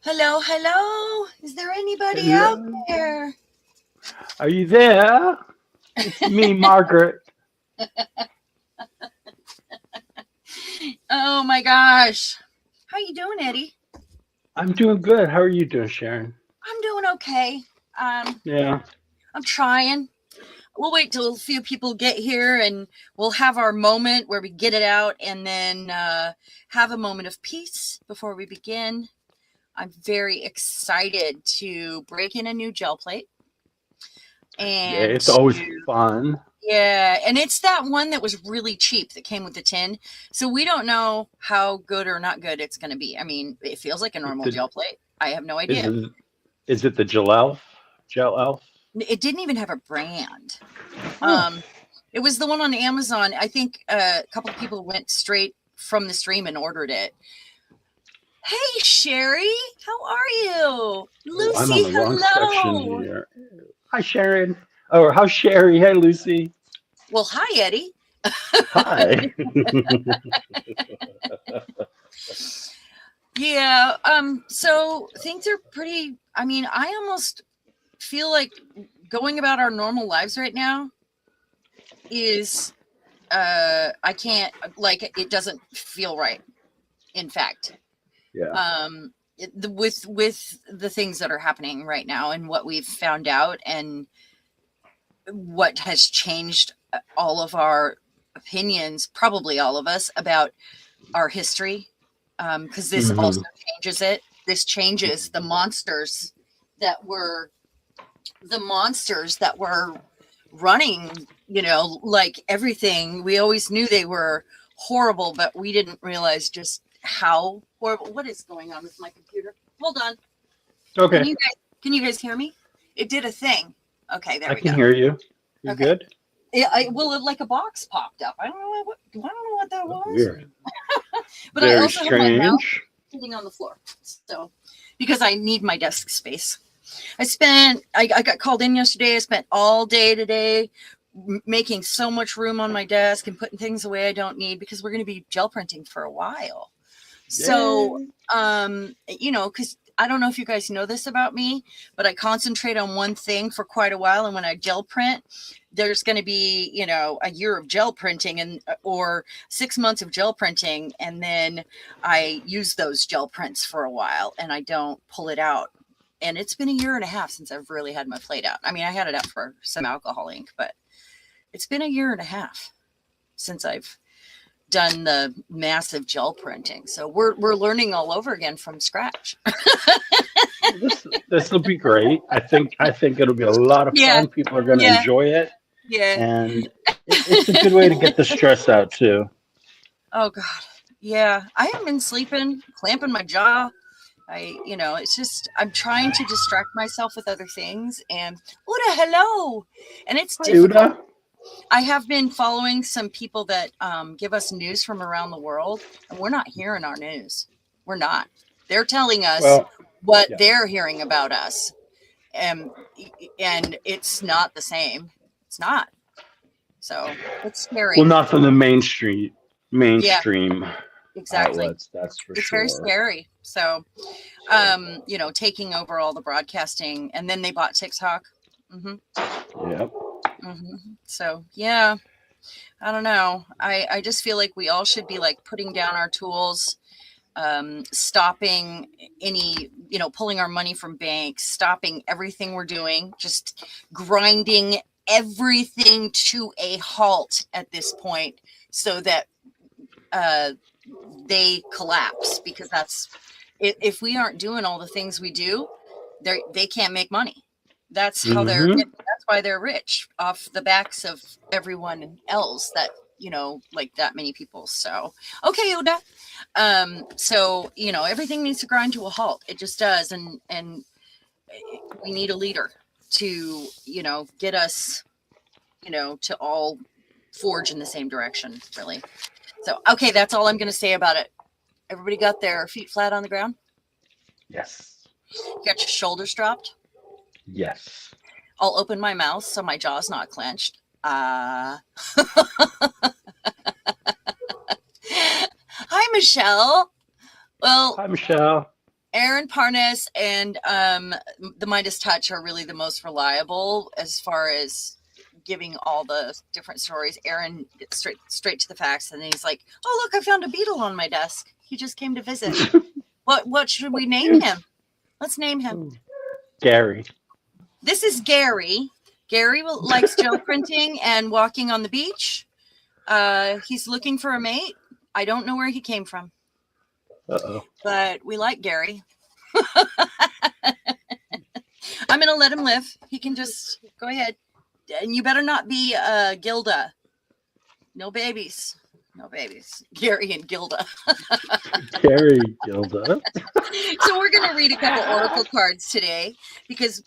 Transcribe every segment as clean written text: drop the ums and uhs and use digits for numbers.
Hello, hello. Is there anybody out Hello. there? Are you there? It's me, Margaret. Oh my gosh. How you doing, Eddie? I'm doing good. How are you doing, Sharon? I'm doing okay. Um, Yeah. I'm trying. We'll wait till a few people get here and we'll have our moment where we get it out and then have a moment of peace before we begin. I'm very excited to break in a new gel plate Yeah, and it's always to fun. yeah, and it's that one that was really cheap that came with the tin. So we don't know how good or not good it's going to be. I mean, it feels like a normal The, gel plate. I have no is idea. it is it the Gel Elf? Gel Elf? It didn't even have a brand. Oh, Um, it was the one on Amazon. I think a couple of people went straight from the stream and ordered it. Hey, Sherry, how are you? oh, I'm on Lucy, the wrong section hello. here. Hi, Sharon. Oh, how's Sherry? Hey, Lucy. Well, hi, Eddie. Hi. Yeah, so things are pretty, I mean, I almost feel like going about our normal lives right now is I can't like it doesn't feel right. In fact, Yeah. with the things that are happening right now and what we've found out and what has changed all of our opinions, probably all of us, about our history, because this also hmm changes it. This changes that were the monsters that were running, like everything. We always knew they were horrible, but we didn't realize just how horrible. What is going on with my computer? Hold on. Can Okay, you guys can you guys hear me? It did a thing. Okay, there I we go. can hear you. You Okay. good? Like a box popped up. I don't know what that Oh, was. weird. But I Very also have my mouse strange. sitting on the floor. So because I need my desk space. I got called in yesterday. I spent all day today making so much room on my desk and putting things away I don't need because we're going to be gel printing for a while. So, Yay. because I don't know if you guys know this about me, but I concentrate on one thing for quite a while. And when I gel print, there's going to be, a year of gel printing or 6 months of gel printing. And then I use those gel prints for a while and I don't pull it out. And it's been a year and a half since I've really had my plate out. I mean, I had it out for some alcohol ink, but it's been a year and a half since I've done the massive gel printing. So we're learning all over again from scratch. Well, this will be great. I think it'll be a lot of Yeah, fun. People are going to yeah, enjoy it, yeah. and it's a good way to get the stress out too. Oh God. Yeah. I haven't been sleeping, clamping my jaw. It's just I'm trying to distract myself with other things and Uda, hello. And it's Hi, Uda. difficult. I have been following some people that give us news from around the world, and we're not hearing our news. We're not. They're telling us Well, what yeah. they're hearing about us, and and it's not the same. It's not. So it's Well, scary. not from the Yeah, mainstream exactly. outlets, that's for It's very sure. scary. So, So, taking over all the broadcasting, and then they bought TikTok. hmm yep. So yeah, I don't know. I just feel like we all should be like putting down our tools, stopping any, pulling our money from banks, stopping everything we're doing, just grinding everything to a halt at this point so that uh, they collapse because if we aren't doing all the things we do, they can't make money. That's how hmm that's why they're rich off the backs of everyone else that, like that many people. So, okay, Uda. So, everything needs to grind to a halt. It just does. And we need a leader to, get us, to all forge in the same direction, really. So, okay, that's all I'm going to say about it. Everybody got their feet flat on the ground? Yes. You got your shoulders dropped? Yes. I'll open my mouth so my jaw's not clenched. Hi, Michelle. Well, Hi, Michelle. Aaron Parnas and the Midas Touch are really the most reliable as far as giving all the different stories. Aaron gets straight to the facts, and then he's like, "Oh, look, I found a beetle on my desk. He just came to visit. What should we name him? Let's name him Gary. This is Gary. Gary likes gel printing and walking on the beach. He's looking for a mate. I don't know where he came from, but we like Gary. I'm going to let him live. He can just go ahead. And you better not be Gilda. No babies. No babies. Gary and Gilda. Gary, Gilda. So we're going to read a couple oracle cards today because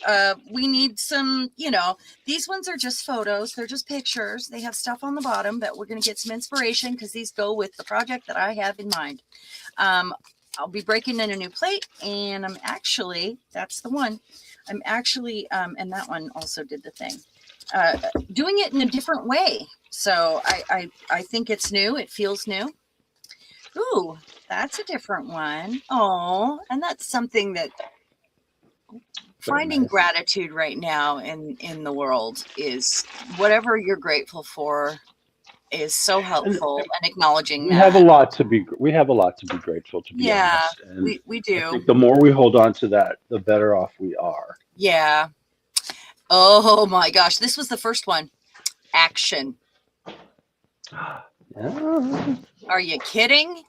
we need some, these ones are just photos. They're just pictures. They have stuff on the bottom, but we're going to get some inspiration because these go with the project that I have in mind. I'll be breaking in a new plate, and that's the one. I'm actually, and that one also did the thing. Doing it in a different way. So I think it's new. It feels new. Ooh, that's a different one. Oh, and that's something that finding gratitude right now in the world is whatever you're grateful for is so helpful, and acknowledging we have a lot to be grateful, to be honest. And we do. I think the more we hold on to that, the better off we are. Yeah. Oh my gosh, this was the first one. Action. Yeah. Are you kidding?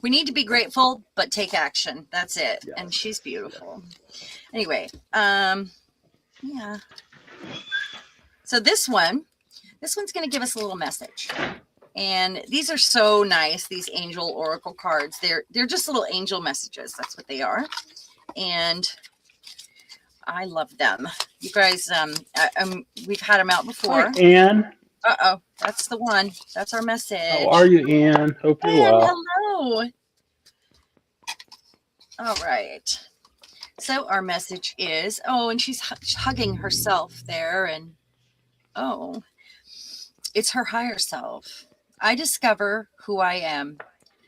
We need to be grateful, but take action. That's it. Yeah. And she's beautiful. Yeah. Anyway, yeah. So this one's going to give us a little message. And these are so nice, these angel oracle cards. They're just little angel messages. That's what they are. And I love them. You guys, we've had them out before. Hi, Anne. Uh-oh, that's the one. That's our message. How are you, Anne? Hope you're well. Hello. All right. So our message is, and she's hugging herself there. And, it's her higher self. I discover who I am.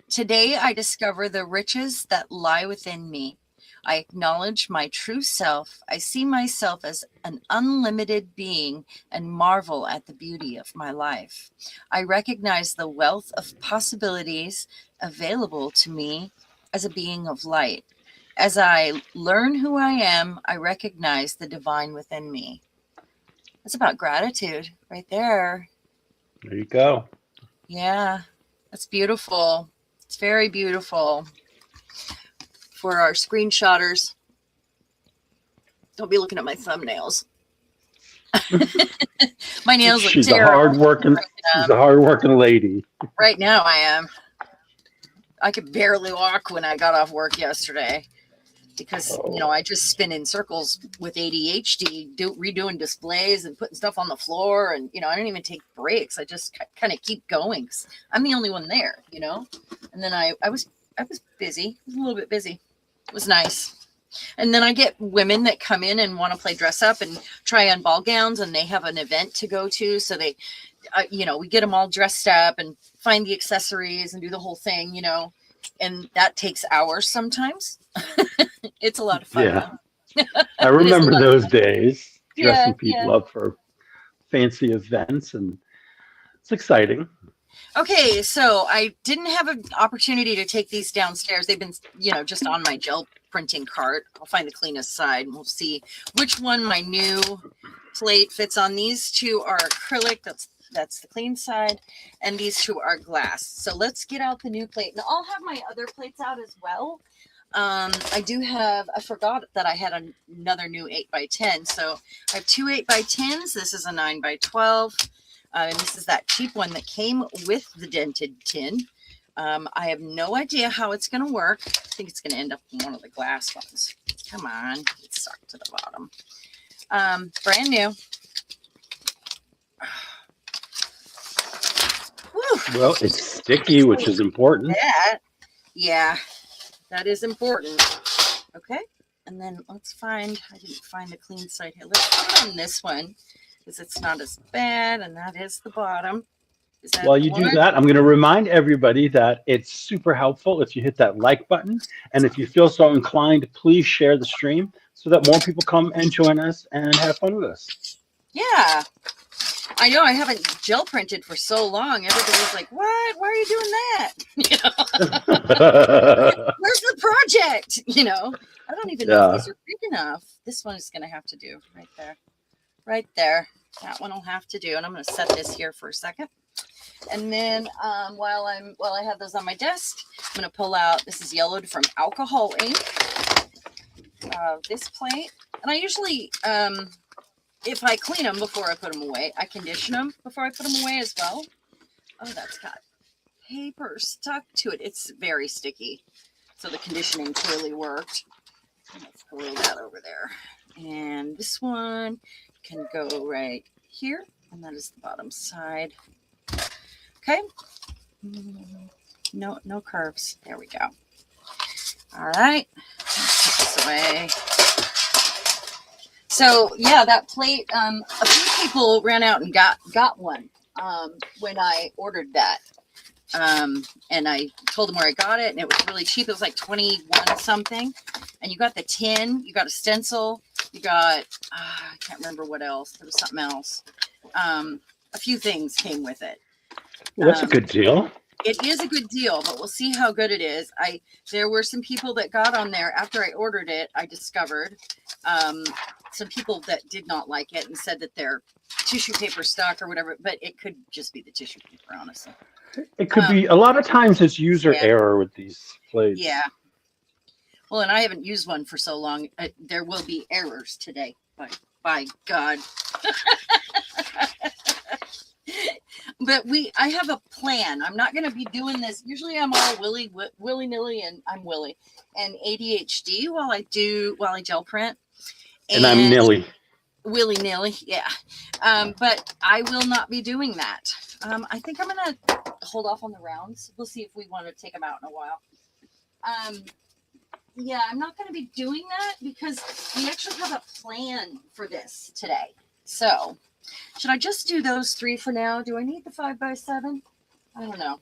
Today, I discover the riches that lie within me. I acknowledge my true self. I see myself as an unlimited being and marvel at the beauty of my life. I recognize the wealth of possibilities available to me as a being of light. As I learn who I am, I recognize the divine within me. That's about gratitude right there. There you go. Yeah, that's beautiful. It's very beautiful. For our screenshotters, don't be looking at my thumbnails. My nails look she's terrible. She's a hard-working lady. Right now I am. I could barely walk when I got off work yesterday because, I just spin in circles with ADHD, redoing displays and putting stuff on the floor. And, I don't even take breaks. I just kind of keep going. I'm the only one there, And then I was busy. I was a little bit busy. It was nice. And then I get women that come in and want to play dress up and try on ball gowns, and they have an event to go to. So they, we get them all dressed up and find the accessories and do the whole thing, and that takes hours sometimes. It's a lot of fun. Yeah. I remember those days dressing people up for fancy events, and it's exciting. Okay, so I didn't have an opportunity to take these downstairs. They've been, just on my gel printing cart. I'll find the cleanest side, and we'll see which one my new plate fits on. These two are acrylic. That's the clean side, and these two are glass. So let's get out the new plate. And I'll have my other plates out as well. I forgot that I had another new 8x10. So I have two 8x10s. This is a 9x12. And this is that cheap one that came with the dented tin. I have no idea how it's going to work. I think it's going to end up in one of the glass ones. Come on. It's stuck to the bottom. Brand new. Whew. Well, it's sticky, which is important. Yeah, that is important. Okay. And then I didn't find the clean side here. Let's put it on this one, because it's not as bad, and that is the bottom. Is that While the you do one? that, I'm going to remind everybody that it's super helpful if you hit that like button. And if you feel so inclined, please share the stream so that more people come and join us and have fun with us. Yeah. I know I haven't gel printed for so long. Everybody's like, what? Why are you doing that? You know, where's the project? You know, I don't even know if Yeah. these are big enough. This one is going to have to do right there. Right there. That one will have to do. And I'm going to set this here for a second. And then while I have those on my desk, I'm going to pull out, this is yellowed from alcohol ink, this plate. And I usually, if I clean them before I put them away, I condition them before I put them away as well. Oh, that's got paper stuck to it. It's very sticky. So the conditioning clearly worked. Let's throw that over there. And this one can go right here. And that is the bottom side. Okay. No curves. There we go. All right. Let's put this away. So yeah, that plate, a few people ran out and got one when I ordered that. And I told them where I got it, and it was really cheap. It was like 21 something. And you got the tin, you got a stencil, you got, I can't remember what else. There was something else. A few things came with it. Well, that's a good deal. It is a good deal, but we'll see how good it is. There were some people that got on there after I ordered it. I discovered some people that did not like it and said that their tissue paper stuck or whatever, but it could just be the tissue paper, honestly. It could be, a lot of times it's user yeah. error with these plates. Yeah. Well, and I haven't used one for so long. There will be errors today. By God. But I have a plan. I'm not going to be doing this. Usually I'm all willy-nilly, and I'm Willy and ADHD while I gel print. And I'm nilly. Willy-nilly, yeah. But I will not be doing that. I think I'm going to hold off on the rounds. We'll see if we want to take them out in a while. Yeah, I'm not going to be doing that because we actually have a plan for this today. So should I just do those 3 for now? Do I need the 5x7? I don't know.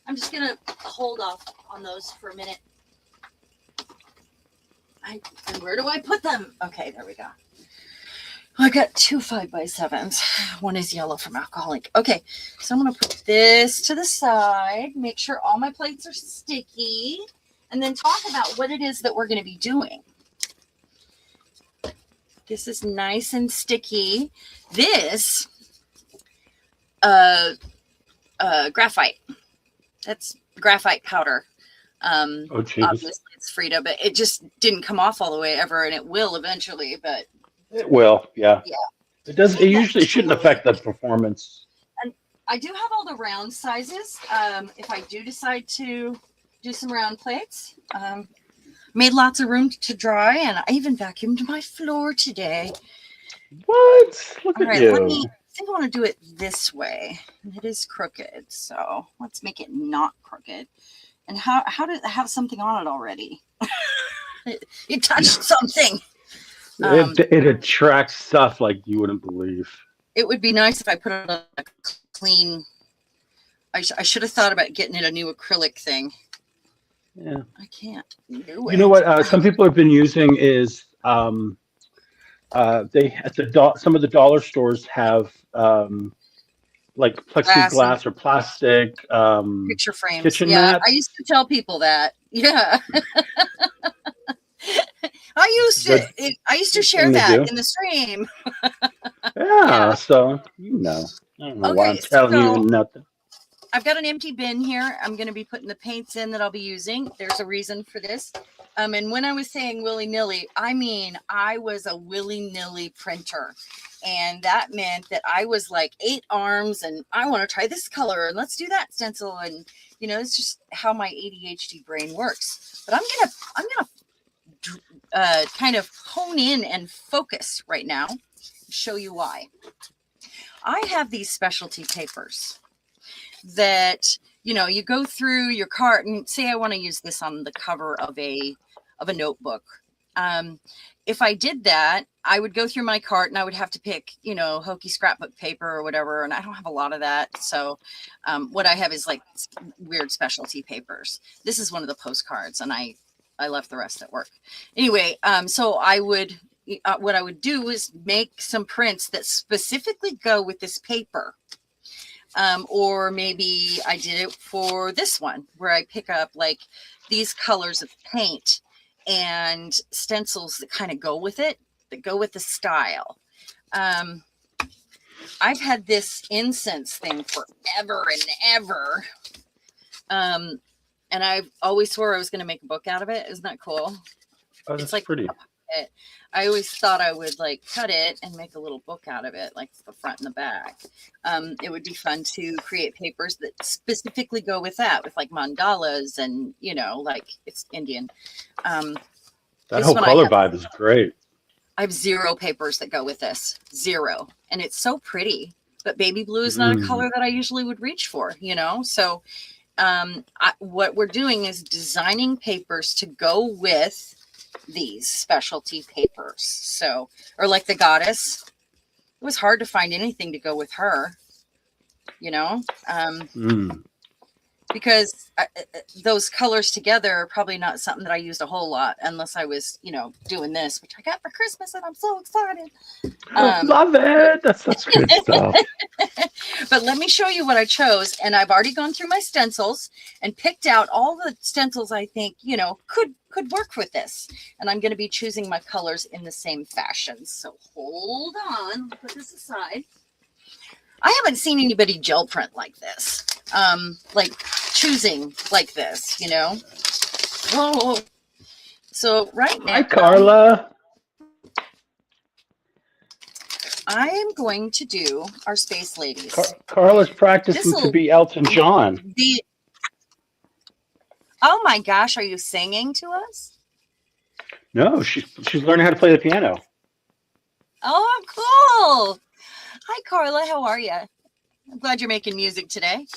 I'm just going to hold off on those for a minute. And where do I put them? Okay, there we go. I got 2 5x7s. One is yellow from alcohol ink. Okay, so I'm going to put this to the side, make sure all my plates are sticky, and then talk about what it is that we're going to be doing. This is nice and sticky. This, graphite. That's graphite powder. Oh, geez. Obviously it's Frida, but it just didn't come off all the way ever, and it will eventually, but It will, yeah. Yeah. It does. It usually shouldn't affect the performance. And I do have all the round sizes. If I do decide to do some round plates, made lots of room to dry, and I even vacuumed my floor today. What? Look All at right, you. I think I want to do it this way. It is crooked, so let's make it not crooked. And how did it have something on it already? It touched something. It attracts stuff like you wouldn't believe. It would be nice if I put it on a clean. I should have thought about getting it a new acrylic thing. Yeah. I can't do You know it. what? Some people have been using is some of the dollar stores have like plexiglass or plastic Picture frames. kitchen Yeah, mats. I used to tell people that. Yeah. I used to share thing to that do. in the stream. Yeah, so you know. I don't know why I'm Okay, telling so- you nothing. I've got an empty bin here. I'm going to be putting the paints in that I'll be using. There's a reason for this. And when I was saying willy-nilly, I mean, I was a willy-nilly printer. And that meant that I was like 8 arms and I want to try this color and let's do that stencil. And, you know, it's just how my ADHD brain works. But I'm going to kind of hone in and focus right now, show you why. I have these specialty papers that, you know, you go through your cart and say I want to use this on the cover of a notebook, If I did that, I would go through my cart and I would have to pick, you know, hokey scrapbook paper or whatever. And I don't have a lot of that. So what I have is like weird specialty papers. This is one of the postcards and I left the rest at work. Anyway, so I would, what I would do is make some prints that specifically go with this paper. Or maybe I did it for this one where I pick up like these colors of paint and stencils that kind of go with it, that go with the style. I've had this incense thing forever and ever. And I always swore I was going to make a book out of it. Isn't that cool? Oh, that's It's like pretty. I always thought I would like cut it and make a little book out of it, like the front and the back. It would be fun to create papers that specifically go with that, with like mandalas and, you know, like it's Indian. That whole color vibe is great. I have 0 papers that go with this, 0. And it's so pretty, but baby blue is not a color that I usually would reach for, you know? So what we're doing is designing papers to go with these specialty papers. So, or like the goddess, it was hard to find anything to go with her, you know, because those colors together are probably not something that I used a whole lot unless I was, you know, doing this, which I got for Christmas and I'm so excited. Love it. That's such good stuff. But let me show you what I chose. And I've already gone through my stencils and picked out all the stencils I think, you know, could work with this. And I'm going to be choosing my colors in the same fashion. So hold on, put this aside. I haven't seen anybody gel print like this. Like choosing like this, you know? Whoa. So right now. Hi, Carla. I am going to do our Space Ladies. Carla's practicing to be Elton John. Oh my gosh, are you singing to us? No, she's learning how to play the piano. Oh, cool. Hi, Carla. How are you? I'm glad you're making music today.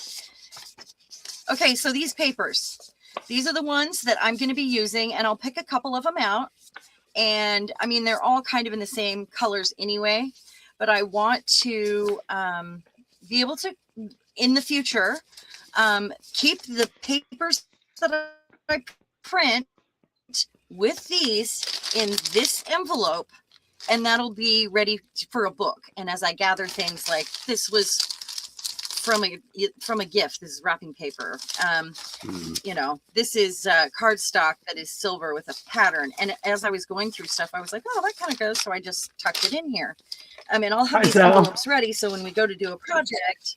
Okay, so these papers, these are the ones that I'm going to be using, and I'll pick a couple of them out. And I mean, they're all kind of in the same colors anyway, but I want to be able to, in the future, keep the papers that I print with these in this envelope, and that'll be ready for a book. And as I gather things, like this was from a gift, this is wrapping paper. You know, this is cardstock that is silver with a pattern. And as I was going through stuff, I was like, oh, that kind of goes. So I just tucked it in here. I mean, I'll have these envelopes ready. So when we go to do a project,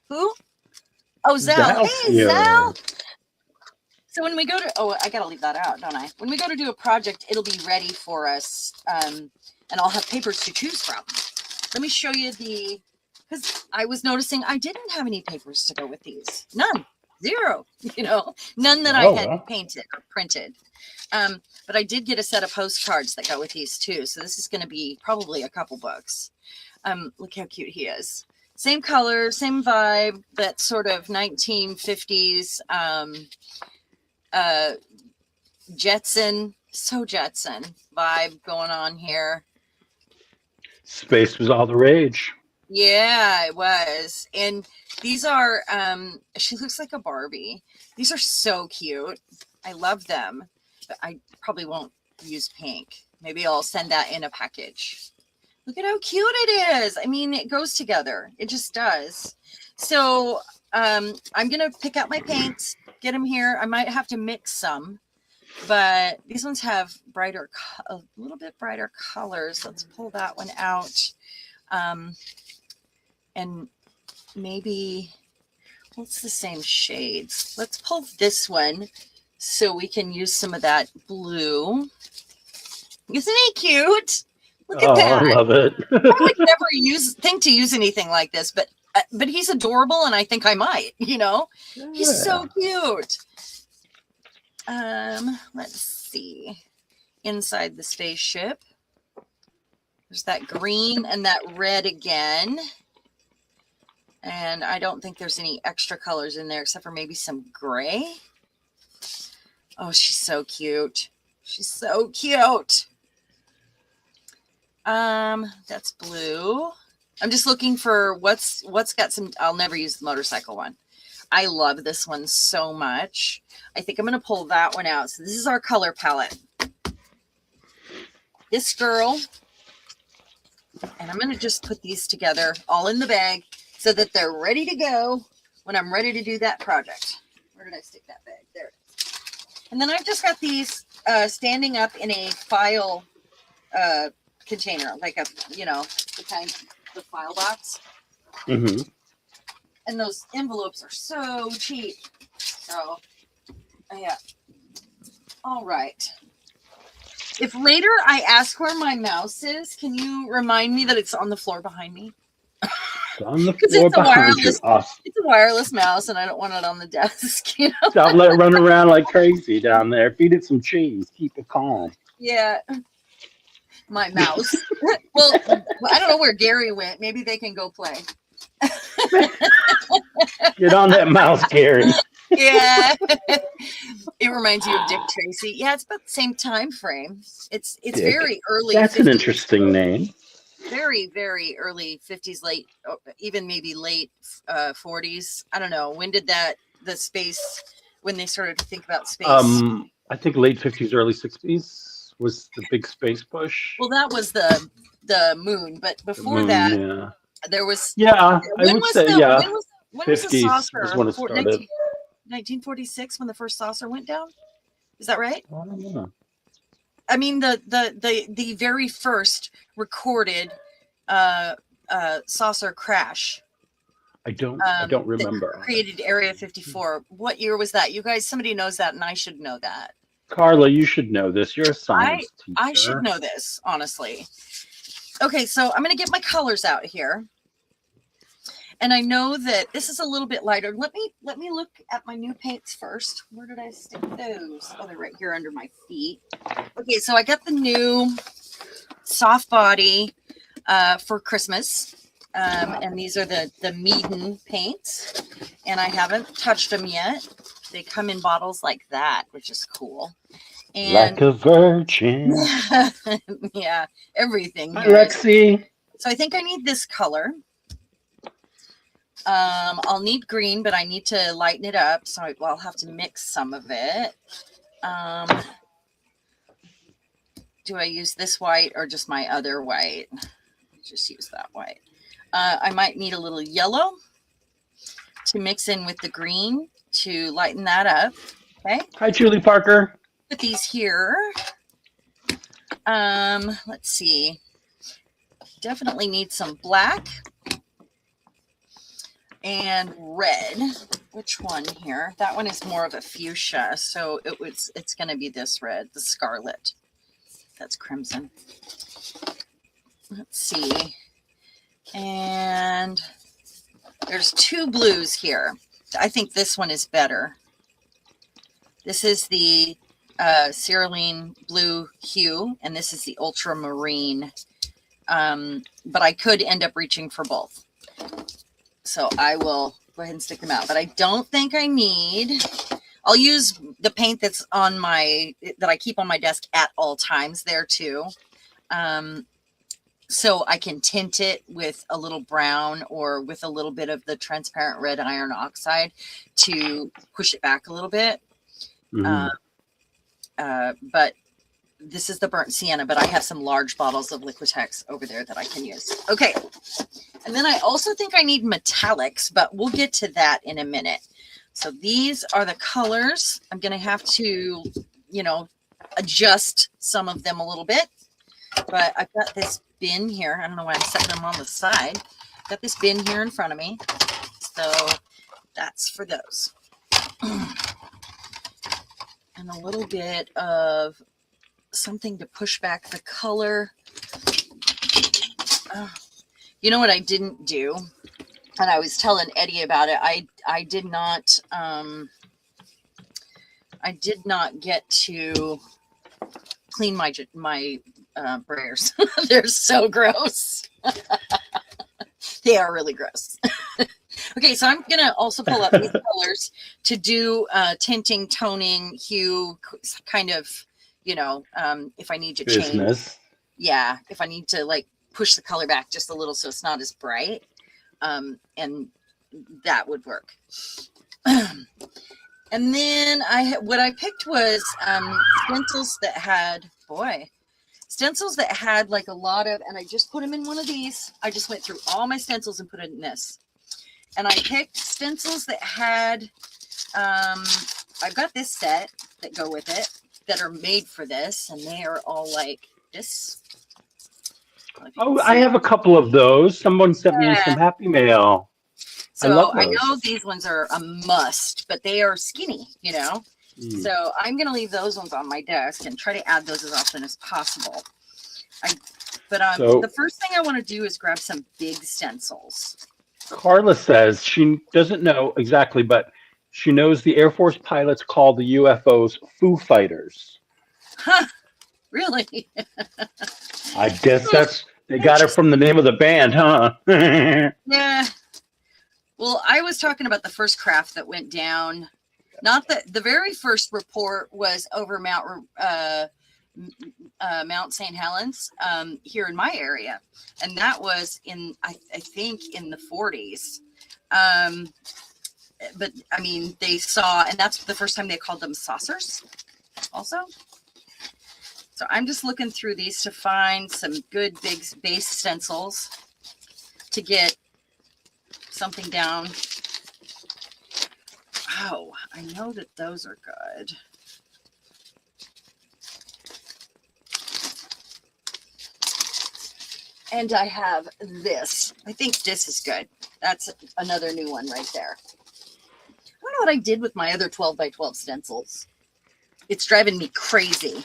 who? Oh, Zal. Hey, Zal. So when we go to, oh, I got to leave that out, don't I? When we go to do a project, it'll be ready for us. And I'll have papers to choose from. Let me show you because I was noticing I didn't have any papers to go with these. None. 0. You know, none that I had painted or printed. But I did get a set of postcards that go with these too. So this is going to be probably a couple books. Look how cute he is. Same color, same vibe, that sort of 1950s Jetson vibe going on here. Space was all the rage. Yeah, it was. And these are, she looks like a Barbie. These are so cute. I love them, but I probably won't use pink. Maybe I'll send that in a package. Look at how cute it is. I mean, it goes together. It just does. So I'm going to pick out my paints, get them here. I might have to mix some, but these ones have a little bit brighter colors. Let's pull that one out. And maybe, what's the same shades? Let's pull this one so we can use some of that blue. Isn't he cute? Look at that. I love it. I would never think to use anything like this, but he's adorable, and I think I might, you know? Yeah. He's so cute. Let's see. Inside the spaceship, there's that green and that red again. And I don't think there's any extra colors in there except for maybe some gray. Oh, she's so cute. She's so cute. That's blue. I'm just looking for what's got some. I'll never use the motorcycle one. I love this one so much. I think I'm going to pull that one out. So this is our color palette. This girl, and I'm going to just put these together all in the bag so that they're ready to go when I'm ready to do that project. Where did I stick that bag? There it is. And then I've just got these standing up in a file container, like a, you know, the file box. Mm-hmm. And those envelopes are so cheap. So, yeah. All right. If later I ask where my mouse is, can you remind me that it's on the floor behind me? It's on the floor It's a behind you. wireless, Awesome. it's a wireless mouse, and I don't want it on the desk. You know? Don't let it run around like crazy down there. Feed it some cheese. Keep it calm. Yeah. My mouse. Well, I don't know where Gary went. Maybe they can go play. Get on that mouse, Gary. Yeah. It reminds you of Dick Tracy. Yeah, it's about the same time frame. It's Dick. very early. That's 50s, an interesting name. very, very early 50s, late, even maybe late 40s. I don't know. When did the space, when they started to think about space? I think late 50s, early 60s was the big space push. Well, that was the moon, but before that, yeah. there was. Yeah, I would say, yeah. When was the 50s saucer? was when it started. 1946, when the first saucer went down. Is that right? I don't know. I mean, the very first recorded saucer crash. I don't remember. Created Area 54. What year was that? You guys, somebody knows that, and I should know that. Carla, you should know this. You're a science teacher. I should know this, honestly. Okay, so I'm going to get my colors out here. And I know that this is a little bit lighter. Let me look at my new paints first. Where did I stick those? Oh, they're right here under my feet. Okay, so I got the new soft body for Christmas. And these are the Meaden paints. And I haven't touched them yet. They come in bottles like that, which is cool. And like a virgin. yeah, everything. Hi, Lexi. So I think I need this color. I'll need green, but I need to lighten it up. So I'll have to mix some of it. Do I use this white or just my other white? Just use that white. I might need a little yellow to mix in with the green to lighten that up. Okay. Hi, Julie Parker. Put these here. Let's see. Definitely need some black and red. Which one here? That one is more of a fuchsia, so it's going to be this red, the scarlet. That's crimson. Let's see. And there's two blues here. I think this one is better. This is the cerulean blue hue, and this is the ultramarine. But I could end up reaching for both. So I will go ahead and stick them out. But I don't think I need... I'll use the paint that's on that I keep on my desk at all times there too. So I can tint it with a little brown or with a little bit of the transparent red iron oxide to push it back a little bit. Mm-hmm. But this is the burnt sienna, but I have some large bottles of Liquitex over there that I can use. Okay. And then I also think I need metallics, but we'll get to that in a minute. So these are the colors. I'm going to have to, adjust some of them a little bit, but I've got this bin here. I don't know why I'm setting them on the side. I've got this bin here in front of me. So that's for those. And a little bit of something to push back the color. You know what I didn't do? And I was telling Eddie about it. I did not get to clean my brayers. They're so gross. They are really gross. Okay, so I'm gonna also pull up these colors to do tinting, toning, hue, kind of you know, if I need to change. Business. Yeah, if I need to like push the color back just a little so it's not as bright, and that would work. And then what I picked was stencils that had like a lot of, and I just put them in one of these. I just went through all my stencils and put it in this. And I picked stencils that had, I've got this set that go with it that are made for this, and they are all like this. Oh, I have a couple of those. Someone sent me some Happy Mail. So I know these ones are a must, but they are skinny, you know? So I'm going to leave those ones on my desk and try to add those as often as possible. The first thing I want to do is grab some big stencils. Carla says she doesn't know exactly, but she knows the Air Force pilots call the UFOs Foo Fighters. Huh, really? I guess they got it from the name of the band, huh? Yeah. Well, I was talking about the first craft that went down. Not that the very first report was over Mount St. Helens here in my area, and that was in I think in the 40s. But I mean, they saw, and that's the first time they called them saucers, also. So I'm just looking through these to find some good big base stencils to get something down. Oh, I know that those are good. And I have this. I think this is good. That's another new one right there. I don't know what I did with my other 12 by 12 stencils. It's driving me crazy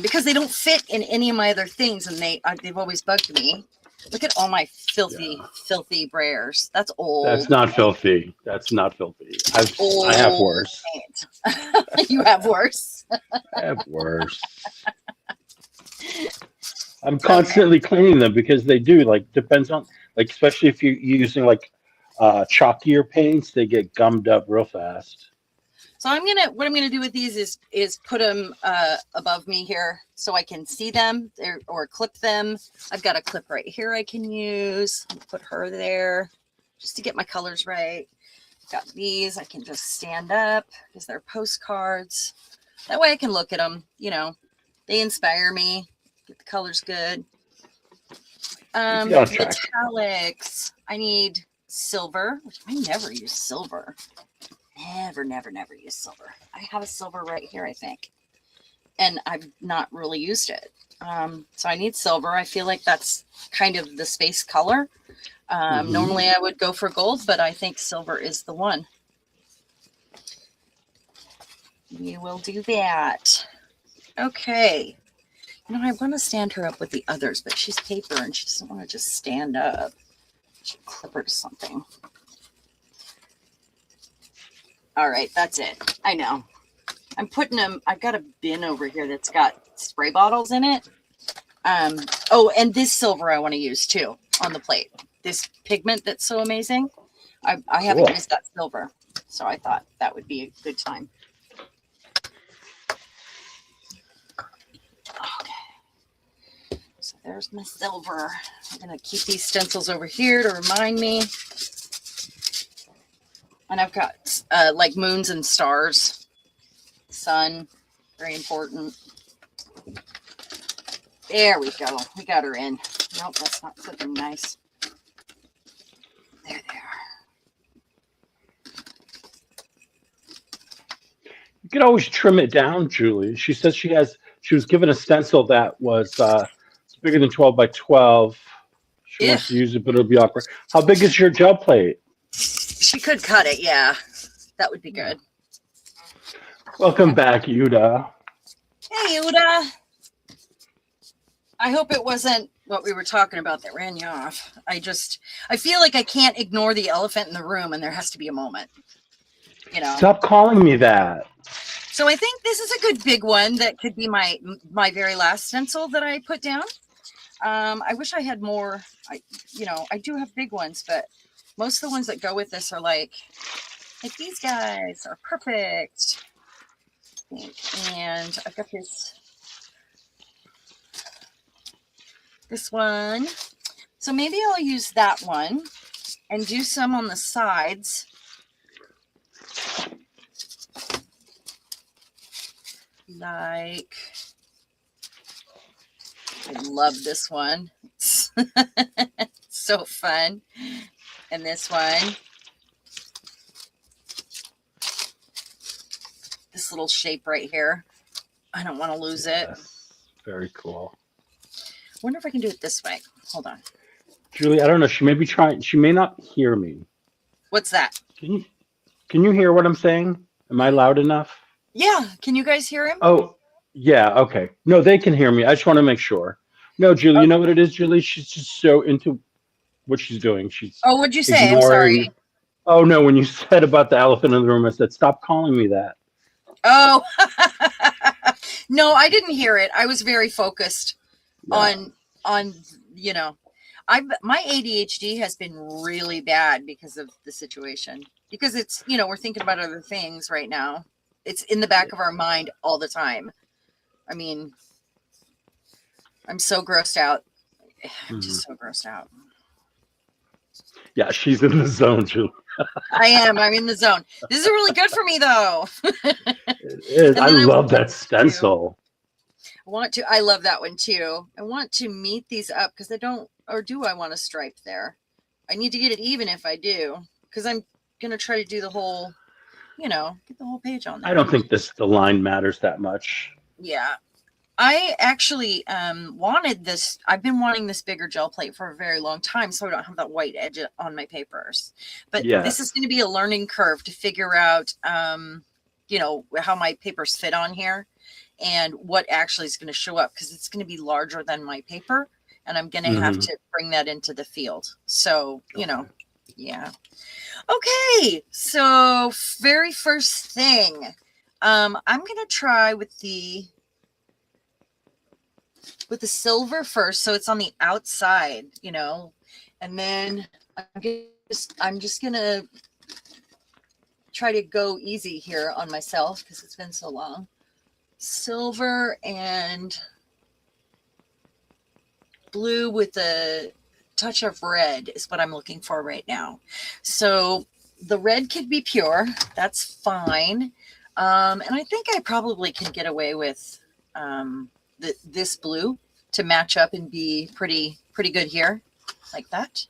because they don't fit in any of my other things, and they've always bugged me. Look at all my filthy brayers. That's old. That's not filthy. That's not filthy. I have worse. You have worse. I have worse. I'm constantly cleaning them because they do, like, depends on, like, especially if you're using like chalkier paints, they get gummed up real fast. So what I'm gonna do with these is put them above me here so I can see them or clip them. I've got a clip right here I can use. I'll put her there just to get my colors right. Got these. I can just stand up because they're postcards. That way I can look at them. You know, they inspire me. Get the colors good. Metallics. I need silver, which I never use silver. Never use silver. I have a silver right here, I think. And I've not really used it. So I need silver. I feel like that's kind of the space color. Normally I would go for gold, but I think silver is the one. We will do that. Okay. You know, I want to stand her up with the others, but she's paper and she doesn't want to just stand up. I should clip her to something. All right, that's it. I know. I'm putting them, I've got a bin over here that's got spray bottles in it. Oh, and this silver I want to use too on the plate. This pigment that's so amazing. I haven't used that silver, so I thought that would be a good time. Okay. So there's my silver. I'm going to keep these stencils over here to remind me. And I've got like moons and stars, sun, very important. There we go. We got her in. Nope, that's not looking nice. There they are. You can always trim it down, Julie. She says she was given a stencil that was bigger than 12 by 12. She wants to use it, but it'll be awkward. How big is your gel plate? She could cut it, yeah. That would be good. Welcome back, Yuda. Hey, Yuda. I hope it wasn't what we were talking about that ran you off. I feel like I can't ignore the elephant in the room, and there has to be a moment. You know. Stop calling me that. So I think this is a good big one that could be my very last stencil that I put down. I wish I had more. I do have big ones, but most of the ones that go with this are like these guys are perfect. And I've got this one. So maybe I'll use that one and do some on the sides. Like, I love this one. It's so fun. And this one. This little shape right here. I don't want to lose it. Very cool. I wonder if I can do it this way. Hold on. Julie, I don't know. She may be trying. She may not hear me. What's that? Can you hear what I'm saying? Am I loud enough? Yeah. Can you guys hear him? Oh, yeah. Okay. No, they can hear me. I just want to make sure. No, Julie, you know what it is, Julie? She's just so into what she's doing. She's what'd you say? ignoring... I'm sorry. Oh, no. When you said about the elephant in the room, I said, stop calling me that. Oh, no, I didn't hear it. I was very focused on, you know, my ADHD has been really bad because of the situation, because it's, you know, we're thinking about other things right now. It's in the back of our mind all the time. I mean, I'm so grossed out. I'm just so grossed out. Yeah, she's in the zone, Julie. I am. I'm in the zone. This is really good for me, though. It is. I love that stencil. I love that one too. I want to meet these up because I don't, or do I want to stripe there? I need to get it even if I do, because I'm going to try to do the whole, you know, get the whole page on there. I don't think the line matters that much. Yeah. I actually wanted this. I've been wanting this bigger gel plate for a very long time, so I don't have that white edge on my papers. But this is going to be a learning curve to figure out, you know, how my papers fit on here and what actually is going to show up, because it's going to be larger than my paper, and I'm going to have to bring that into the field. So, you know, yeah. Okay, so very first thing, I'm going to try with the silver first, so it's on the outside, you know, and then I'm just gonna try to go easy here on myself because it's been so long. Silver and blue with a touch of red is what I'm looking for right now. So the red could be pure, that's fine, and I think I probably can get away with this blue to match up and be pretty good here, like that.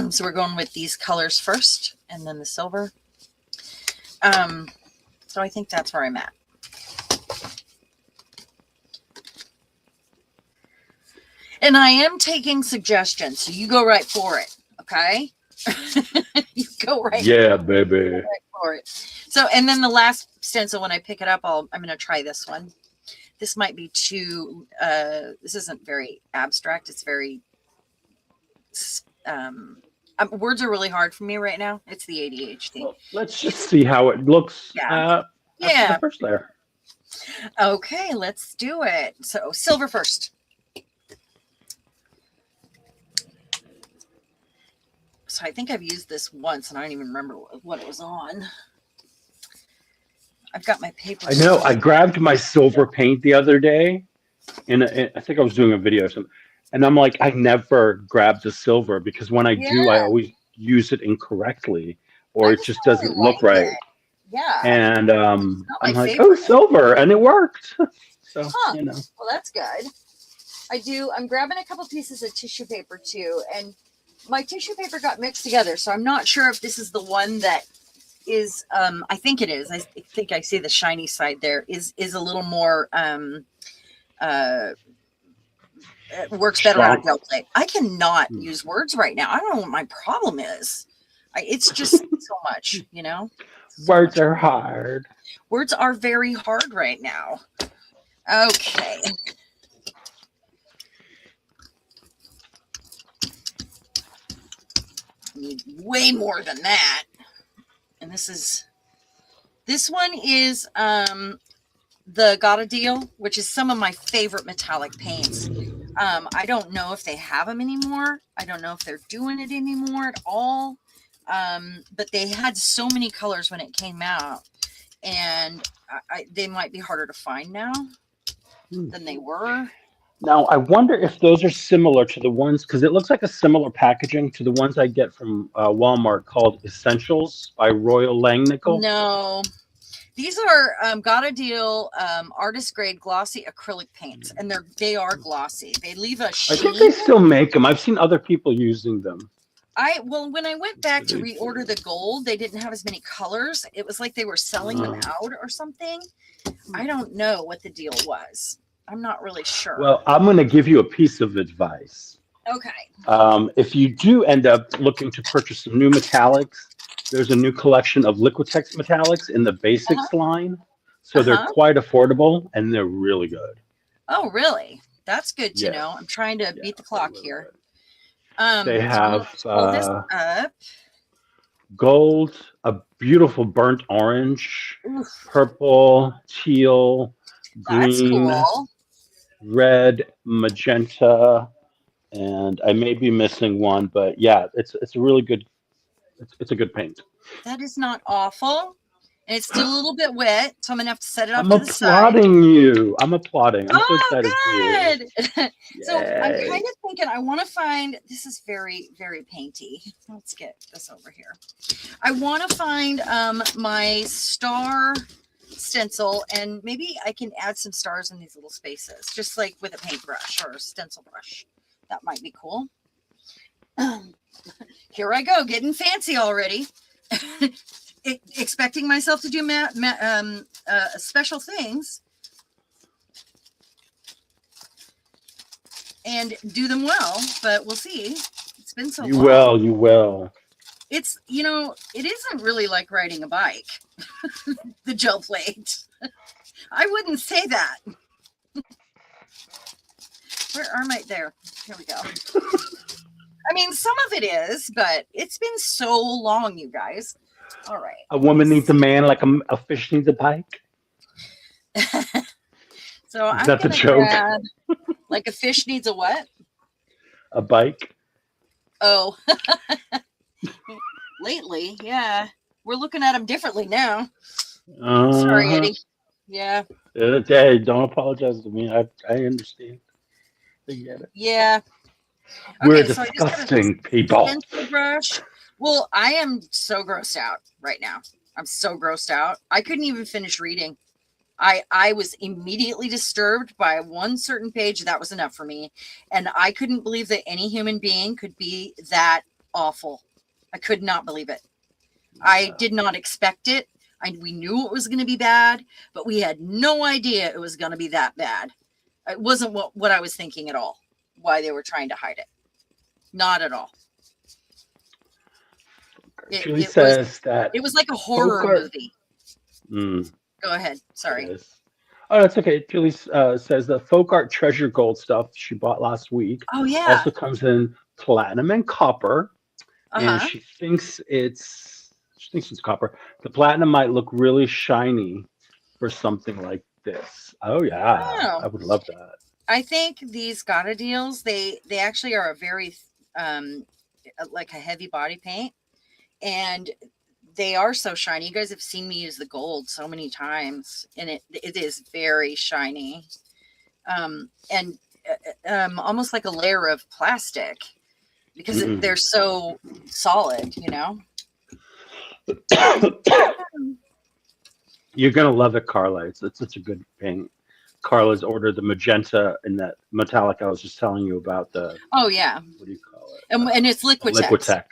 So we're going with these colors first and then the silver. So I think that's where I'm at. And I am taking suggestions, so you go right for it, okay? You go right. Yeah, baby. Right for it. So, and then the last stencil, when I pick it up, I'm going to try this one. This might be too, this isn't very abstract. It's very, words are really hard for me right now. It's the ADHD. Well, let's just see how it looks. Yeah. The first layer. Okay, let's do it. So silver first. So I think I've used this once and I don't even remember what it was on. I've got my paper. I know. I grabbed my silver paint the other day, and I think I was doing a video or something, and I'm like, I never grab the silver because when I do, I always use it incorrectly, or it just doesn't look right. Yeah. And I'm like, oh, silver, and it worked. So, you know. Well, that's good. I'm grabbing a couple pieces of tissue paper too, and my tissue paper got mixed together, so I'm not sure if this is the one that is, I think it is. I think I see the shiny side there is a little more, it works better on a gel plate. I cannot use words right now. I don't know what my problem is. It's just so much, you know. Words are hard. Words are very hard right now. Okay. Need way more than that. And this one is the Gotta Deal, which is some of my favorite metallic paints. I don't know if they have them anymore. I don't know if they're doing it anymore at all. But they had so many colors when it came out. and they might be harder to find now than they were. Now, I wonder if those are similar to the ones, because it looks like a similar packaging to the ones I get from Walmart called Essentials by Royal Langnickel. No, these are Gotta Deal artist grade glossy acrylic paints, and they are glossy. They leave a I sheen. think they still make them. I've seen other people using them. When I went back to reorder the gold, they didn't have as many colors. It was like they were selling them out or something. I don't know what the deal was. I'm not really sure. Well, I'm going to give you a piece of advice. Okay. If you do end up looking to purchase some new metallics, there's a new collection of Liquitex metallics in the Basics line. So they're quite affordable and they're really good. Oh, really? That's good to Yes. know. I'm trying to beat the clock here. They have pull this up. gold, a beautiful burnt orange, Oof, purple, teal, that's green, cool. red, magenta, and I may be missing one, but yeah, it's a really good. It's a good paint. That is not awful. And it's still a little bit wet, so I'm gonna have to set it off I'm to the side. applauding you. I'm applauding. I'm so Oh, excited for you. good. So I'm Yay. kind of thinking I want to find, this is very, very painty. Let's get this over here. I want to find my star stencil, and maybe I can add some stars in these little spaces, just like with a paintbrush or a stencil brush. That might be cool. Here I go, getting fancy already. Expecting myself to do special things and do them well, but we'll see. It's been so long. You will. It's, it isn't really like riding a bike, the gel plate. I wouldn't say that. Where are my, there, here we go. I mean, some of it is, but it's been so long, you guys. All right. A woman needs a man like a fish needs a pike. So Is that the joke? Like a fish needs a what? A bike. Oh, lately, yeah. We're looking at them differently now. Sorry, Eddie. Yeah. Hey, don't apologize to me. I understand. I get it. Yeah. We're Okay, so disgusting people. Pencil brush. Well, I am so grossed out right now. I'm so grossed out. I couldn't even finish reading. I was immediately disturbed by one certain page. That was enough for me. And I couldn't believe that any human being could be that awful. I could not believe it. I did not expect it. We knew it was going to be bad, but we had no idea it was going to be that bad. It wasn't what I was thinking at all, why they were trying to hide it. Not at all. Julie says that it was like a horror movie. Mm, Go ahead. Sorry. Oh, that's okay. Julie says the Folk Art Treasure Gold stuff she bought last week Oh, yeah. also comes in platinum and copper, and she thinks it's copper. The platinum might look really shiny for something like this. Oh yeah, Oh. I would love that. I think these Gotta Deals, they actually are a very like a heavy body paint, and they are so shiny. You guys have seen me use the gold so many times, and it is very shiny, and almost like a layer of plastic because they're so solid, You're gonna love it, Carla. It's such a good paint. Carla's ordered the magenta in that metallic I was just telling you about. Oh yeah. What do you call it? And it's Liquitex. Liquitex.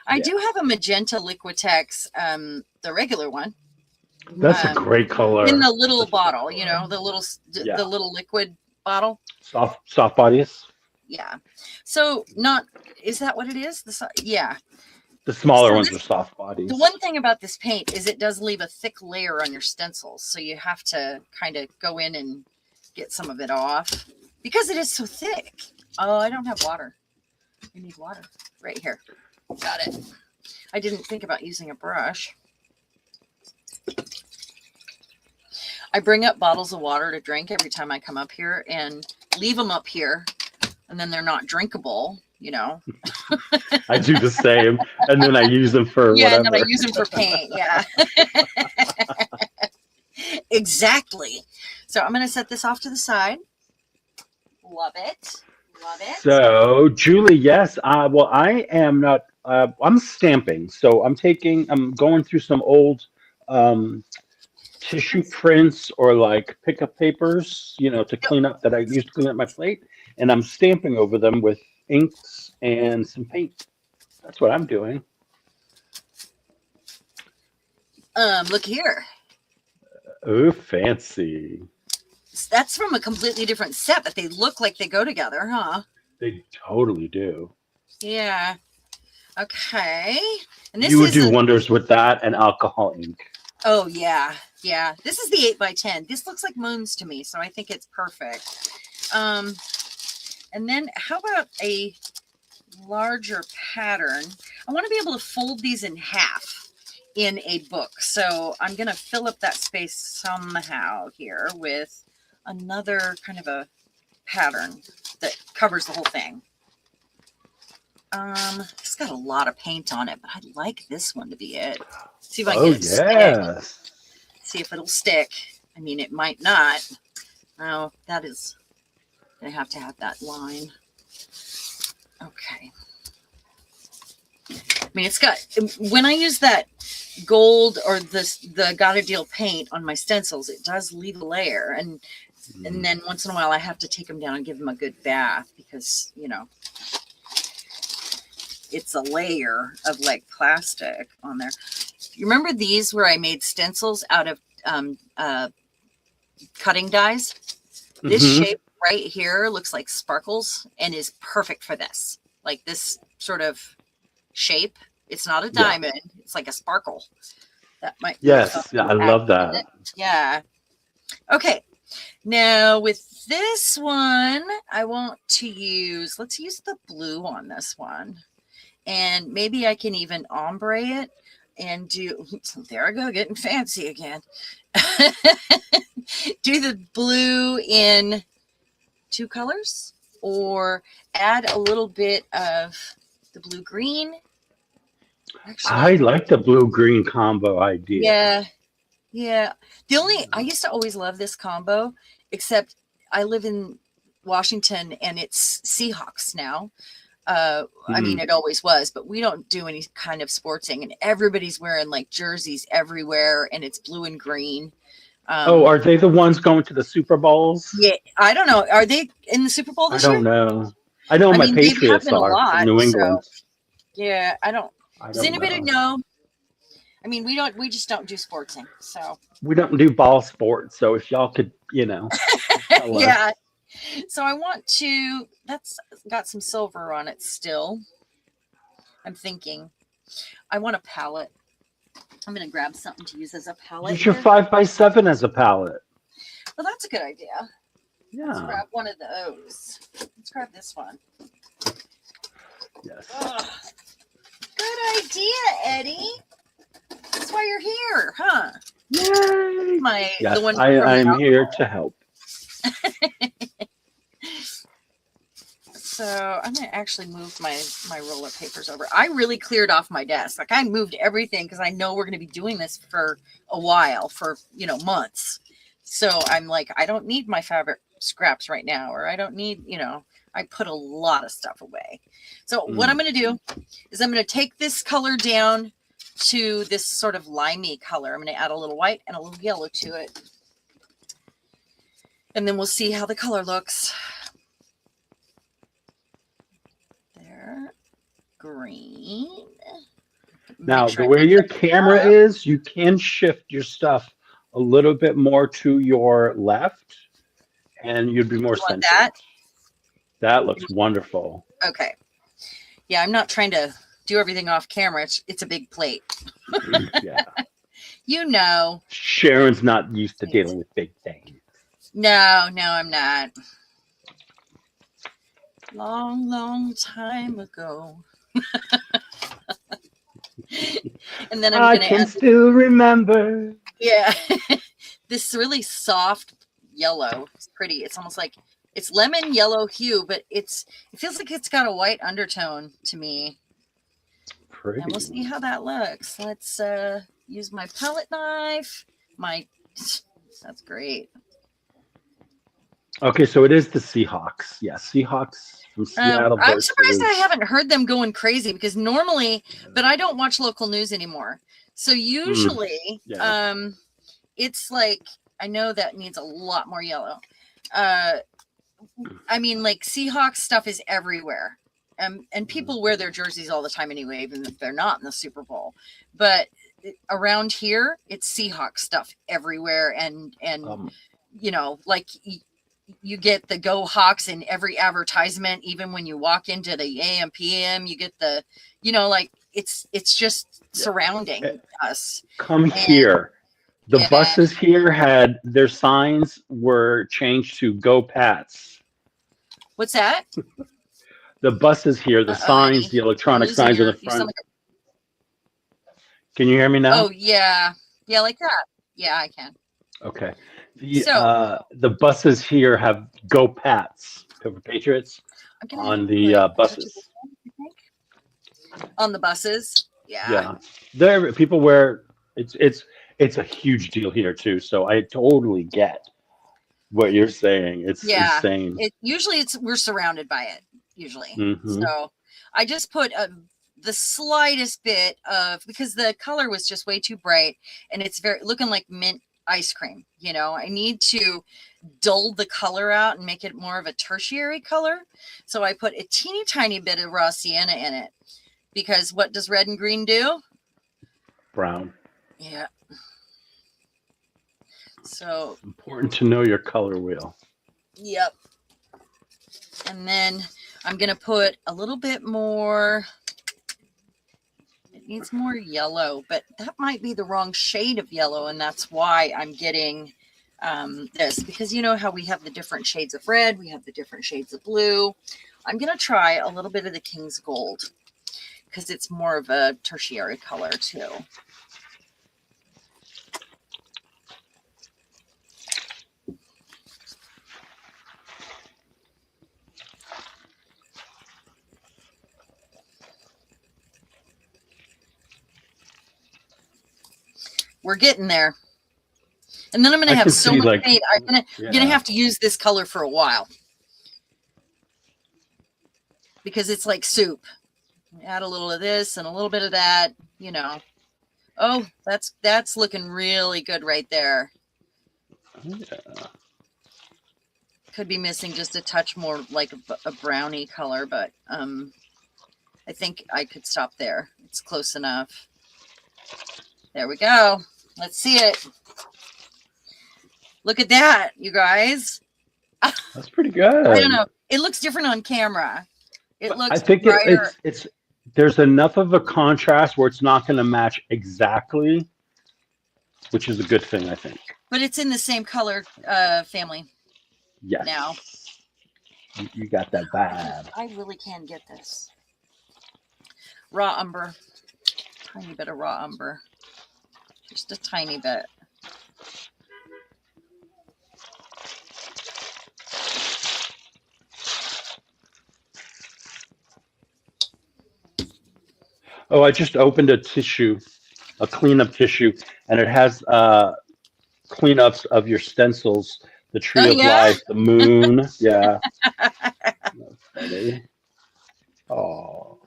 I do have a magenta Liquitex, the regular one. That's a great color. In the little bottle, the little liquid bottle. Soft bodies. Yeah. So is that what it is? Yeah. The smaller ones are soft bodies. The one thing about this paint is it does leave a thick layer on your stencils. So you have to kind of go in and get some of it off because it is so thick. Oh, I don't have water. I need water right here. Got it. I didn't think about using a brush. I bring up bottles of water to drink every time I come up here and leave them up here, and then they're not drinkable, I do the same, and then I use them for whatever. And then I use them for paint. Yeah. Exactly. So I'm going to set this off to the side. Love it. Love it. So, Julie, yes. Well, I am not. I'm stamping. So I'm going through some old um, tissue prints or like pickup papers, to clean up that I used to clean up my plate, and I'm stamping over them with inks and some paint. That's what I'm doing. Look here. Oh, fancy. That's from a completely different set, but they look like they go together, huh? They totally do. Yeah. Okay. And this You would is do wonders with that and alcohol ink. oh yeah. Yeah. This is the 8x10. This looks like moons to me, so I think it's perfect. And then how about a larger pattern? I want to be able to fold these in half in a book. So I'm going to fill up that space somehow here with another kind of a pattern that covers the whole thing. It's got a lot of paint on it, but I'd like this one to be it. See if I can get it to stick. Yes. See if it'll stick. I mean, it might not. Oh, that is going to have that line. Okay. I mean, it's got, when I use that gold or the Gotta Deal paint on my stencils, it does leave a layer. And then once in a while, I have to take them down and give them a good bath because, it's a layer of like plastic on there. You remember these where I made stencils out of cutting dies? This shape right here looks like sparkles and is perfect for this. Like this sort of shape. It's not a diamond. Yeah. It's like a sparkle. That might be yes. Yeah, I love that. Yeah. Okay. Now with this one, I want to use, let's use the blue on this one. And maybe I can even ombre it and do, there I go, getting fancy again. Do the blue in 2 colors or add a little bit of the blue green. Actually, I like the blue green combo idea. Yeah. Yeah. I used to always love this combo, except I live in Washington and it's Seahawks now. I mean, it always was, but we don't do any kind of sportsing and everybody's wearing like jerseys everywhere and it's blue and green. Are they the ones going to the Super Bowls? Yeah. I don't know. Are they in the Super Bowl this year? I don't know. I know my Patriots are from New England. So, yeah. Does anybody know? I mean, we just don't do sportsing. So we don't do ball sports. So if y'all could, yeah. So I want to, that's got some silver on it still. I'm thinking I want a palette. I'm going to grab something to use as a palette. Use your 5x7 as a palette. Well, that's a good idea. Yeah. Let's grab one of those. Let's grab this one. Yes. Ugh. Good idea, Eddie. That's why you're here, huh? Yay! The one I'm here to help. So I'm going to actually move my roll of papers over. I really cleared off my desk. Like I moved everything because I know we're going to be doing this for a while, for, months. So I'm like, I don't need my fabric scraps right now, or I don't need, I put a lot of stuff away. So what I'm going to do is I'm going to take this color down to this sort of limey color. I'm going to add a little white and a little yellow to it. And then we'll see how the color looks. There. Green. Now, the way your camera is, you can shift your stuff a little bit more to your left, and you'd be more centered. That looks wonderful. Okay. Yeah, I'm not trying to do everything off camera. It's a big plate. Yeah. Sharon's not used to dealing with big things. No, I'm not. Long time ago. And then I can still remember. Yeah. This really soft yellow. It's pretty. It's almost like it's lemon yellow hue, but it feels like it's got a white undertone to me. Pretty. And we'll see how that looks. Let's use my palette knife, my That's great. Okay, so it is the Seahawks. Yeah, Seahawks from Seattle I'm versus. surprised I haven't heard them going crazy because normally, but I don't watch local news anymore. So usually, Yeah. it's like, I know that needs a lot more yellow. I mean, like Seahawks stuff is everywhere. And people wear their jerseys all the time anyway, even if they're not in the Super Bowl. But around here, it's Seahawks stuff everywhere. And you know, like you get the Go Hawks in every advertisement, even when you walk into the AM PM, you get the, you know, like it's just surrounding us. Come here. The buses here had their signs were changed to Go Pats. What's that? The buses here, the signs, the electronic signs on the front. Can you hear me now? Oh yeah, yeah, like that. Yeah, I can. Okay. The buses here have Go Pats, Go for Patriots, on the buses. On the buses, yeah. Yeah, there people wear it's a huge deal here too. So I totally get what you're saying. It's insane. Usually we're surrounded by it. Usually, so I just put the slightest bit of, because the color was just way too bright and it's looking like mint ice cream. You know, I need to dull the color out and make it more of a tertiary color. So I put a teeny tiny bit of raw sienna in it, because what does red and green do? Brown. Yeah. So it's important to know your color wheel. Yep. And then I'm going to put a little bit more. It needs more yellow, but that might be the wrong shade of yellow. And that's why I'm getting this, because you know how we have the different shades of red, we have the different shades of blue. I'm going to try a little bit of the King's Gold because it's more of a tertiary color too. We're getting there. And then I'm going to have so much paint. I'm going to have to use this color for a while, because it's like soup. Add a little of this and a little bit of that, you know. Oh, that's looking really good right there. Yeah. Could be missing just a touch more like a brownie color, but I think I could stop there. It's close enough. There we go. Let's see it. Look at that, you guys. That's pretty good. I don't know. It looks different on camera. It looks I think it's there's enough of a contrast where it's not going to match exactly, which is a good thing, I think. But it's in the same color family. Yes. Now. You got that vibe. I really can get this. Raw umber. Tiny bit of raw umber. Just a tiny bit. Oh, I just opened a cleanup tissue, and it has cleanups of your stencils, the tree of life, the moon. Yeah. Oh,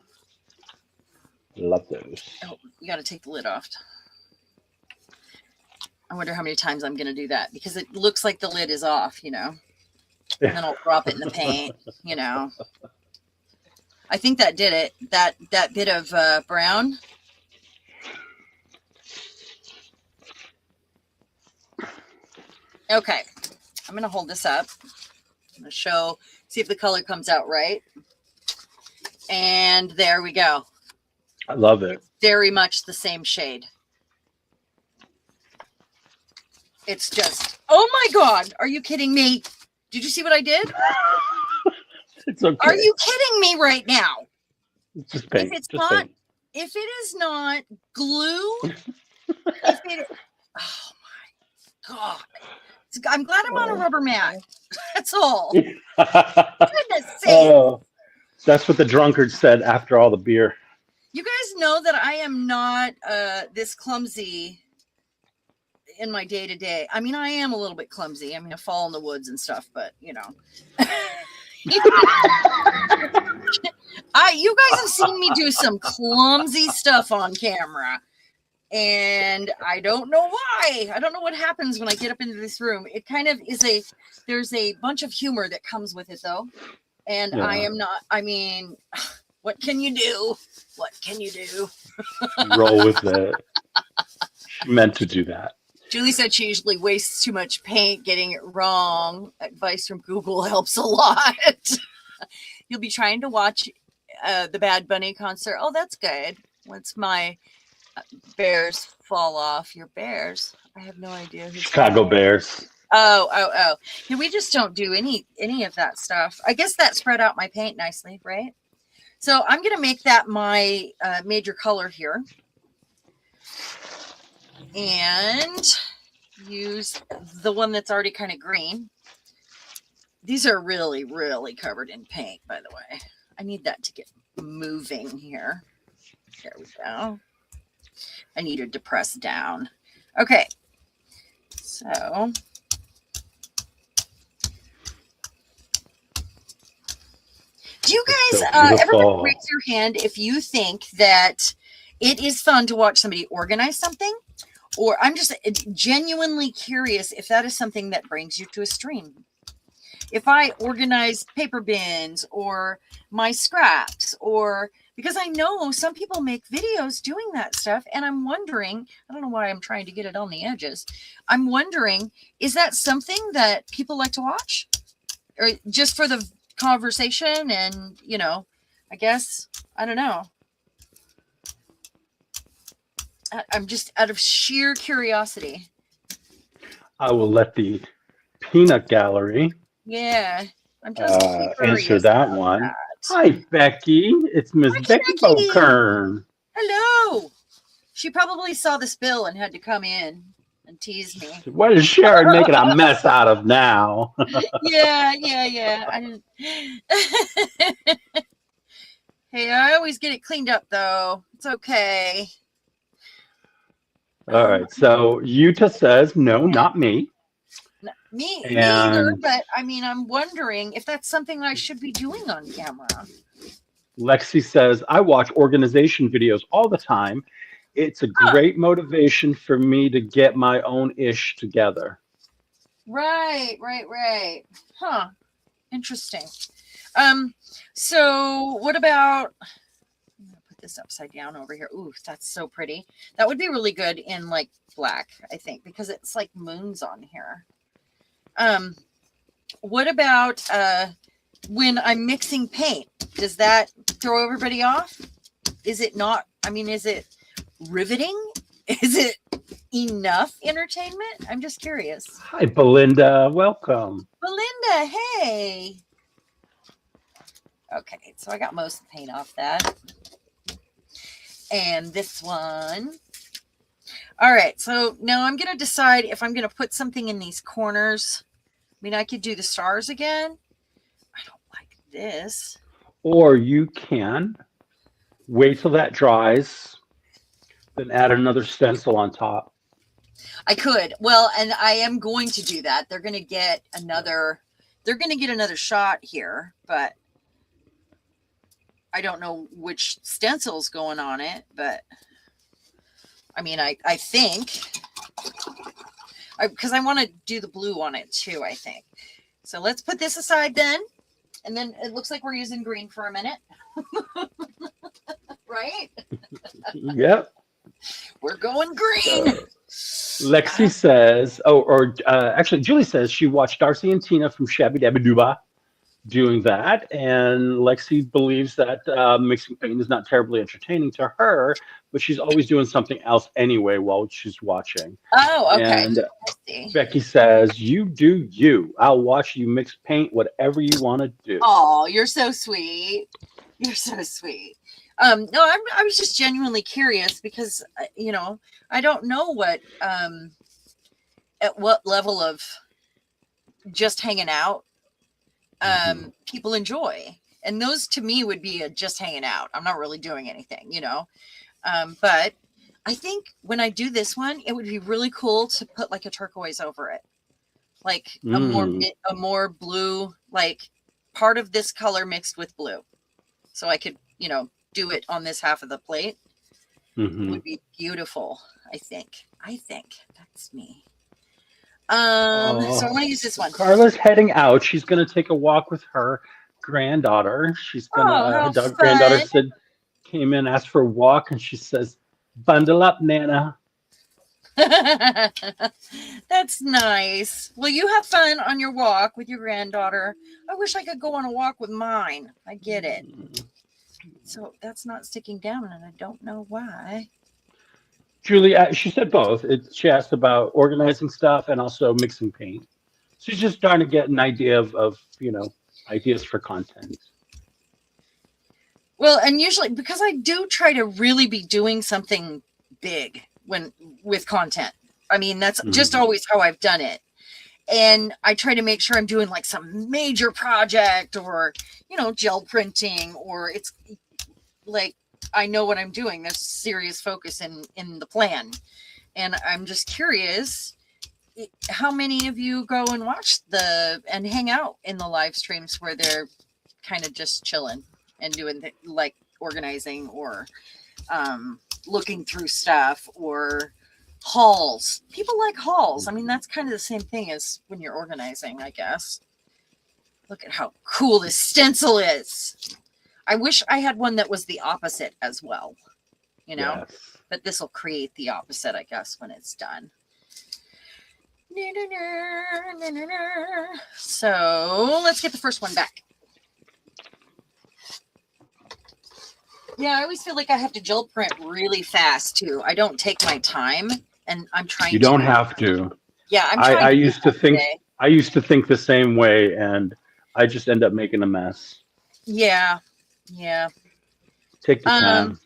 love those. Oh, you got to take the lid off. I wonder how many times I'm going to do that, because it looks like the lid is off, you know, and then I'll drop it in the paint, you know. I think that did it. That bit of brown. Okay. I'm going to hold this up. I'm going to see if the color comes out right. And there we go. I love it. It's very much the same shade. It's just, oh my God. Are you kidding me? Did you see what I did? It's okay. Are you kidding me right now? It's just paint. If it is not glue, oh my God. I'm glad I'm on a rubber mat. That's all. Goodness sake. Oh, that's what the drunkard said after all the beer. You guys know that I am not this clumsy. in my day to day. I mean, I am a little bit clumsy. I mean, I fall in the woods and stuff, but you know, you guys have seen me do some clumsy stuff on camera, and I don't know why. I don't know what happens when I get up into this room. It kind of is there's a bunch of humor that comes with it, though, and Yeah. I am not. I mean, what can you do? What can you do? Roll with it. She meant to do that. Julie said she usually wastes too much paint getting it wrong. Advice from Google helps a lot. You'll be trying to watch the Bad Bunny concert. Oh, that's good. Once my Bears fall off. Your Bears? I have no idea. Who's Chicago Bears. Oh. Yeah, we just don't do any of that stuff. I guess that spread out my paint nicely, right? So I'm going to make that my major color here. And use the one that's already kind of green. These are really, really covered in paint, by the way. I need that to get moving here. There we go. I need to depress down. Okay. So do you guys ever raise your hand if you think that it is fun to watch somebody organize something? Or I'm just genuinely curious if that is something that brings you to a stream. If I organize paper bins or my scraps, or because I know some people make videos doing that stuff, and I'm wondering, I don't know why I'm trying to get it on the edges. I'm wondering, is that something that people like to watch? Or just for the conversation and, you know, I guess, I don't know. I'm just out of sheer curiosity. I will let the peanut gallery I'm just answer that one. That. Hi, Becky. It's Miss Becky Bokern. Hello. She probably saw the spill and had to come in and tease me. What is Sharon making a mess out of now? Yeah. Hey, I always get it cleaned up, though. It's okay. All right. So Yuta says, no, not me. Me either, but I mean, I'm wondering if that's something I should be doing on camera. Lexi says, I watch organization videos all the time. It's a great motivation for me to get my own ish together. Right. Huh. Interesting. So what about, I'm gonna put this upside down over here. Ooh, that's so pretty. That would be really good in like black, I think, because it's like moons on here. What about when I'm mixing paint? Does that throw everybody off? Is it not? I mean, is it riveting? Is it enough entertainment? I'm just curious. Hi, Belinda. Welcome. Belinda, hey. Okay, so I got most of the paint off that. And this one. All right, so now I'm going to decide if I'm going to put something in these corners. I mean, I could do the stars again. I don't like this. Or you can wait till that dries, then add another stencil on top. I could. Well, and I am going to do that. They're going to get another shot here, but I don't know which stencil's going on it, but I mean, I think, because I want to do the blue on it too, I think. So let's put this aside then. And then it looks like we're using green for a minute. Right? Yep. We're going green. Lexi says, actually, Julie says she watched Darcy and Tina from Shabby Dabby Dooba doing that. And Lexi believes that mixing paint is not terribly entertaining to her, but she's always doing something else anyway while she's watching. Oh, okay. And Becky says, you do you. I'll watch you mix paint, whatever you want to do. Oh, you're so sweet. You're so sweet. No, I was just genuinely curious because, you know, I don't know what, at what level of just hanging out people enjoy. And those to me would be just hanging out. I'm not really doing anything, you know. But I think when I do this one, it would be really cool to put like a turquoise over it, like a more blue, like part of this color mixed with blue. So I could, do it on this half of the plate. It would be beautiful. I think that's me. So I want to use this one. Carla's heading out. She's going to take a walk with her granddaughter. She's going to, her granddaughter came in, asked for a walk, and she says, bundle up, Nana. That's nice. Well, you have fun on your walk with your granddaughter. I wish I could go on a walk with mine. I get it. So that's not sticking down, and I don't know why. Julie, she said both. She asked about organizing stuff and also mixing paint. She's just trying to get an idea of ideas for content. Well, and usually because I do try to really be doing something big with content. I mean, that's just always how I've done it. And I try to make sure I'm doing like some major project or, gel printing, or it's like, I know what I'm doing. There's serious focus in the plan. And I'm just curious, how many of you go and watch and hang out in the live streams where they're kind of just chilling and doing like organizing or looking through stuff or hauls. People like hauls. I mean, that's kind of the same thing as when you're organizing, I guess. Look at how cool this stencil is. I wish I had one that was the opposite as well, Yes. but this will create the opposite, I guess, when it's done. So let's get the first one back. Yeah, I always feel like I have to gel print really fast too. I don't take my time, and I'm trying. You don't have to. Yeah, I used to think the same way, and I just end up making a mess. Yeah. Take the time.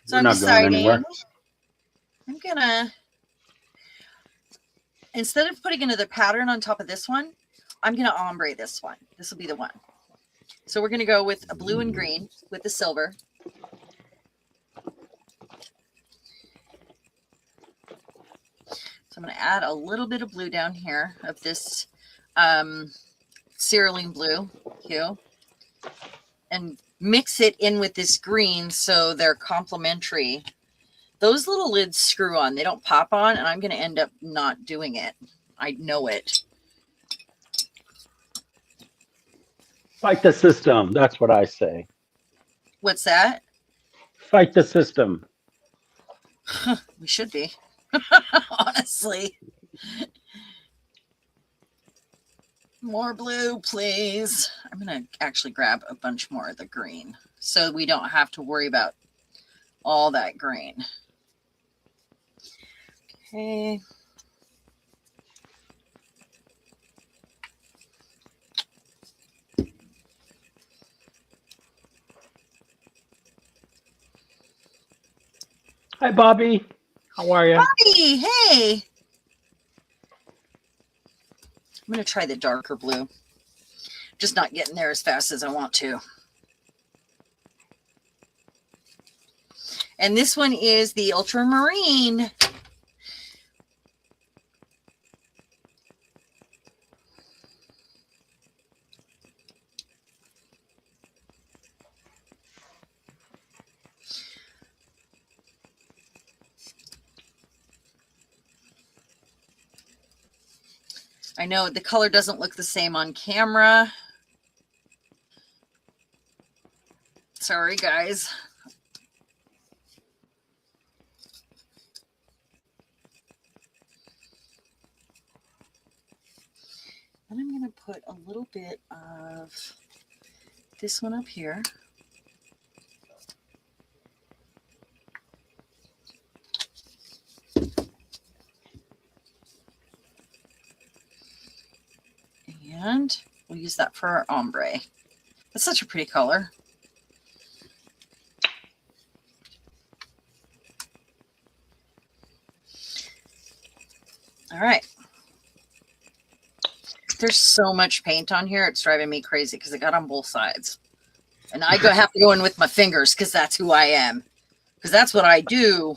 So I'm deciding. I'm gonna, instead of putting another pattern on top of this one, I'm gonna ombre this one. This will be the one. So we're gonna go with a blue and green with the silver. So I'm going to add a little bit of blue down here of this cerulean blue hue and mix it in with this green so they're complementary. Those little lids screw on. They don't pop on, and I'm going to end up not doing it. I know it. Fight the system. That's what I say. What's that? Fight the system. We should be. Honestly. More blue, please. I'm going to actually grab a bunch more of the green so we don't have to worry about all that green. Okay. Hi, Bobby. How are you? Bobby, hey. I'm going to try the darker blue. Just not getting there as fast as I want to. And this one is the ultramarine. I know the color doesn't look the same on camera. Sorry, guys. And I'm going to put a little bit of this one up here. And we'll use that for our ombre. That's such a pretty color. All right. There's so much paint on here. It's driving me crazy because I got on both sides. And I have to go in with my fingers because that's who I am. Because that's what I do.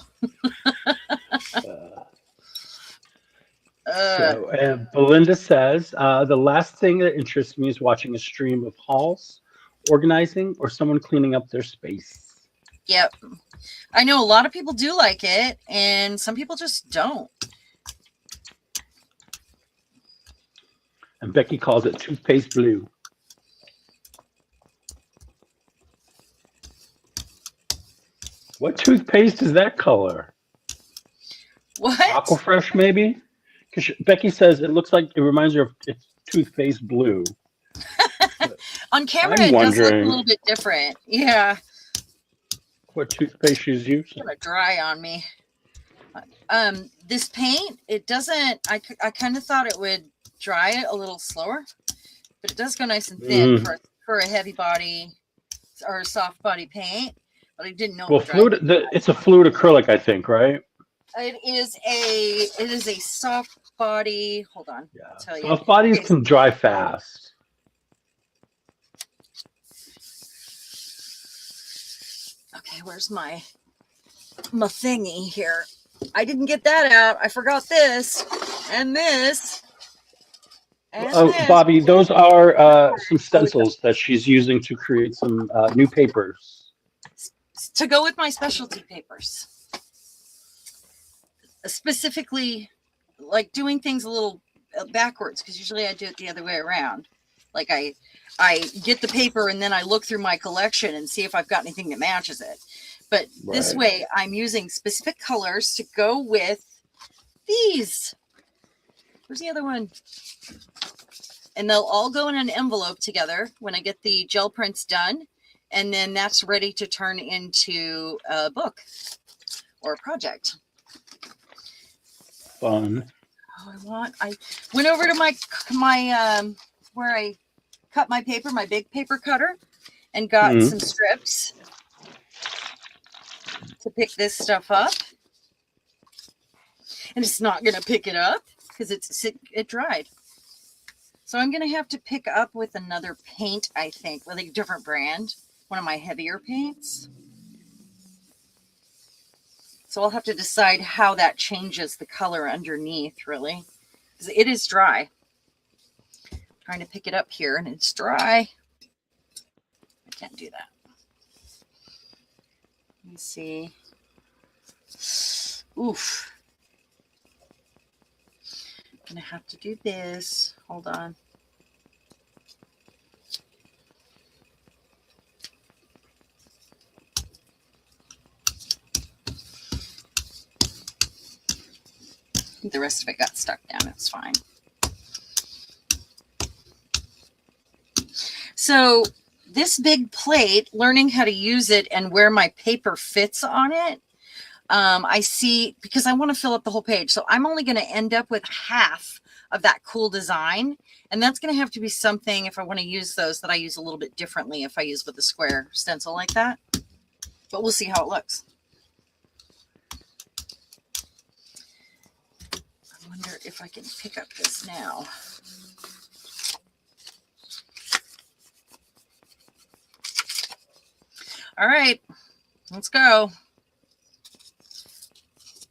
So, and Belinda says, the last thing that interests me is watching a stream of halls, organizing, or someone cleaning up their space. Yep. I know a lot of people do like it, and some people just don't. And Becky calls it toothpaste blue. What toothpaste is that color? What? Aquafresh, maybe? Because Becky says it looks like it reminds her of it's toothpaste blue. On camera, I'm it does look a wondering- little bit different. Yeah. What toothpaste she's using? Kind of dry on me. This paint, it doesn't, I kind of thought it would dry a little slower, but it does go nice and thin for a heavy body or a soft body paint. But I didn't know. Well, it would dry. it's a fluid acrylic, I think, right? It is a soft body. Hold on. Yeah. I'll tell you. Soft bodies can dry fast. Okay, where's my thingy here? I didn't get that out. I forgot this and this. And Oh, this. Bobby, those are some stencils that she's using to create some new papers. To go with my specialty papers. Specifically, like doing things a little backwards, because usually I do it the other way around. Like I get the paper and then I look through my collection and see if I've got anything that matches it. But this way, I'm using specific colors to go with these. Where's the other one? And they'll all go in an envelope together when I get the gel prints done. And then that's ready to turn into a book or a project. Fun. Oh, I went over to my where I cut my paper, my big paper cutter, and got some strips to pick this stuff up. And it's not going to pick it up because it dried. So I'm going to have to pick up with another paint, I think, with a different brand, one of my heavier paints. So I'll have to decide how that changes the color underneath, really. Because it is dry. I'm trying to pick it up here, and it's dry. I can't do that. Let me see. Oof. I'm going to have to do this. Hold on. The rest of it got stuck down. It's fine. So this big plate, learning how to use it and where my paper fits on it, I see, because I want to fill up the whole page. So I'm only going to end up with half of that cool design. And that's going to have to be something, if I want to use those, that I use a little bit differently if I use with a square stencil like that. But we'll see how it looks. I wonder if I can pick up this now. All right, let's go.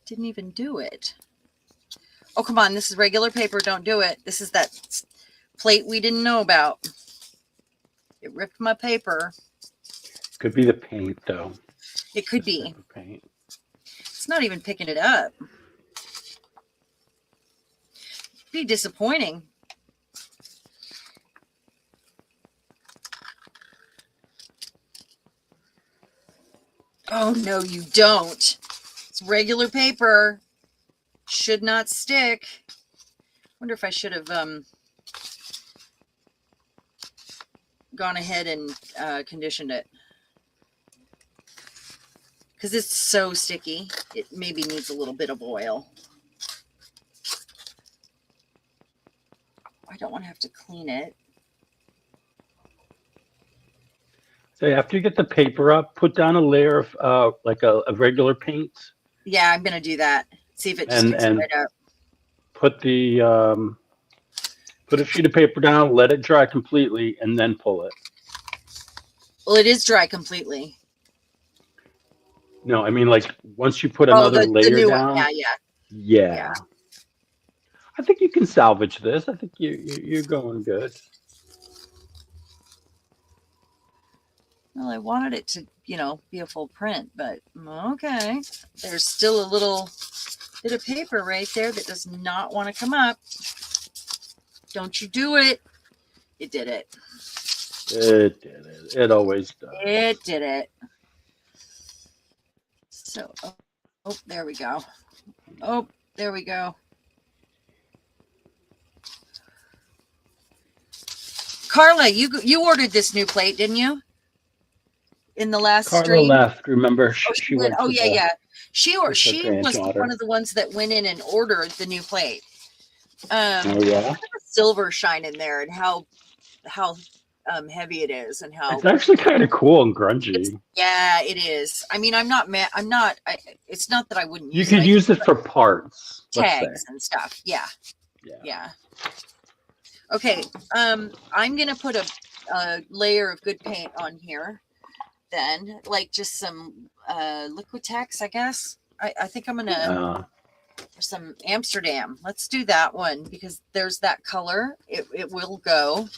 Didn't even do it. Oh, come on. This is regular paper. Don't do it. This is that plate we didn't know about. It ripped my paper. Could be the paint, though. It could be. Paint. It's not even picking it up. Be disappointing. Oh, no, you don't. It's regular paper. Should not stick. Wonder if I should have gone ahead and conditioned it. Because it's so sticky. It maybe needs a little bit of oil. I don't want to have to clean it. So after you get the paper up, put down a layer of like a regular paint. Yeah, I'm gonna do that. See if it just sticks right up. Put the put a sheet of paper down, let it dry completely, and then pull it. Well, it is dry completely. No, I mean like once you put another layer new down. one. Yeah. I think you can salvage this. I think you're going good. Well, I wanted it to, be a full print, but okay. There's still a little bit of paper right there that does not want to come up. Don't you do it. It did it. It did it. It always does. It did it. So, there we go. Oh, there we go. Carla, you ordered this new plate, didn't you? In the last Carla stream? left. Remember, She went. oh to yeah, the- yeah. She was granddaughter. one of the ones that went in and ordered the new plate. Oh yeah. Silver shine in there, and how heavy it is, and how It's actually kind of cool and grungy. yeah, it is. I mean, I'm not mad. It's not that I wouldn't. You could use it for parts. Let's tags say. and stuff. Yeah. Yeah. Yeah. Okay. I'm gonna put a layer of good paint on here. Then, like just some Liquitex, I guess. I think I'm gonna some Amsterdam. Let's do that one because there's that color. It will go.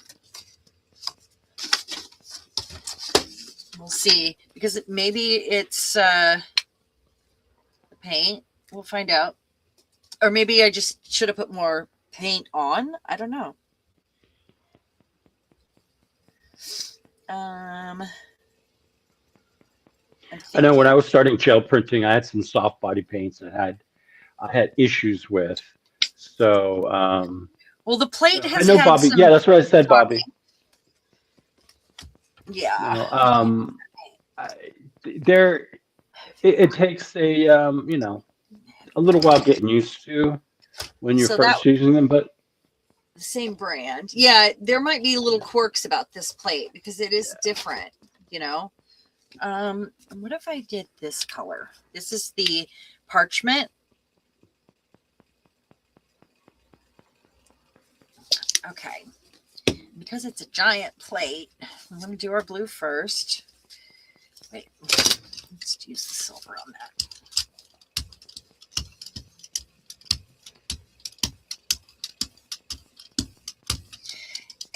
We'll see because maybe it's the paint. We'll find out. Or maybe I just should have put more paint on. I don't know. I know when I was starting gel printing, I had some soft body paints that I had issues with. So well, the plate has. I know, Bobby. Yeah, that's what I said, Bobby. Yeah. It takes a little while getting used to when you're first using them, but the same brand. Yeah, there might be little quirks about this plate because it is different, What if I did this color? This is the parchment. Okay. Because it's a giant plate, I'm going to do our blue first. Wait, let's use the silver on that.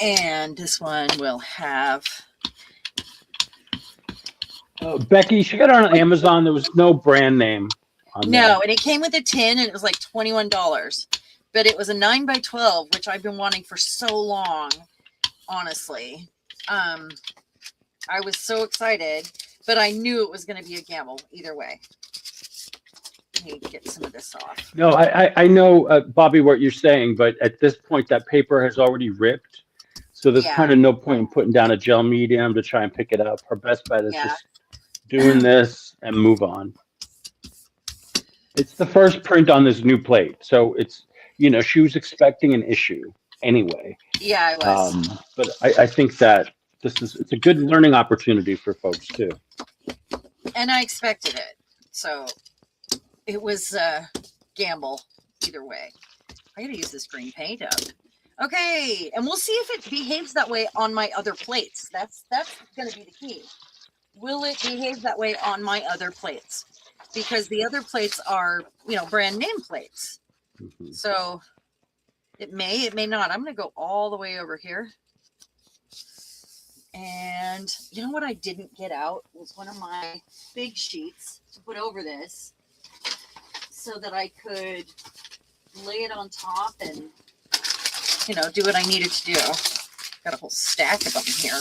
And this one will have. Becky, she got it on Amazon. There was no brand name on No, and it came with a tin, and it was like $21. But it was a 9x12, which I've been wanting for so long. Honestly, I was so excited, but I knew it was going to be a gamble either way. I need to get some of this off. No, I know, Bobby, what you're saying, but at this point, that paper has already ripped. So there's kind of no point in putting down a gel medium to try and pick it up. Her best bet is just doing this and move on. It's the first print on this new plate. So it's, she was expecting an issue anyway. Yeah, I was. But I think that it's a good learning opportunity for folks too. And I expected it. So it was a gamble either way. I got to use this green paint up. Okay, and we'll see if it behaves that way on my other plates. That's going to be the key. Will it behave that way on my other plates? Because the other plates are, brand name plates. Mm-hmm. So it may not. I'm going to go all the way over here. And you know what I didn't get out was one of my big sheets to put over this so that I could lay it on top and do what I needed to do. Got a whole stack of them here.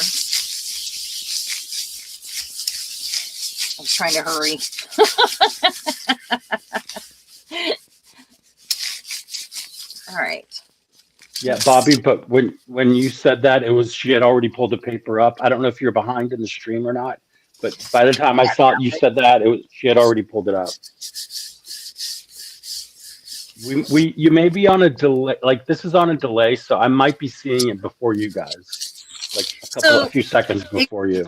I'm trying to hurry. All right. Yeah, Bobby, but when you said that, she had already pulled the paper up. I don't know if you're behind in the stream or not, but by the time I saw you said that, she had already pulled it up. You may be on a delay, like this is on a delay, so I might be seeing it before you guys, like a few seconds before you.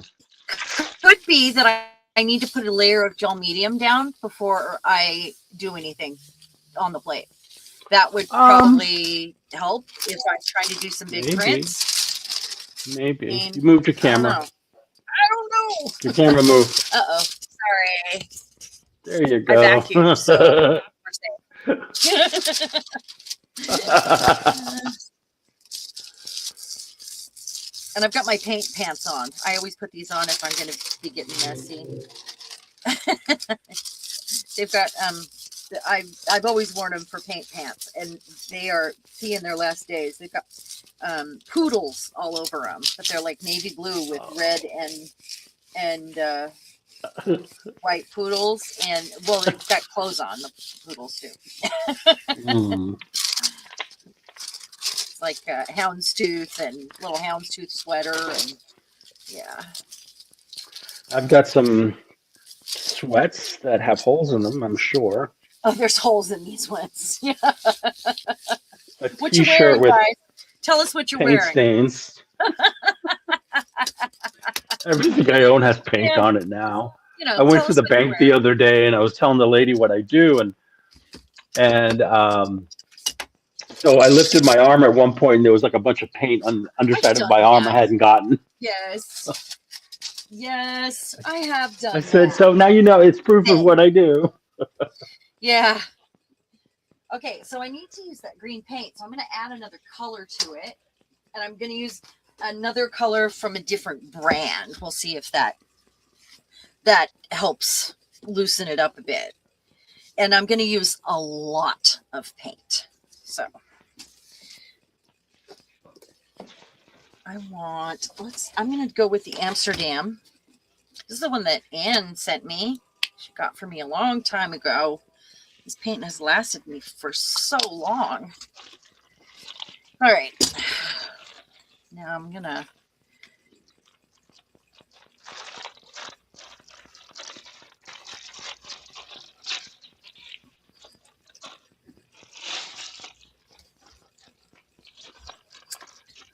Could be that I need to put a layer of gel medium down before I do anything on the plate. That would probably help if I'm trying to do some big prints. Maybe. You moved your camera. I don't know. Your camera moved. Uh-oh. Sorry. There you go. I vacuumed, so we're safe. And I've got my paint pants on. I always put these on if I'm going to be getting messy. They've got I've always worn them for paint pants, and they are seeing their last days. They've got poodles all over them, but they're like navy blue with red and white poodles, and well, they've got clothes on, the poodles too. It's like houndstooth and little houndstooth sweater, and yeah. I've got some sweats that have holes in them, I'm sure. Oh, there's holes in these ones. Yeah. A What you t-shirt wearing, with guys? Tell us what you're paint wearing. stains. Everything I own has paint Yeah. on it now. You know, I went tell to us the what you're bank the wearing. other day, and I was telling the lady what I do, and so I lifted my arm at one point, and there was like a bunch of paint on the underside of my arm I hadn't gotten. Yes. Yes, I have done I said, that. so now you know it's proof of Same. what I do. Yeah. Okay, so I need to use that green paint. So I'm going to add another color to it. And I'm going to use another color from a different brand. We'll see if that helps loosen it up a bit. And I'm going to use a lot of paint. So I'm going to go with the Amsterdam. This is the one that Anne sent me. She got for me a long time ago. This paint has lasted me for so long. All right. Now I'm going to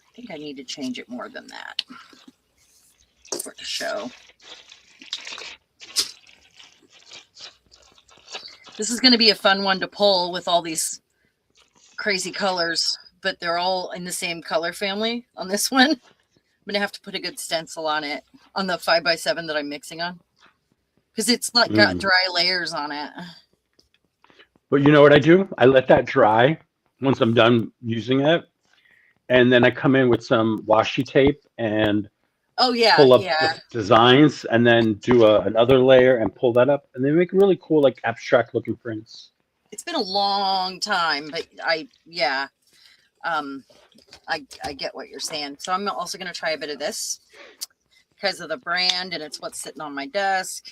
I think I need to change it more than that for it to show. This is going to be a fun one to pull with all these crazy colors, but they're all in the same color family on this one. I'm going to have to put a good stencil on it, on the 5x7 that I'm mixing on, because it's like got dry layers on it. But you know what I do? I let that dry once I'm done using it, and then I come in with some washi tape and pull up the designs, and then do another layer and pull that up, and they make really cool, like abstract looking prints. It's been a long time, but I get what you're saying. So I'm also going to try a bit of this because of the brand, and it's what's sitting on my desk.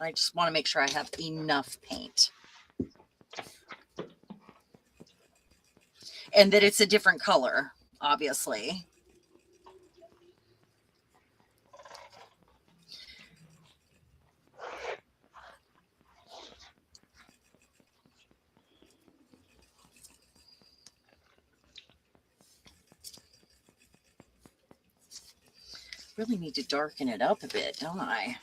I just want to make sure I have enough paint. And that it's a different color, obviously. Really need to darken it up a bit, don't I?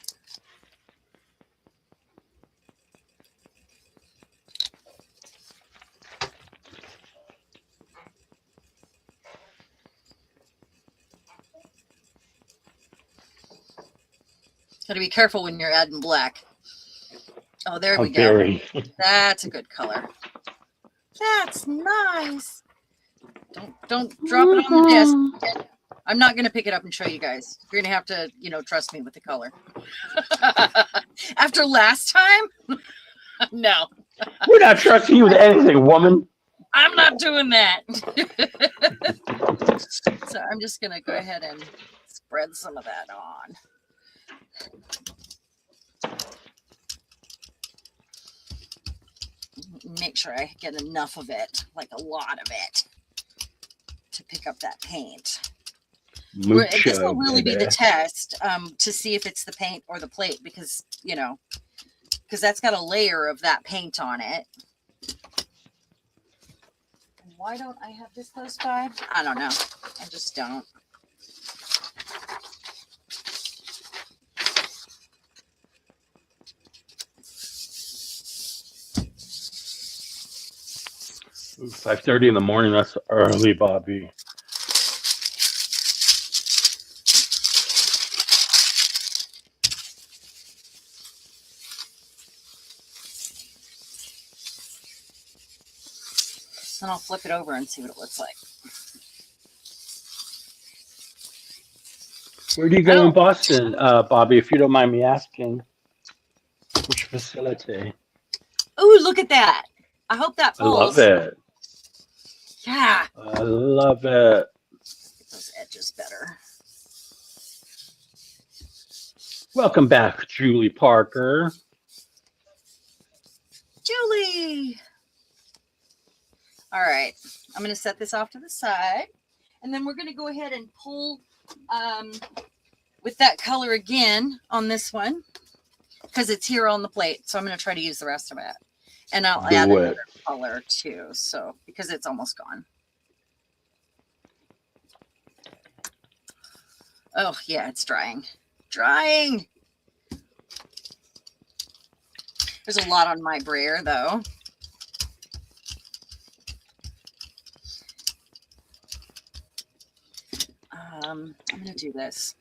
Got to be careful when you're adding black. Oh, there we go. That's a good color. That's nice. Don't drop it on the desk. I'm not going to pick it up and show you guys. You're going to have to, trust me with the color. After last time? No. We're not trusting you with anything, woman. I'm not doing that. So I'm just going to go ahead and spread some of that on. Make sure I get enough of it, like a lot of it, to pick up that paint. This will really be the test to see if it's the paint or the plate, because that's got a layer of that paint on it. Why don't I have this close by? I don't know. I just don't. Ooh, 5:30 in the morning. That's early, Bobby. Then I'll flip it over and see what it looks like. Where do you go in Boston, Bobby, if you don't mind me asking? Which facility? Ooh, look at that. I hope that I love pulls. it. Yeah. I love it. Get those edges better. Welcome back, Julie Parker. Julie. All right. I'm going to set this off to the side. And then we're going to go ahead and pull with that color again on this one because it's here on the plate. So I'm going to try to use the rest of it. And I'll add another color too. So because it's almost gone. Oh, yeah, it's drying. Drying. There's a lot on my brayer, though. I'm going to do this.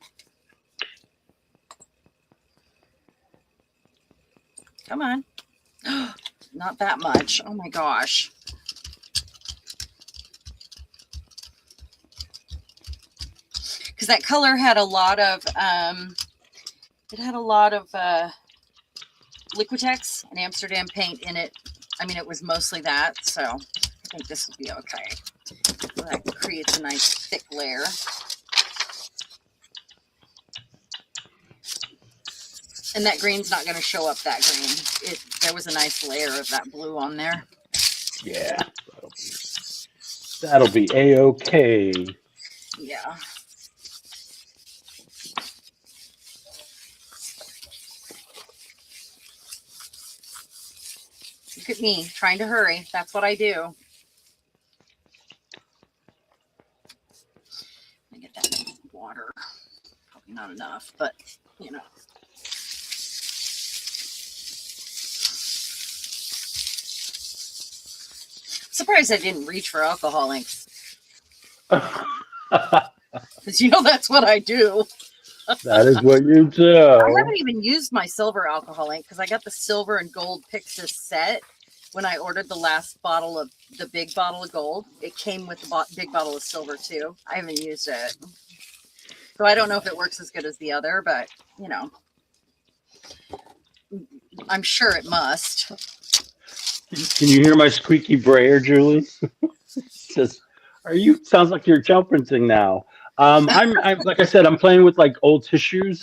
Come on. Not that much. Oh, my gosh. Because that color had a lot of, Liquitex and Amsterdam paint in it. I mean, it was mostly that, so I think this will be okay. That creates a nice thick layer. And that green's not going to show up that green. There was a nice layer of that blue on there. Yeah, that'll be A-okay. Yeah. Look at me trying to hurry. That's what I do. Let me get that water. Probably not enough, but you know. Surprised I didn't reach for alcohol inks. Because you know that's what I do. That is what you do. I haven't even used my silver alcohol ink because I got the silver and gold Pixis set when I ordered the last bottle of the big bottle of gold. It came with the big bottle of silver too. I haven't used it. So I don't know if it works as good as the other, but you know, I'm sure it must. Can you hear my squeaky brayer, Julie? Says, sounds like you're gel printing now. I'm like I said, I'm playing with like old tissue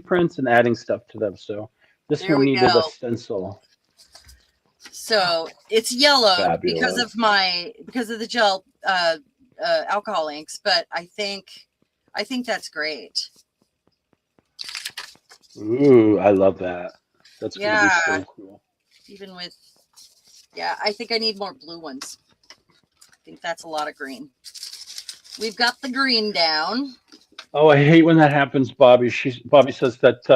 prints and adding stuff to them. So this There one we needed go. a stencil. So it's yellow Fabulous. because of the gel alcohol inks, but I think that's great. Ooh, I love that. That's gonna be so cool. Even with, I think I need more blue ones. I think that's a lot of green. We've got the green down. Oh, I hate when that happens, Bobby. Bobby says that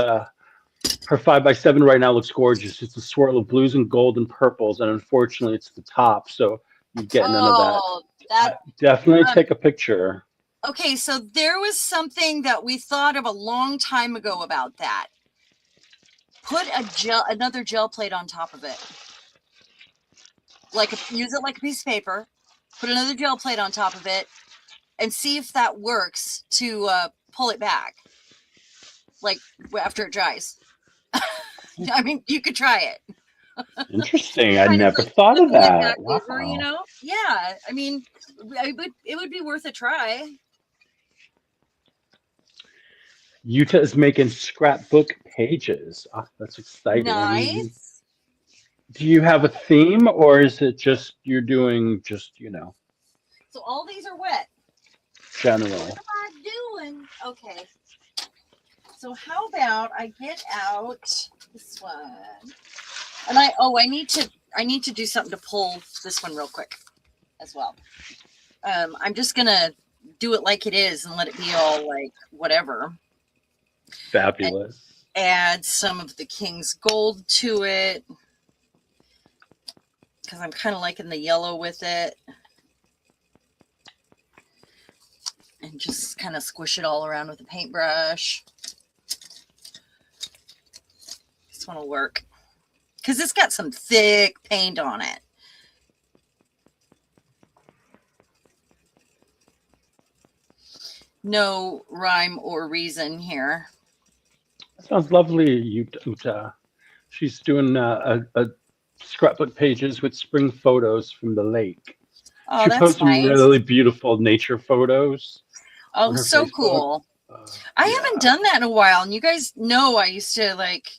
her 5x7 right now looks gorgeous. It's a swirl of blues and gold and purples, and unfortunately, it's the top, so you get none of that. Definitely take a picture. Okay, so there was something that we thought of a long time ago about that. Put another gel plate on top of it. Use it like a piece of paper. Put another gel plate on top of it, and see if that works to pull it back. Like after it dries. I mean, you could try it. Interesting. I never thought of that. Wow. Over, you know? Yeah. I mean, it would be worth a try. Utah is making scrapbook pages. Oh, that's exciting. Nice. Do you have a theme, or is it just you're doing So all these are wet. General. What am I doing? Okay. So how about I get out this one, and I need to do something to pull this one real quick as well. I'm just gonna do it like it is and let it be all like whatever. Fabulous. And add some of the King's Gold to it because I'm kind of liking the yellow with it. And just kind of squish it all around with a paintbrush. This one will work because it's got some thick paint on it. no rhyme or reason here. Sounds lovely, Uta. She's doing a scrapbook pages with spring photos from the lake. Oh, She that's posts some nice. really beautiful nature photos Oh, on her so Facebook. cool. I haven't Yeah, done that in a while, and you guys know I used to like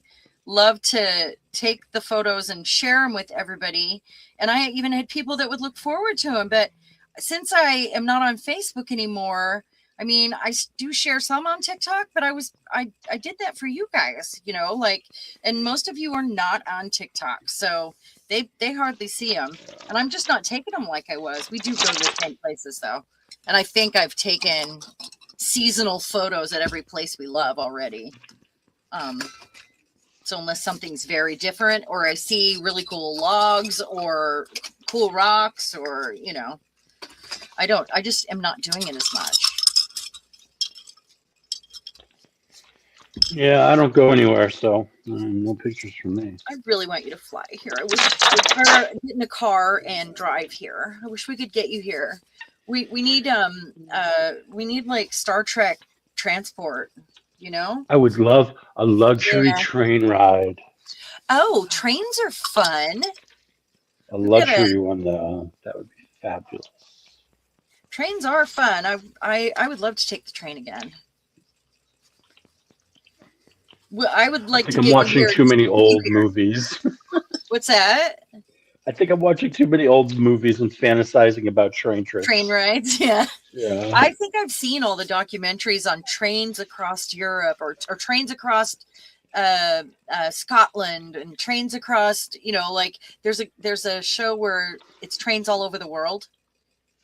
love to take the photos and share them with everybody. And I even had people that would look forward to them. But since I am not on Facebook anymore, I mean, do share some on TikTok, but I did that for you guys, like, and most of you are not on TikTok, so they hardly see them, and I'm just not taking them like I was. We do go to the same places though, and I think I've taken seasonal photos at every place we love already. Um, so unless something's very different, or I see really cool logs or cool rocks, or I just am not doing it as much. yeah. I don't go anywhere, so no pictures from me. I really want you to fly here. I wish I would get in a car and drive here. I wish we could get you here. We need like Star Trek transport, I would love a luxury Yeah. train ride, Oh, trains are fun. a We've got luxury one. That would be fabulous. Trains are fun. I would love to take the train again. Well, I would like I to think I'm get you watching here. too many old movies. What's that? I think I'm watching too many old movies and fantasizing about train trips. Train rides? Yeah. Yeah. I think I've seen all the documentaries on trains across Europe, or trains across Scotland, and trains across, like there's a show where it's trains all over the world,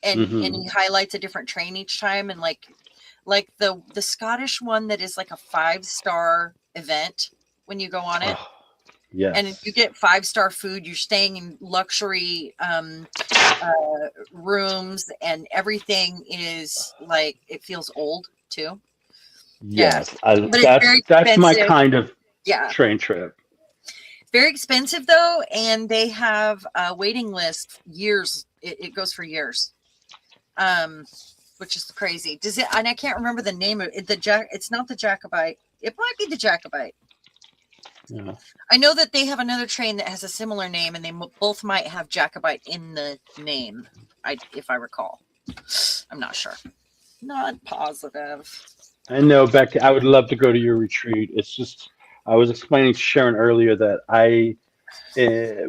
and he highlights a different train each time, and like the Scottish one that is like a 5-star event when you go on it. Oh, yes. And you get 5-star food. You're staying in luxury rooms, and everything is like, it feels old too. Yes. But it's very That's my expensive. kind of Yeah. train trip. Very expensive though, and they have a waiting list years. It goes for years, which is crazy. Does it? And I can't remember the name of it. It's not the Jacobite. It might be the Jacobite. Yeah. I know that they have another train that has a similar name, and they both might have Jacobite in the name. If I recall, I'm not sure. Not positive. I know, Becky, I would love to go to your retreat. It's just, I was explaining to Sharon earlier that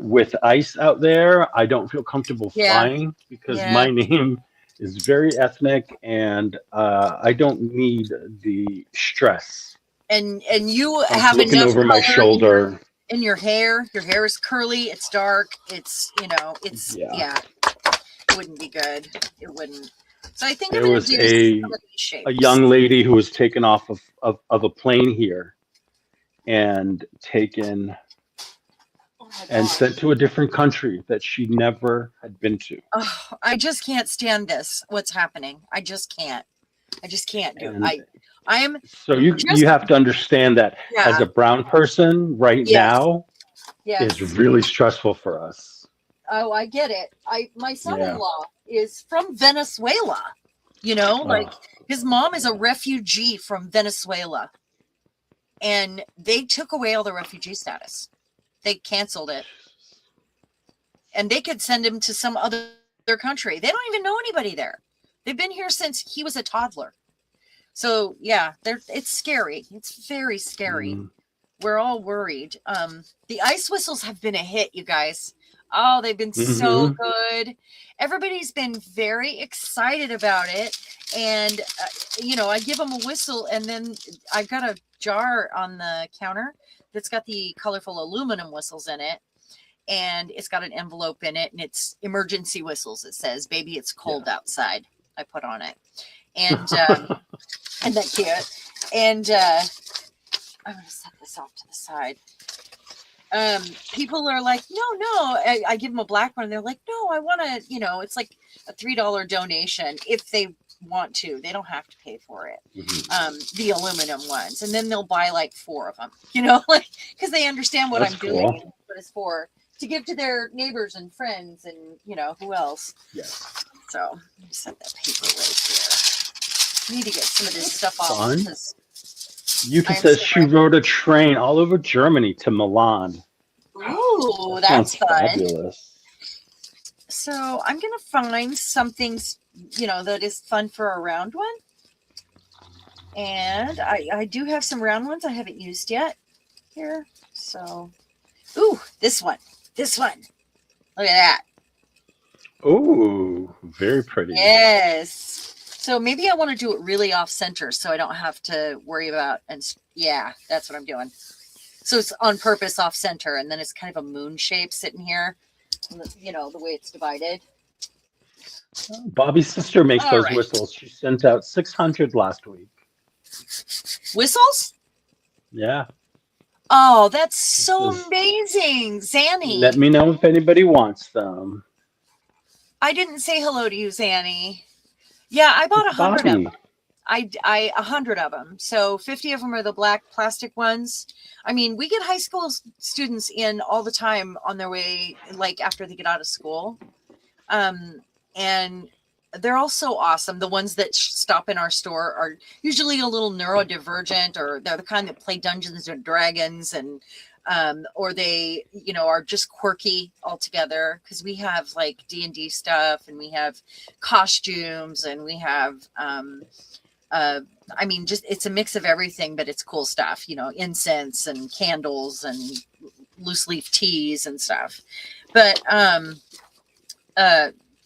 with ice out there, I don't feel comfortable flying because my name is very ethnic, and I don't need the stress. And you I'm have looking enough over my color shoulder. in your hair. Your hair is curly. It's dark. It's It wouldn't be good. It wouldn't. So I think There I'm going was to do some of these shapes. a young lady who was taken off of a plane here and taken and sent to a different country that she never had been to. Oh, I just can't stand this. What's happening? I just can't. I just can't do it. I am. So you have to understand that as a brown person right now is really stressful for us. Oh, I get it. My son-in-law is from Venezuela. Like his mom is a refugee from Venezuela, and they took away all the refugee status. They canceled it, and they could send him to some other country. They don't even know anybody there. They've been here since he was a toddler. So yeah, it's scary. It's very scary. We're all worried. The ice whistles have been a hit, you guys. Oh, they've been so good. Everybody's been very excited about it. And, I give them a whistle, and then I've got a jar on the counter that's got the colorful aluminum whistles in it. And it's got an envelope in it, and it's emergency whistles. It says, "Baby, it's cold outside." I put on it. And, isn't that cute? And I'm going to set this off to the side. People are like, no. I give them a black one, and they're like, no, I want to, it's like a $3 donation if they want to. They don't have to pay for it. The aluminum ones. And then they'll buy like 4 of them, because they understand what I'm doing, and what it's for, to give to their neighbors and friends and, who else. Yeah. So let me set that paper right here. I need to get some of this stuff off Fun. because Yuka I'm says so she rode a train all over Germany to Milan. ooh, That that's sounds fun. fabulous. So I'm gonna find something, that is fun for a round one. And I do have some round ones I haven't used yet here. So, ooh, this one. Look at that. Ooh, very pretty. Yes. So maybe I want to do it really off center so I don't have to worry about, and yeah, that's what I'm doing. So it's on purpose off center, and then it's kind of a moon shape sitting here, the way it's divided. Bobby's sister makes All those right. whistles. She sent out 600 last week. Whistles? Yeah. Oh, that's so This is- amazing. Zanny. Let me know if anybody wants them. I didn't say hello to you, Zanny. Yeah, I bought It's 100 of Bobby. them. I 100 of them. So 50 of them are the black plastic ones. I mean, we get high school students in all the time on their way, like after they get out of school. And they're all so awesome. The ones that stop in our store are usually a little neurodivergent, or they're the kind that play Dungeons and Dragons, and or they are just quirky altogether, because we have like D&D stuff, and we have costumes, and we have just it's a mix of everything, but it's cool stuff, incense and candles and loose leaf teas and stuff. But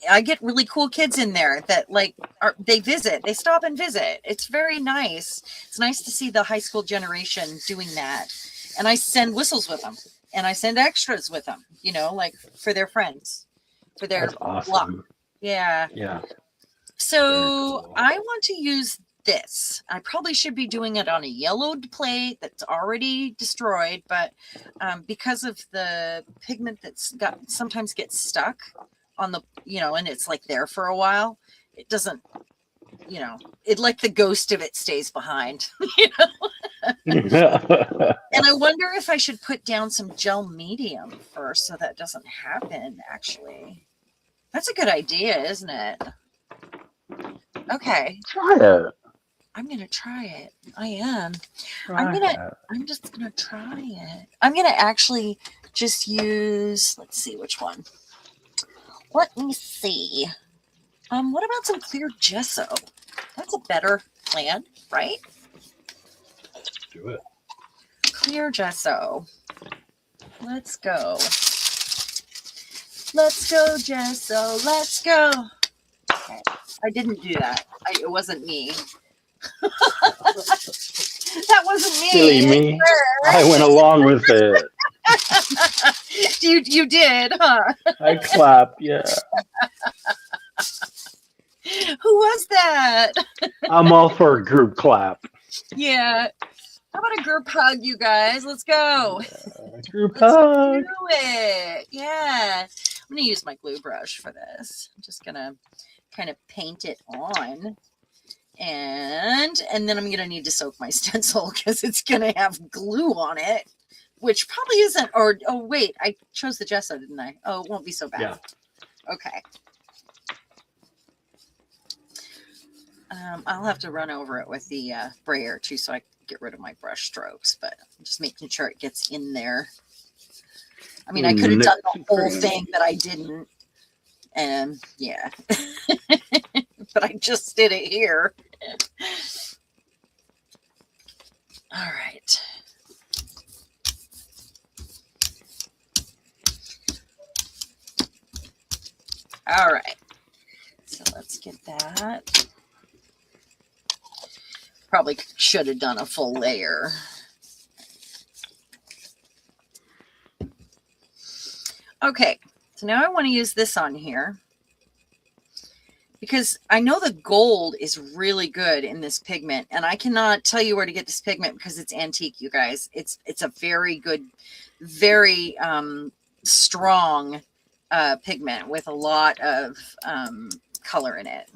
I get really cool kids in there that they stop and visit. It's very nice. It's nice to see the high school generation doing that. And I send whistles with them, and I send extras with them, for their friends, for their That's awesome. block. Yeah. Yeah. So cool. I want to use this. I probably should be doing it on a yellowed plate that's already destroyed, but because of the pigment sometimes gets stuck on the, and it's like there for a while, it doesn't, it like the ghost of it stays behind, And I wonder if I should put down some gel medium first so that doesn't happen, actually. That's a good idea, isn't it? Okay. Try it. I'm going to try it. I am. Try it. I'm just going to try it. I'm going to actually just use, let's see which one. Let me see. What about some clear gesso? That's a better plan, right? Do it. Clear gesso. Let's go. Let's go, gesso. Let's go. Okay. I didn't do that. It wasn't me. That wasn't me. Silly me. I went along with it. You did, huh? I clapped, yeah. Who was that? I'm all for a group clap. Yeah. How about a group hug, you guys? Let's go. Group Let's hug. do it. Yeah. I'm going to use my glue brush for this. I'm just going to kind of paint it on. And then I'm going to need to soak my stencil because it's going to have glue on it, which probably isn't, oh, wait, I chose the gesso, didn't I? Oh, it won't be so bad. Yeah. Okay. I'll have to run over it with the brayer too, so I can get rid of my brush strokes, but I'm just making sure it gets in there. I mean, I could have done the whole thing, but I didn't. And yeah, but I just did it here. All right. All right. So let's get that. Probably should have done a full layer. Okay, so now I want to use this on here because I know the gold is really good in this pigment, and I cannot tell you where to get this pigment because it's antique, you guys. It's a very good, very strong pigment with a lot of color in it.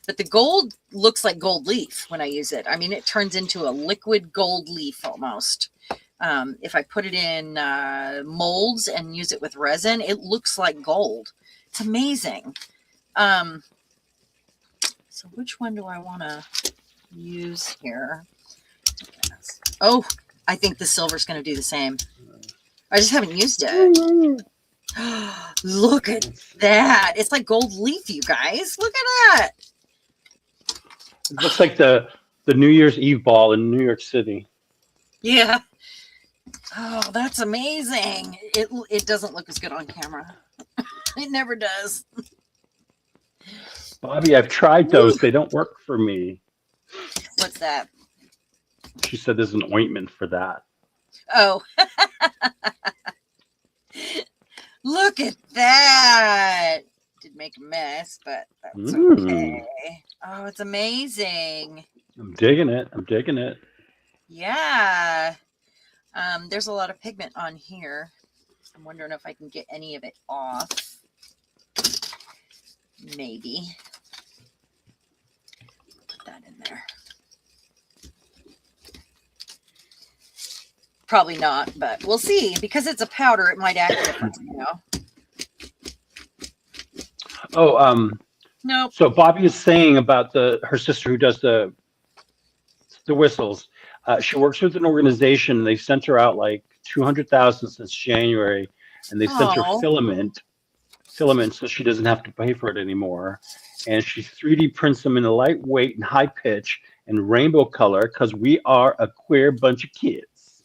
But the gold looks like gold leaf when I use it. I mean, it turns into a liquid gold leaf almost. If I put it in molds and use it with resin, it looks like gold. It's amazing. So So which one do I want to use here? Oh, I think the silver's going to do the same. I just haven't used it. Look at that. It's like gold leaf, you guys. Look at that. It looks like the New Year's Eve ball in New York City. Yeah. Oh, that's amazing. It doesn't look as good on camera. It never does. Bobby, I've tried those. They don't work for me. What's that? She said there's an ointment for that. Oh. Look at that. Did make a mess, but that's okay. Oh, it's amazing. I'm digging it. I'm digging it. Yeah. There's a lot of pigment on here. I'm wondering if I can get any of it off. Maybe. Put that in there. Probably not, but we'll see. Because it's a powder, it might act different, you know. Oh, Nope. so Bobby is saying about her sister who does the whistles. She works with an organization. They sent her out like 200,000 since January, and they sent her filament so she doesn't have to pay for it anymore. And she 3D prints them in a lightweight and high pitch and rainbow color because we are a queer bunch of kids.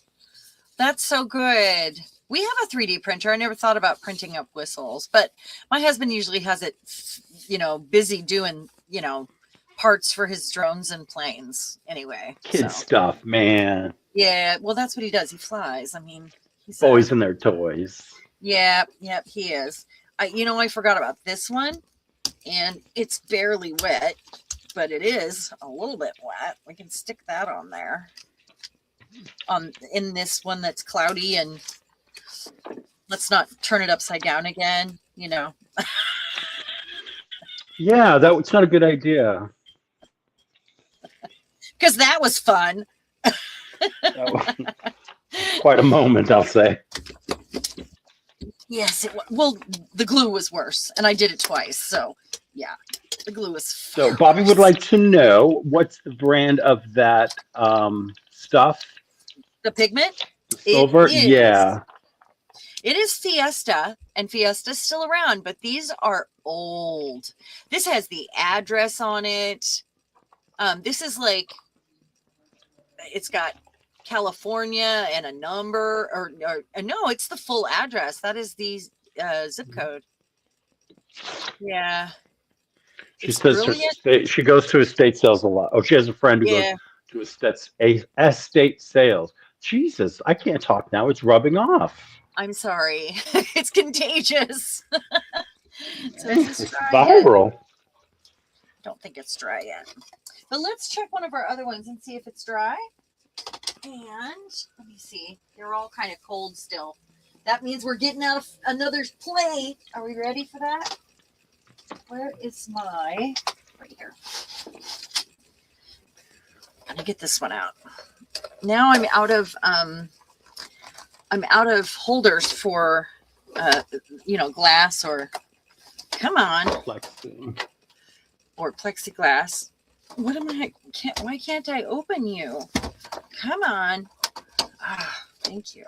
That's so good. We have a 3D printer. I never thought about printing up whistles, but my husband usually has it, you know, busy doing, you know, parts for his drones and planes anyway. Kid stuff, man. Yeah, well, that's what he does. He flies. I mean, he's boys and their toys. Yeah, he is. I forgot about this one, and it's barely wet, but it is a little bit wet. We can stick that on there. In this one that's cloudy, and let's not turn it upside down again, you know. Yeah, that's not a good idea. Because that was fun. Quite a moment, I'll say. Yes, well, the glue was worse, and I did it twice. So, yeah, the glue was. So, Bobby would like to know what's the brand of that stuff? The pigment? Silver? Yeah. It is Fiesta, and Fiesta's still around, but these are old. This has the address on it. This is like, it's got California and a number, or no, it's the full address. That is the zip code. Yeah. She says she goes to estate sales a lot. Oh, she has a friend who goes to estate sales. Jesus, I can't talk now. It's rubbing off. I'm sorry. It's contagious. So it's viral. Don't think it's dry yet. But let's check one of our other ones and see if it's dry. And let me see. They're all kind of cold still. That means we're getting out of another plate. Are we ready for that? Where is my... Right here. Gonna get this one out. Now I'm out of holders for glass or or plexiglass. What am I? Why can't I open you? Come on. Thank you.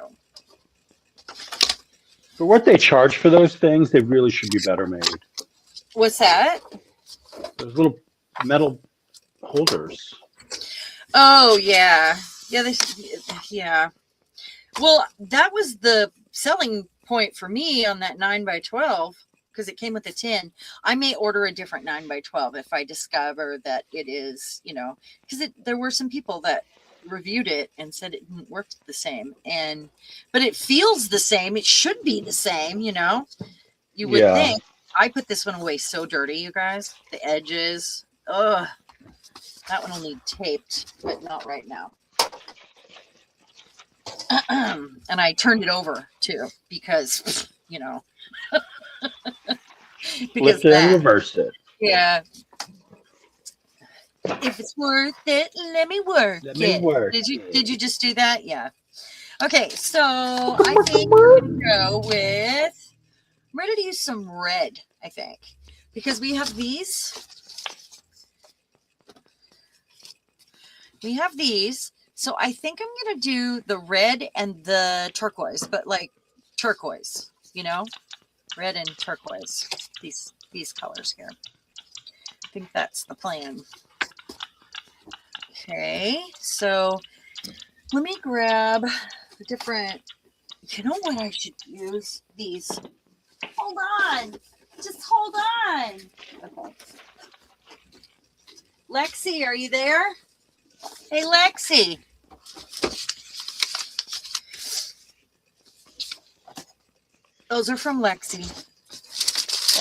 For what they charge for those things, they really should be better made. What's that? Those little metal holders. Oh yeah. Yeah. Well, that was the selling point for me on that 9x12 because it came with a tin. I may order a different 9x12 if I discover that it is, because there were some people that reviewed it and said it didn't work the same. But it feels the same. It should be the same, You would think. I put this one away so dirty, you guys. The edges. Ugh. That one will need taped, but not right now. And I turned it over too because Flipped it and reversed it. Yeah. If it's worth it, let me work it. Did you just do that? Yeah. Okay, so I think we're gonna go with. I'm ready to use some red. I think because we have these. we have these. So I think I'm going to do the red and the turquoise, but like turquoise, red and turquoise, these colors here. I think that's the plan. Okay, so let me grab the different, you know what I should use? These. Hold on. Just hold on. Okay. Lexi, are you there? Hey, Lexi. Those are from Lexi.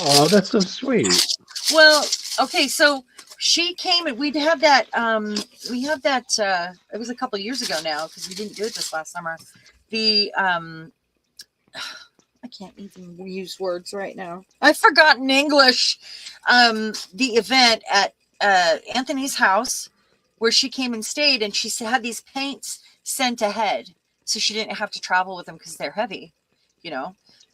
Oh, that's so sweet. Well, okay, so she came and we'd have that we have that it was a couple years ago now because we didn't do it this last summer. The I can't even use words right now. I've forgotten English. The event at Anthony's house where she came and stayed, and she had these paints sent ahead, so she didn't have to travel with them because they're heavy,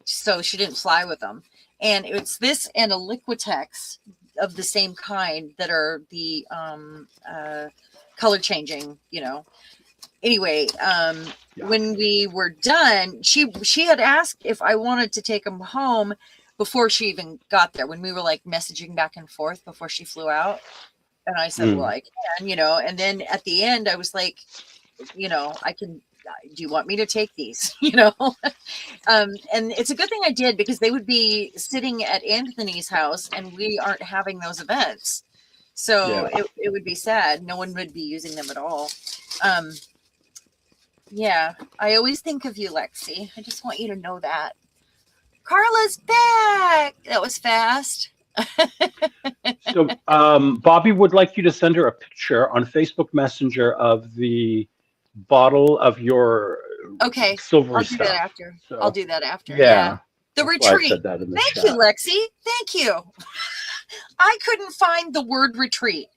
so she didn't fly with them. And it's this and a Liquitex of the same kind that are the color changing, Anyway, when we were done, she had asked if I wanted to take them home before she even got there, when we were like messaging back and forth before she flew out. And I said, well, I can, and then at the end I was like, I can, do you want me to take these? And it's a good thing I did, because they would be sitting at Anthony's house and we aren't having those events. So it would be sad. No one would be using them at all. Yeah, I always think of you, Lexi. I just want you to know that. Carla's back. That was fast. So Bobby would like you to send her a picture on Facebook Messenger of the bottle of your silvery I'll stuff. Do that after. So, I'll do that after. Yeah. The retreat. Thank you, Lexi. Thank you. I couldn't find the word retreat.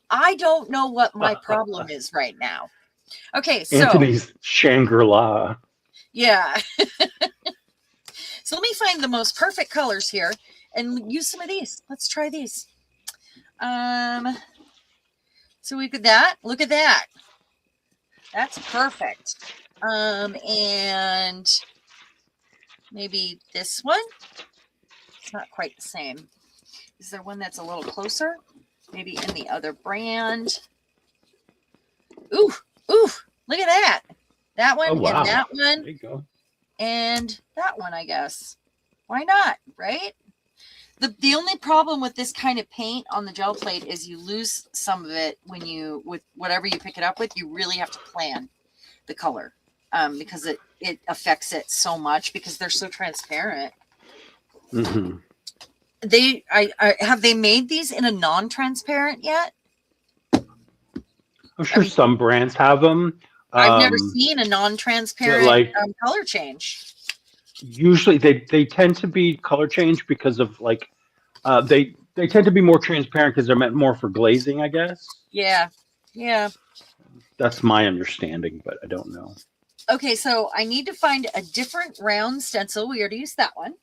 I don't know what my problem is right now. Okay, so Anthony's Shangri-La. Yeah. So let me find the most perfect colors here and use some of these. Let's try these. So we could look at that. That's perfect. And maybe this one. It's not quite the same. Is there one that's a little closer? Maybe in the other brand. Ooh, look at that. That one and that one. There you go. And that one, I guess. Why not, right? The only problem with this kind of paint on the gel plate is you lose some of it with whatever you pick it up with. You really have to plan the color because it affects it so much because they're so transparent. Mm-hmm. Have they made these in a non-transparent yet? I'm sure some brands have them. I've never seen a non-transparent color change. Usually they tend to be color change because of they tend to be more transparent because they're meant more for glazing, I guess. Yeah. That's my understanding, but I don't know. Okay, so I need to find a different round stencil. We already used that one.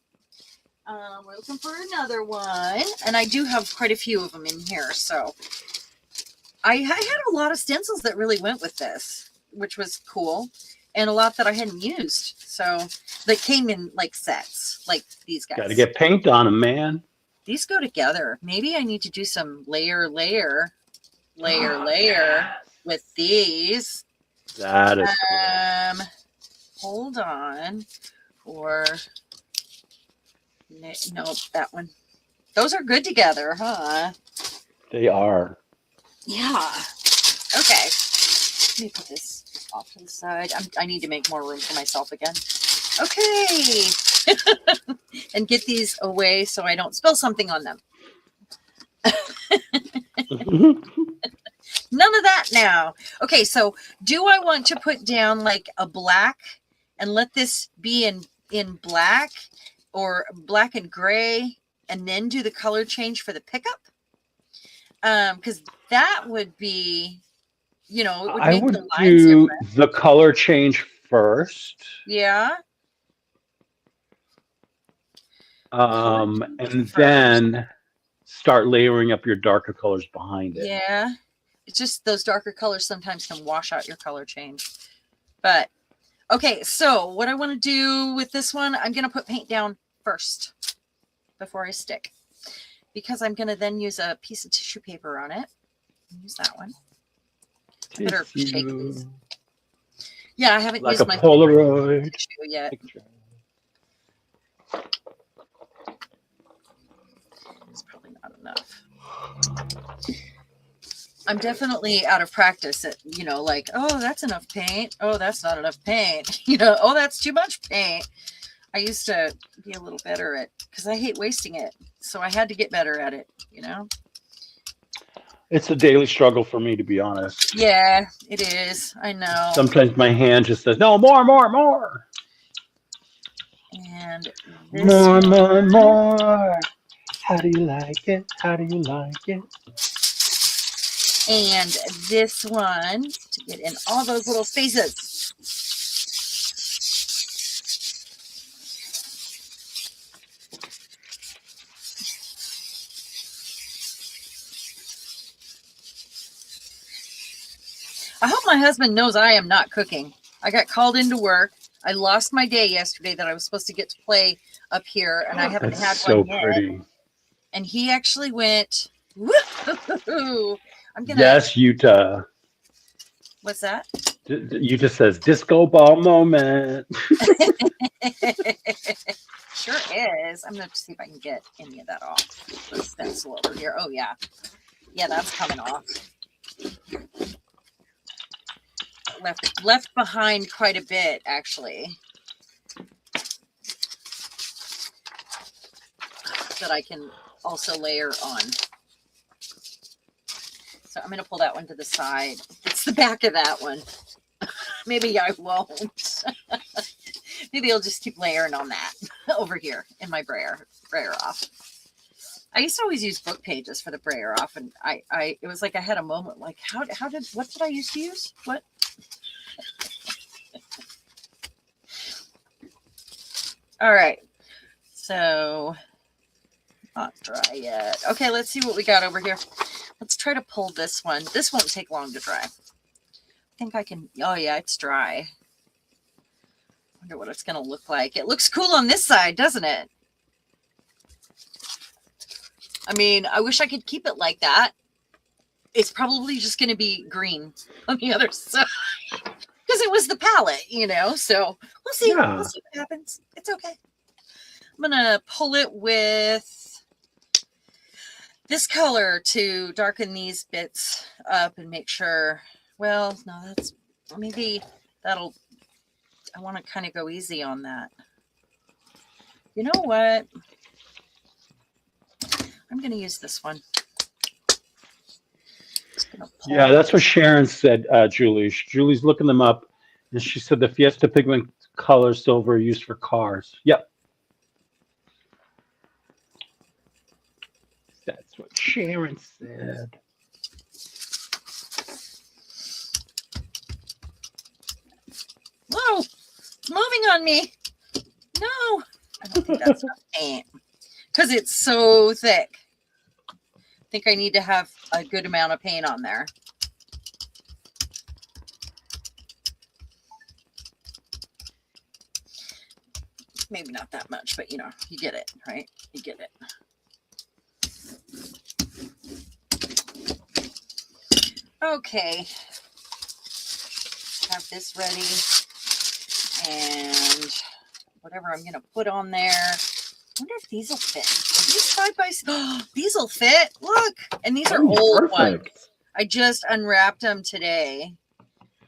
We're looking for another one, and I do have quite a few of them in here. So I had a lot of stencils that really went with this, which was cool, and a lot that I hadn't used. So they came in like sets, like these guys. Got to get paint on them, man. These go together. Maybe I need to do some layer with these. That is cool. Hold on. No, that one. Those are good together, huh? They are. Yeah. Okay. Let me put this off to the side. I need to make more room for myself again. Okay. And get these away so I don't spill something on them. None of that now. Okay, so do I want to put down like a black and let this be in black or black and gray and then do the color change for the pickup? Because that would be, it would make the lines do different. The color change first. Yeah. And then start layering up your darker colors behind it. Yeah. it's just those darker colors sometimes can wash out your color change. But okay, so what I want to do with this one, I'm going to put paint down first before I stick, because I'm going to then use a piece of tissue paper on it. Use that one. I better shake these. Yeah, I haven't Like used a my Polaroid tissue yet. picture. It's probably not enough. I'm definitely out of practice at, you know, like, oh, that's enough paint. Oh, that's not enough paint. You know, oh, that's too much paint. I used to be a little better at, because I hate wasting it. So I had to get better at it, you know? It's a daily struggle for me, to be honest. Yeah, it is. I know. Sometimes my hand just says, no, more, more, more. And this More, one, more, more. How do you like it? How do you like it? and this one to get in all those little spaces. I hope my husband knows I am not cooking. I got called into work. I lost my day yesterday that I was supposed to get to play up here, and I haven't That's had so one yet. pretty. And he actually went, woo! I'm gonna. Yes, Utah. What's that? Utah says disco ball moment. Sure is. I'm gonna see if I can get any of that off. This stencil over here. Oh yeah, yeah, that's coming off. Left behind quite a bit, actually, that I can also layer on. So I'm going to pull that one to the side. It's the back of that one. Maybe I won't. Maybe I'll just keep layering on that over here in my brayer off. I used to always use book pages for the brayer off, and it was like I had a moment like, what did I used to use? What? All right, so not dry yet. Okay, let's see what we got over here. Let's try to pull this one. This won't take long to dry. I think I can. Oh yeah, it's dry. Wonder what it's gonna look like. It looks cool on this side, doesn't it? I mean, I wish I could keep it like that. It's probably just gonna be green on the other side. Because it was the palette, you know, so we'll see. Yeah. We'll see what happens. It's okay. I'm gonna pull it with this color to darken these bits up and make sure. Well, no, that's maybe that'll. I want to kind of go easy on that. You know what? I'm gonna use this one. Yeah, that's what Sharon said, Julie. Julie's looking them up, and she said the Fiesta Pigment color silver used for cars. Yep. That's what Sharon said. Whoa, it's moving on me. No, I don't think that's enough paint because it's so thick. I think I need to have a good amount of paint on there. Maybe not that much, but you know, you get it, right? You get it. Okay. Have this ready. And whatever I'm going to put on there. I wonder if these will fit. Are these side by side? These will fit. Look. And these are old ones. I just unwrapped them today.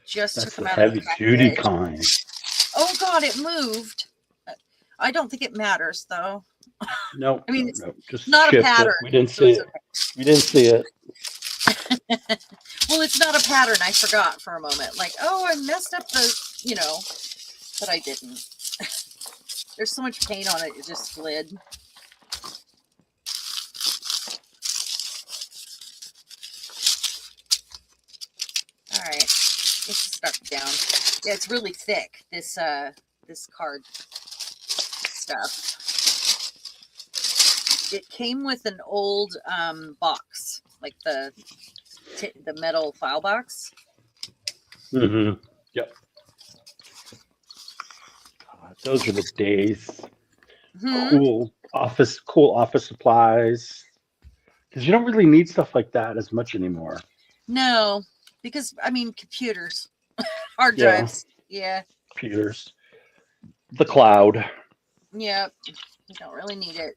Just That's took them the out heavy of the duty package. kind. Oh God, it moved. I don't think it matters though. No, I mean, it's just not a shift pattern. it. We didn't so see it's it. okay. We didn't see it. Well, it's not a pattern. I forgot for a moment. Like, oh, I messed up the, you know, but I didn't. There's so much paint on it, it just slid. All right, it's stuck down. Yeah, it's really thick. This card stuff. It came with an old box, like the the metal file box. Mm-hmm. Yep. Those are the days. Hmm. Cool office supplies. Because you don't really need stuff like that as much anymore. No, because I mean computers, hard Yeah. drives. Yeah. Computers. The cloud. Yeah. You don't really need it.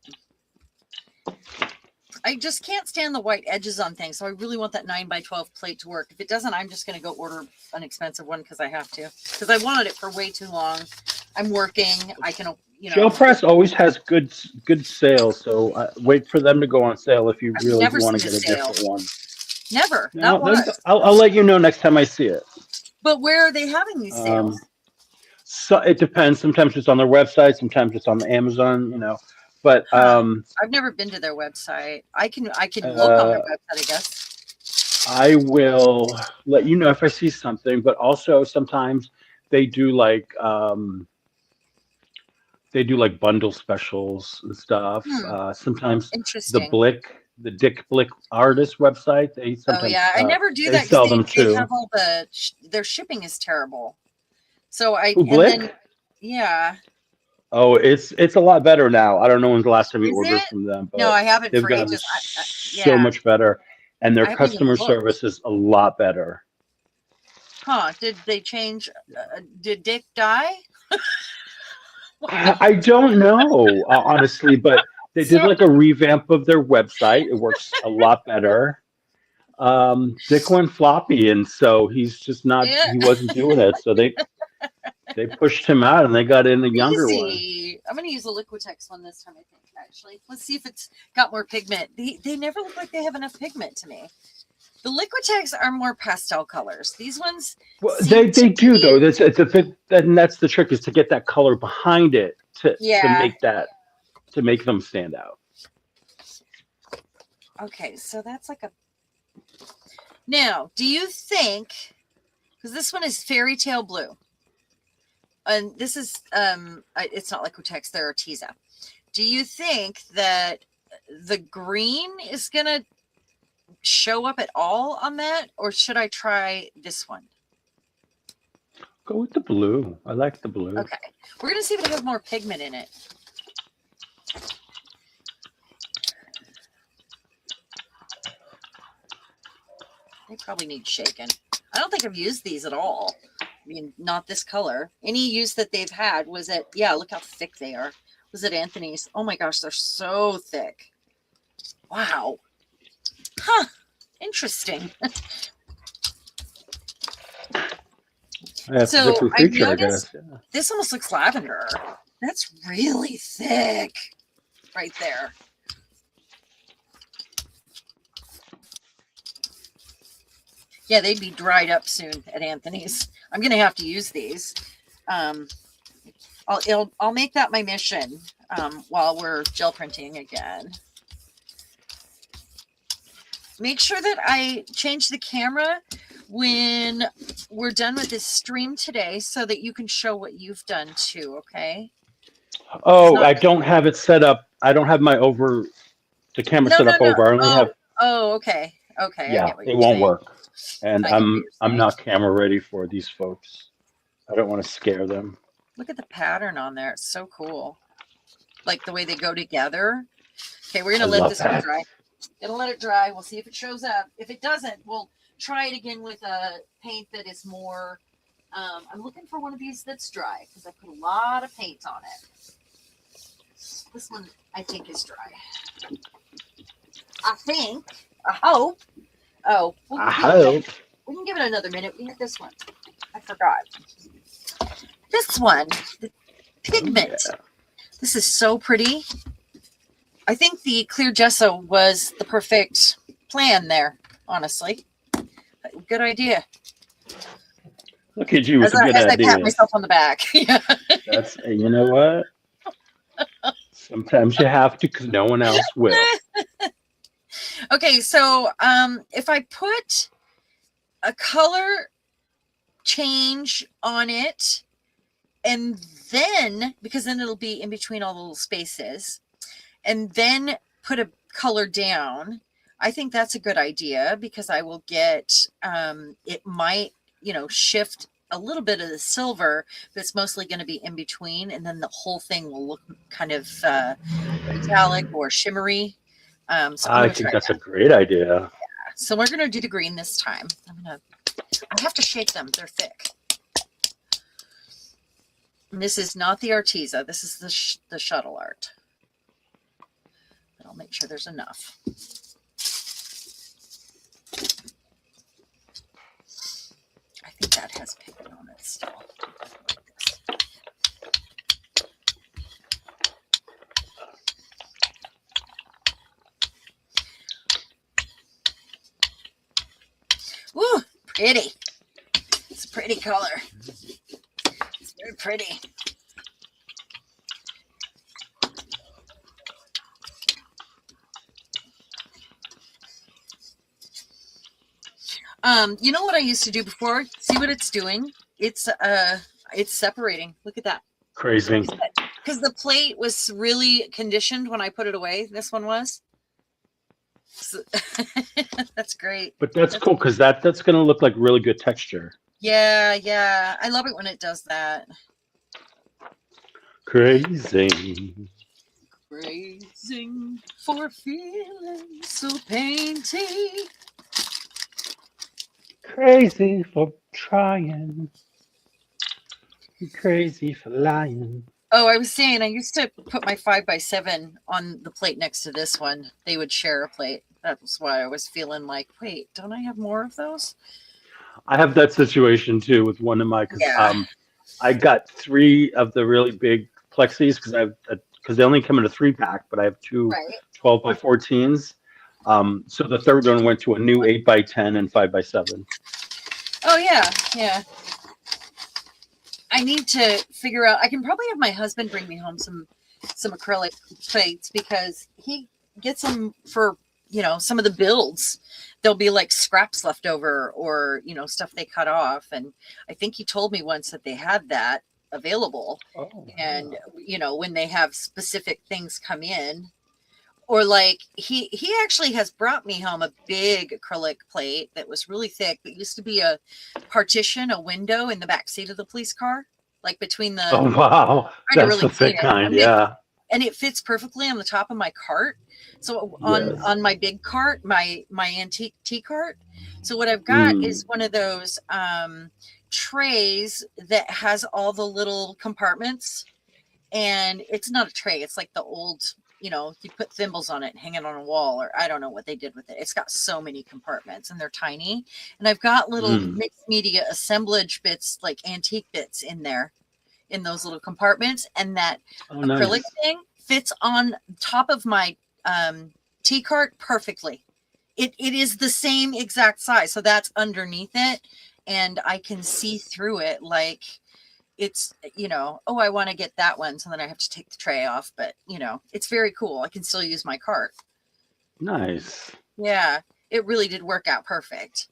I just can't stand the white edges on things. So I really want that 9x12 plate to work. If it doesn't, I'm just going to go order an expensive one because I have to. Because I wanted it for way too long. I'm working. I can, Gel Press always has good sales, so wait for them to go on sale if you I've really never want to seen get a a sale. different one. Never. No, Not once. I'll let you know next time I see it. But where are they having these sales? So it depends. Sometimes it's on their website. Sometimes it's on the Amazon. But I've never been to their website. I can look on their website, I guess. I will let you know if I see something. But also sometimes they do like bundle specials and stuff. Sometimes Interesting. the Dick Blick artist website. They sometimes I never do they that sell because them they too. have all their shipping is terrible. So Who, Blick? Yeah. Oh, it's a lot better now. I don't know when's the last time you Is ordered it? from them, No, but I haven't they've for gotten ages. so much better, and I their haven't even customer looked. service is a lot better. Huh? Did they change? Did Dick die? I don't know, honestly, but they did So like a revamp of their website. It works a lot better. Dick went floppy, and so he's just not. yeah, He wasn't doing it, so they pushed him out, and they got in a younger one. easy. I'm gonna use a Liquitex one this time. I think actually. Let's see if it's got more pigment. They never look like they have enough pigment to me. The Liquitex are more pastel colors. These ones, Well, they do though. That's the trick, is to get that color behind it to make them stand out. Okay, so that's like a. Now, do you think? Because this one is Fairy Tale Blue, and this is it's not Liquitex. They're Arteza. Do you think that the green is gonna show up at all on that, or should I try this one? Go with the blue. I like the blue. Okay, we're gonna see if it has more pigment in it. They probably need shaken. I don't think I've used these at all. I mean, not this color. Any use that they've had was at, look how thick they are. Was it Anthony's? Oh my gosh, they're so thick. Wow. Huh. Interesting. That's a different feature, I guess. Yeah. This almost looks lavender. That's really thick right there. Yeah, they'd be dried up soon at Anthony's. I'm gonna have to use these. I'll make that my mission while we're gel printing again. Make sure that I change the camera when we're done with this stream today so that you can show what you've done too, okay? Oh, I don't have it set up. I don't have the camera set up over. I only have. Oh, okay. Okay. Yeah, it won't work. And I'm not camera ready for these folks. I don't want to scare them. Look at the pattern on there. It's so cool. Like the way they go together. Okay, we're gonna let this one dry. Gonna let it dry. We'll see if it shows up. If it doesn't, we'll try it again with a paint that is more. I'm looking for one of these that's dry because I put a lot of paint on it. This one I think is dry. I hope. Oh, I hope. We can give it another minute. We have this one. I forgot. This one, the pigment. Yeah. This is so pretty. I think the clear gesso was the perfect plan there, honestly. Good idea. Look at you with a good idea. I pat myself on the back. That's, you know what? Sometimes you have to because no one else will. Okay, so if I put a color change on it, and then, because then it'll be in between all the little spaces, and then put a color down, I think that's a good idea because I will get, it might, shift a little bit of the silver, but it's mostly going to be in between. And then the whole thing will look kind of metallic or shimmery. So I'm I going to think try that's a that. great idea. So we're going to do the green this time. I have to shake them. They're thick. And this is not the Arteza. This is the shuttle art. But I'll make sure there's enough. I think that has pigment on it still. Like this. Woo, pretty. It's a pretty color. It's very pretty. You know what I used to do before? See what it's doing? It's separating. Look at that. Crazy. Because the plate was really conditioned when I put it away. This one was. So, that's great. But that's cool because that's going to look like really good texture. Yeah. I love it when it does that. Crazy. Praising for feeling so painty. Crazy for trying. Crazy for lying. Oh, I was saying I used to put my 5x7 on the plate next to this one. They would share a plate. That was why I was feeling like, wait, don't I have more of those? I have that situation too with one of my. Yeah. I got 3 of the really big plexis because they only come in a 3-pack, but I have 2 Right. 12x14s. So the third one went to a new 8x10 and 5x7. Oh yeah. I need to figure out. I can probably have my husband bring me home some acrylic plates because he gets them for some of the builds. There'll be like scraps left over or stuff they cut off, and I think he told me once that they had that available. Oh, And when they have specific things come in. Or like he actually has brought me home a big acrylic plate that was really thick. That used to be a partition, a window in the back seat of the police car, like between the. Oh wow, that's really the thick kind, yeah. And it fits perfectly on the top of my cart. So Yes. on my big cart, my antique tea cart. So what I've got is one of those trays that has all the little compartments, and it's not a tray. It's like the old. You put thimbles on it and hang it on a wall, or I don't know what they did with it. It's got so many compartments and they're tiny. And I've got little mixed media assemblage bits, like antique bits in there, in those little compartments. And that acrylic thing fits on top of my tea cart perfectly. It is the same exact size. So that's underneath it. And I can see through it like, it's, I want to get that one. So then I have to take the tray off, but it's very cool. I can still use my cart. Nice. Yeah, it really did work out perfect.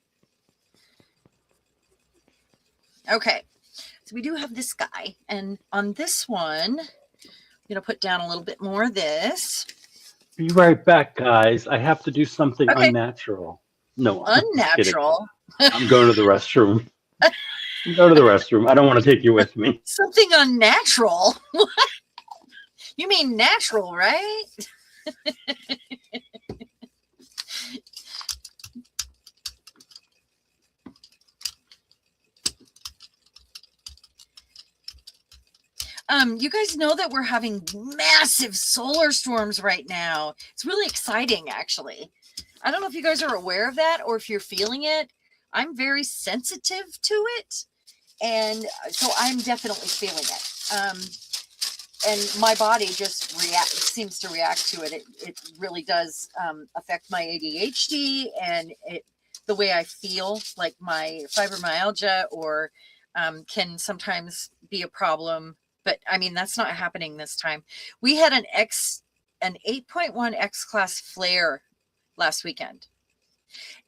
Okay. So we do have this guy, and on this one, I'm going to put down a little bit more of this. Be right back, guys. I have to do something unnatural. No. Unnatural? I'm going to the restroom. Go to the restroom. I don't want to take you with me. Something unnatural? What? You mean natural, right? You guys know that we're having massive solar storms right now. It's really exciting, actually. I don't know if you guys are aware of that or if you're feeling it. I'm very sensitive to it. And so I'm definitely feeling it. And my body just seems to react to it. It really does affect my ADHD and the way I feel, like my fibromyalgia, or can sometimes be a problem. But I mean, that's not happening this time. We had an 8.1 X-class flare last weekend.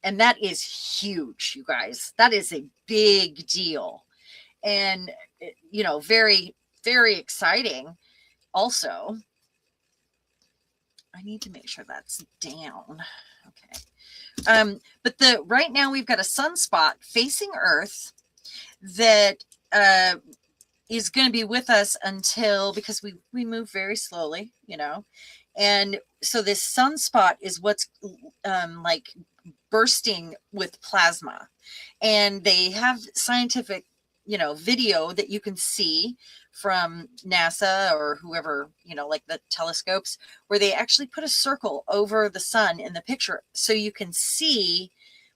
And that is huge, you guys. That is a big deal. And, very, very exciting. Also, I need to make sure that's down. Okay. But right now we've got a sunspot facing Earth that is going to be with us until, because we move very slowly, and so this sunspot is what's like bursting with plasma, and they have scientific video that you can see from NASA or whoever, like the telescopes, where they actually put a circle over the sun in the picture so you can see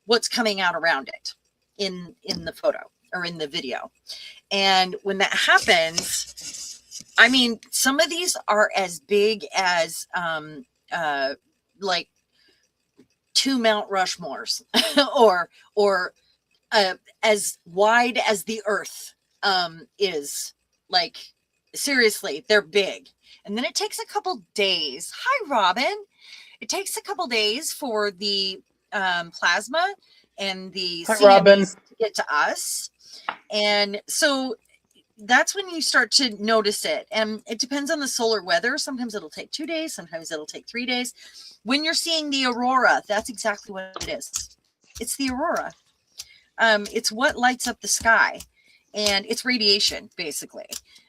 what's coming out around it in the photo or in the video. And when that happens, I mean, some of these are as big as like 2 Mount Rushmores or as wide as the Earth is. Like, seriously, they're big. And then it takes a couple days. Hi, Robin. It takes a couple days for the plasma and the CMEs to get to us. And so that's when you start to notice it. And it depends on the solar weather. Sometimes it'll take 2 days. Sometimes it'll take 3 days. When you're seeing the aurora, that's exactly what it is. It's the aurora. It's what lights up the sky. And it's radiation, basically.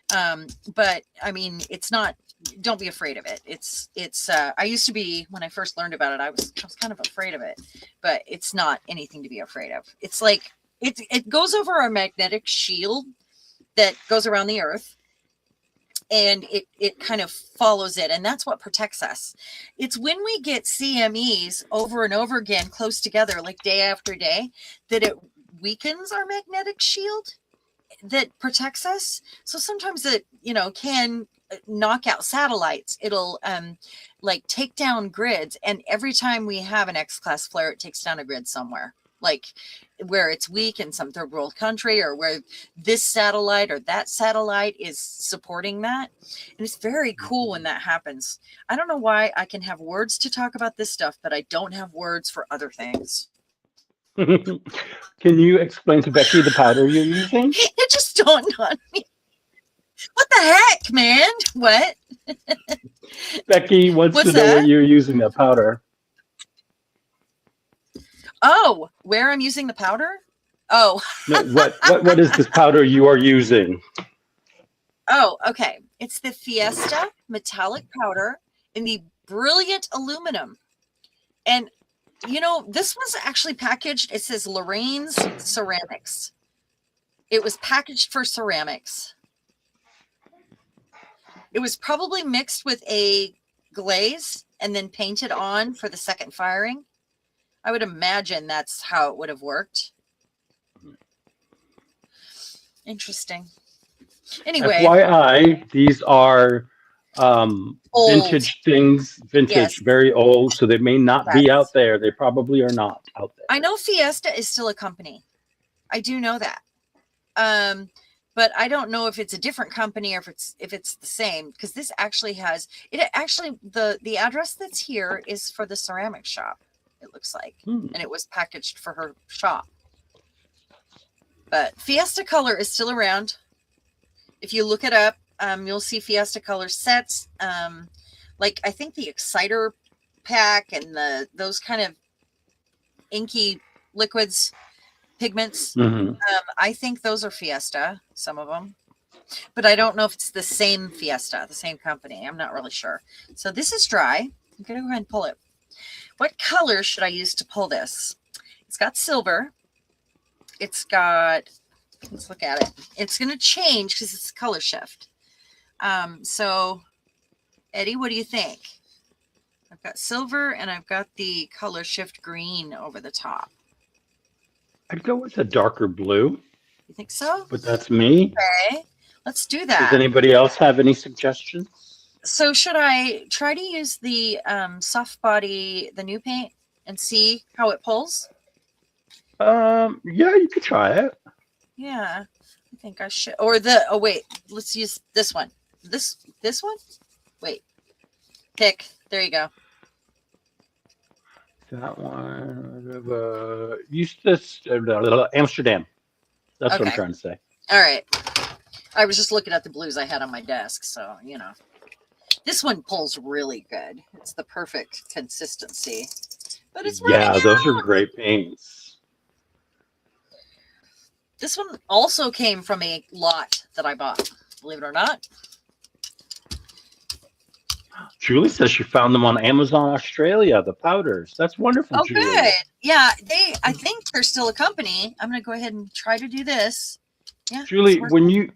But I mean, it's not, don't be afraid of it. It's I used to be, when I first learned about it, I was kind of afraid of it, but it's not anything to be afraid of. It's like, it goes over a magnetic shield that goes around the Earth, and it kind of follows it. And that's what protects us. It's when we get CMEs over and over again, close together, like day after day, that it weakens our magnetic shield that protects us. So sometimes it, can knock out satellites. It'll like take down grids. And every time we have an X-class flare, it takes down a grid somewhere, like where it's weak in some third world country, or where this satellite or that satellite is supporting that. And it's very cool when that happens. I don't know why I can have words to talk about this stuff, but I don't have words for other things. Can you explain to Becky the powder you're using? It just dawned on me. What the heck, man? What? Becky wants What's to know that? what you're using, that powder. Oh, where I'm using the powder? Oh. No, what is this powder you are using? Oh, okay. It's the Fiesta metallic powder in the brilliant aluminum. And this was actually packaged. It says Lorraine's Ceramics. It was packaged for ceramics. It was probably mixed with a glaze and then painted on for the second firing. I would imagine that's how it would have worked. Interesting. Anyway. FYI, these are vintage things, Yes. very old, so they may not be out there. They probably are not out there. I know Fiesta is still a company. I do know that. But I don't know if it's a different company or if it's the same, because this actually has the address that's here is for the ceramic shop, it looks like. And it was packaged for her shop. But Fiesta color is still around. If you look it up, you'll see Fiesta color sets. Like I think the Exciter pack and those kind of inky liquids, pigments. I think those are Fiesta, some of them, but I don't know if it's the same Fiesta, the same company. I'm not really sure. So this is dry. I'm going to go ahead and pull it. What color should I use to pull this? It's got silver. It's got, let's look at it. It's going to change because it's a color shift. So Eddie, what do you think? I've got silver and I've got the color shift green over the top. I'd go with a darker blue. You think so? But that's me. Okay, let's do that. Does anybody else have any suggestions? So should I try to use the soft body, the new paint, and see how it pulls? Yeah, you could try it. Yeah, I think I should. Or wait, let's use this one. This one? Wait. Pick. There you go. That one. Use this Amsterdam. That's what I'm trying to say. All right. I was just looking at the blues I had on my desk, so This one pulls really good. It's the perfect consistency. But it's running Yeah, those are out. great paints. This one also came from a lot that I bought, believe it or not. Julie says she found them on Amazon Australia, the powders. That's wonderful, Oh, Julie. good. Yeah, I think they're still a company. I'm going to go ahead and try to do this. Yeah. Julie,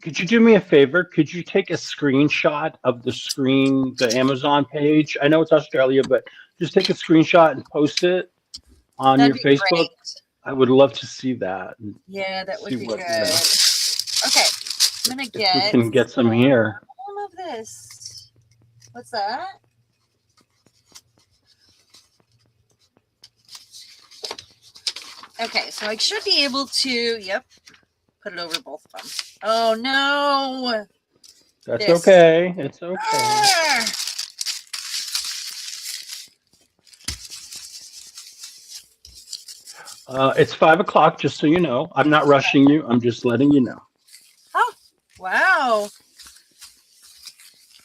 could you do me a favor? Could you take a screenshot of the screen, the Amazon page? I know it's Australia, but just take a screenshot and post it on That'd your be Facebook. great. I would love to see that. Yeah, that would See be what, good. you know, Okay, I'm going to if we get can get some here. all of this. What's that? Okay, so I should be able to, yep, put it over both of them. Oh, no. That's This. okay. It's okay. Ah! It's 5 o'clock, just so you know. I'm not rushing you. I'm just letting you know. Oh, wow.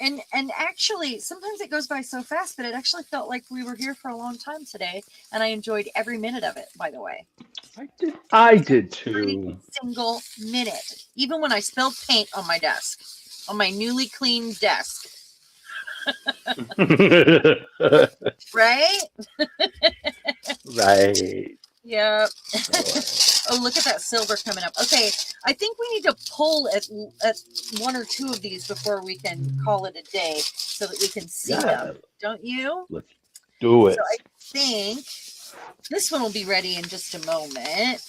And actually, sometimes it goes by so fast, but it actually felt like we were here for a long time today, and I enjoyed every minute of it, by the way. I did Every too. single minute, even when I spilled paint on my desk, on my newly cleaned desk. Right? Right. Yep. Oh, look at that silver coming up. Okay, I think we need to pull at one or two of these before we can call it a day so that we can see them. Don't you? Let's do it. So I think this one will be ready in just a moment.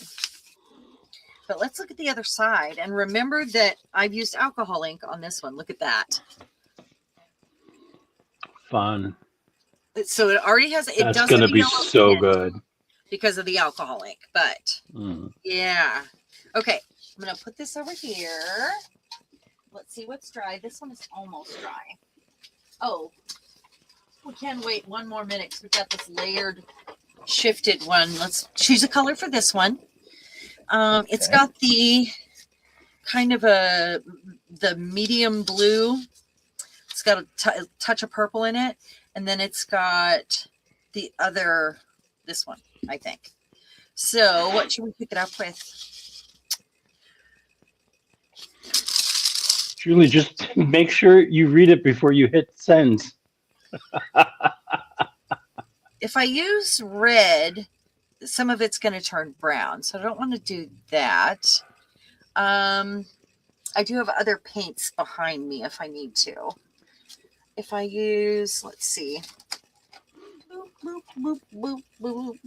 But let's look at the other side. And remember that I've used alcohol ink on this one. Look at that. Fun. So it already has, it That's does going to have a be yellow so tint good. because of the alcohol ink. But yeah. Okay, I'm going to put this over here. Let's see what's dry. This one is almost dry. Oh, we can wait one more minute because we've got this layered shifted one. Let's choose a color for this one. It's got the kind of the medium blue. It's got a touch of purple in it. And then it's got the other, this one, I think. So what should we pick it up with? Julie, just make sure you read it before you hit send. If I use red, some of it's going to turn brown. So I don't want to do that. I do have other paints behind me if I need to. If I use, let's see. Boop, boop, boop, boop, boop.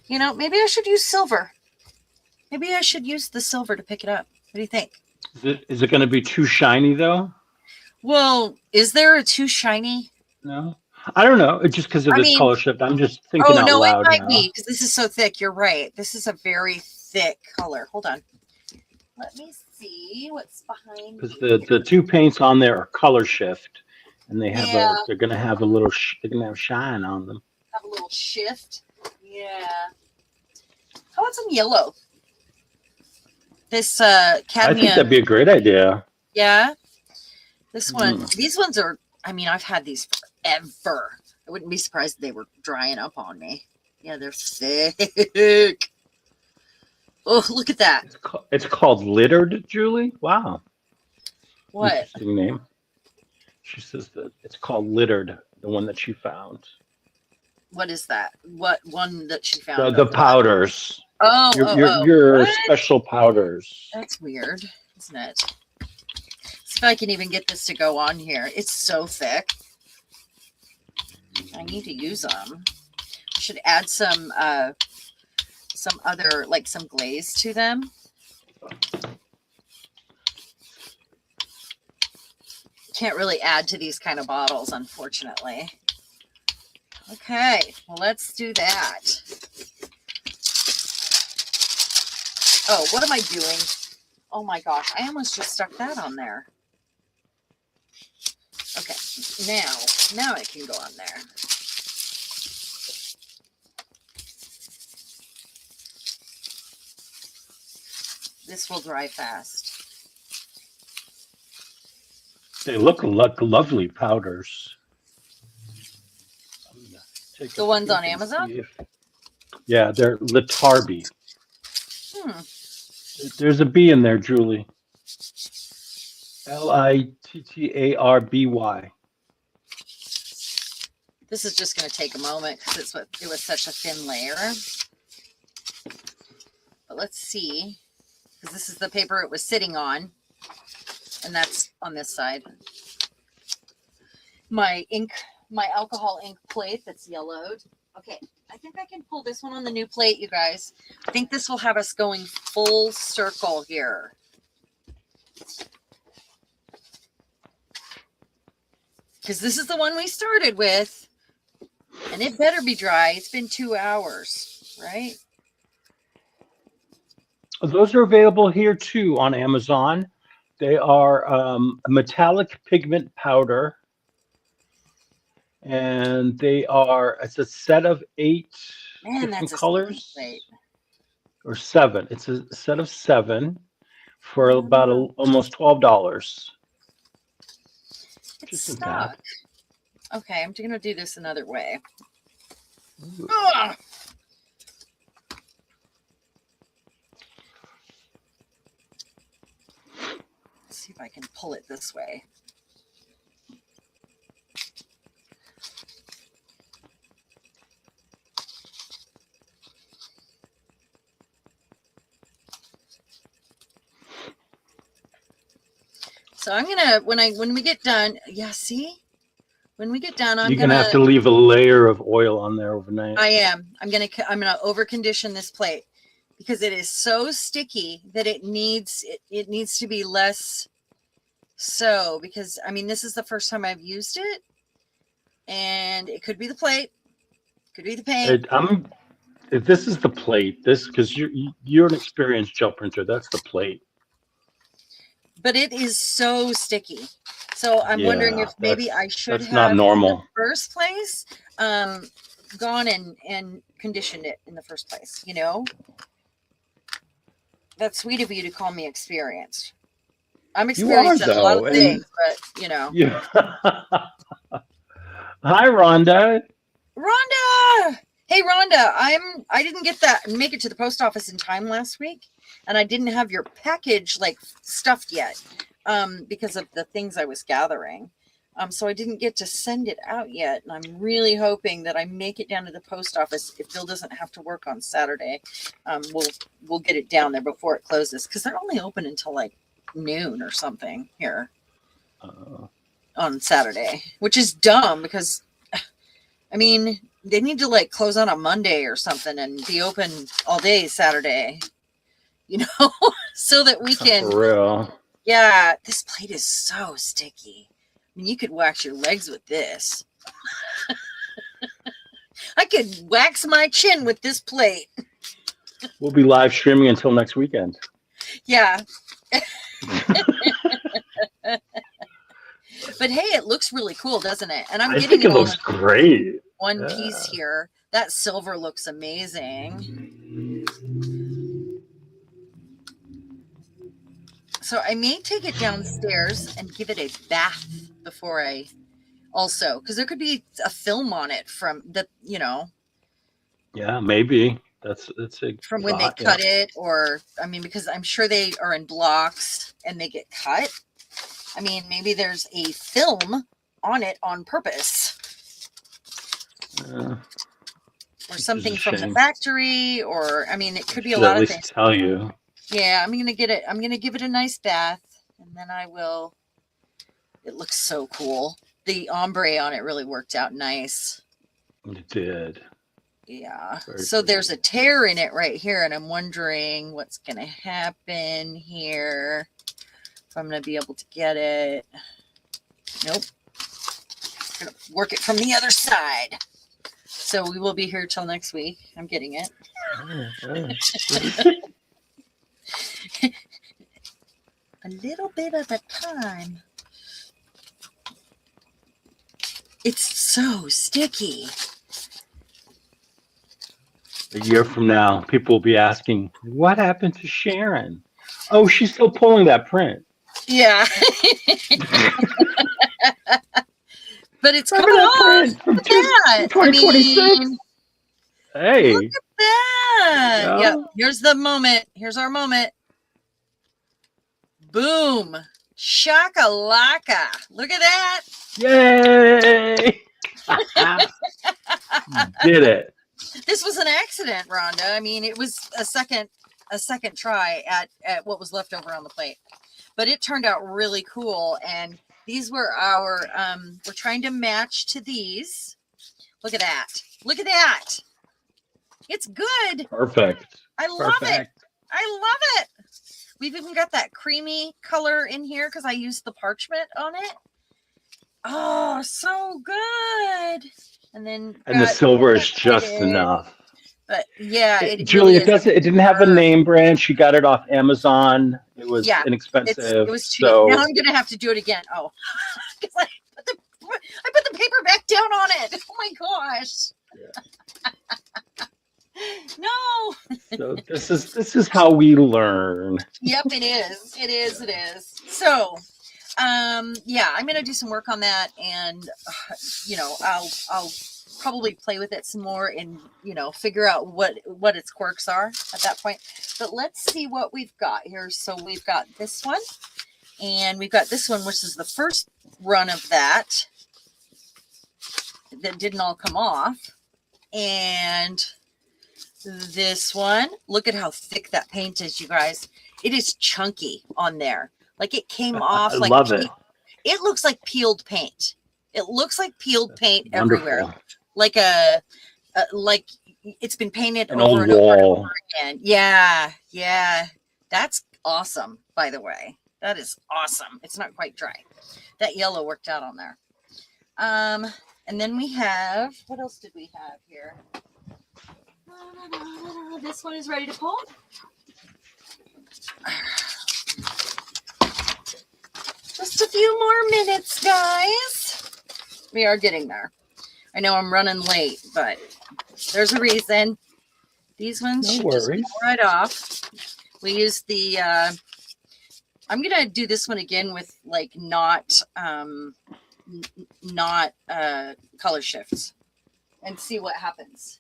You know, maybe I should use silver. Maybe I should use the silver to pick it up. What do you think? Is it going to be too shiny, though? Well, is there a too shiny? No. I don't know. It's just because of this color shift. I'm just thinking out loud. It might be because this is so thick. You're right. This is a very thick color. Hold on. Let me see what's behind. Because the two paints on there are color shift, and they have they're going to have a little they're going to have shine on them. Have a little shift. Yeah. How about some yellow? This cadmium. I think that'd be a great idea. Yeah. This one. These ones are. I mean, I've had these forever. I wouldn't be surprised if they were drying up on me. Yeah, they're thick. Oh, look at that. It's called Littered, Julie. Wow. What? Interesting name. She says that it's called Littered, the one that she found. What is that? What one that she found? The powders. Oh, your special powders. That's weird, isn't it? See if I can even get this to go on here. It's so thick. I need to use them. I should add some other, like some glaze to them. Can't really add to these kind of bottles, unfortunately. Okay, well, let's do that. Oh, what am I doing? Oh my gosh, I almost just stuck that on there. Okay, now it can go on there. This will dry fast. They look like lovely powders. take The a ones peek on and Amazon? see yeah, they're Litarby. Hmm. There's a B in there, Julie. Littarby. This is just going to take a moment because it was such a thin layer. But let's see, because this is the paper it was sitting on, and that's on this side. My alcohol ink plate that's yellowed. Okay, I think I can pull this one on the new plate, you guys. I think this will have us going full circle here. Because this is the one we started with, and it better be dry. It's been 2 hours, right? Those are available here too on Amazon. They are a metallic pigment powder, and it's a set of 8 Man, different that's a colors, plate. or 7. It's a set of 7 for about almost $12. It's Isn't bad. stuck. Okay, I'm going to do this another way. Ugh. Let's see if I can pull it this way. So I'm gonna when we get done, yeah, see? When we get done, You're gonna have to leave a layer of oil on there overnight. I'm gonna over condition this plate because it is so sticky that it needs to be less so, because I mean this is the first time I've used it, and it could be the plate, could be the paint. If this is the plate, because you're an experienced gel printer, that's the plate. But it is so sticky. So I'm wondering if maybe I should have, not normal, in the first place, gone and conditioned it in the first place. You know, that's sweet of you to call me experienced. I'm experienced in a lot of things, but you know. Yeah. Hi, Rhonda. Rhonda. Hey, Rhonda. I didn't get that and make it to the post office in time last week, and I didn't have your package like stuffed yet. Because of the things I was gathering. So I didn't get to send it out yet. And I'm really hoping that I make it down to the post office. If Bill doesn't have to work on Saturday, we'll get it down there before it closes. Because they're only open until like noon or something here on Saturday, which is dumb because, I mean, they need to like close on a Monday or something and be open all day Saturday, you know, so that we can. For real. Yeah, this plate is so sticky. I mean, you could wax your legs with this. I could wax my chin with this plate. We'll be live streaming until next weekend. Yeah. But hey, it looks really cool, doesn't it? And I think it looks great. One piece here. That silver looks amazing. So I may take it downstairs and give it a bath before because there could be a film on it from the, you know. Yeah, maybe that's from when they cut it, or I mean, because I'm sure they are in blocks and they get cut. I mean, maybe there's a film on it on purpose. Or something from the factory, or I mean, it could be a lot of things. Tell you. Yeah, I'm gonna get it. I'm gonna give it a nice bath, and then I will. It looks so cool. The ombre on it really worked out nice. It did. Yeah. So there's a tear in it right here, and I'm wondering what's gonna happen here. If I'm gonna be able to get it. Nope. I'm gonna work it from the other side. So we will be here till next week. I'm getting it. A little bit at a time. It's so sticky. A year from now, people will be asking, what happened to Sharon? Oh, she's still pulling that print. Yeah. but it's Remember coming that off. print from Look at that. 2026? I mean, Hey. look at that. Yeah. Yep. Here's the moment. Here's our moment. Boom. Shakalaka. Look at that. Yay! Did it. This was an accident, Rhonda. I mean, it was a second try at what was left over on the plate. But it turned out really cool. And these were our we're trying to match to these. Look at that. Look at that. It's good. Perfect. I love it. Perfect. I love it. We've even got that creamy color in here because I used the parchment on it. Oh, so good. And then The silver is just enough. But yeah, Julie, really is. it didn't have a name brand. She got it off Amazon. It was inexpensive. It was cheap. So now I'm gonna have to do it again. Oh, because I put the paper back down on it. Oh my gosh. Yeah. No. So this is how we learn. Yep, it is. It is. It is. So, yeah, I'm gonna do some work on that, and I'll probably play with it some more and figure out what its quirks are at that point. But let's see what we've got here. So we've got this one, and we've got this one, which is the first run of that didn't all come off, and this one, look at how thick that paint is, you guys. It is chunky on there. Like it came off. I like love it. It looks like peeled paint. It looks like peeled paint Wonderful. everywhere. Like like it's been painted An over old and over and wall. over again. Yeah, yeah. That's awesome, by the way. That is awesome. It's not quite dry. That yellow worked out on there. And then we have, what else did we have here? This one is ready to pull. Just a few more minutes, guys. We are getting there. I know I'm running late, but there's a reason. These ones should just go right off. We use the, I'm going to do this one again with like not color shifts and see what happens.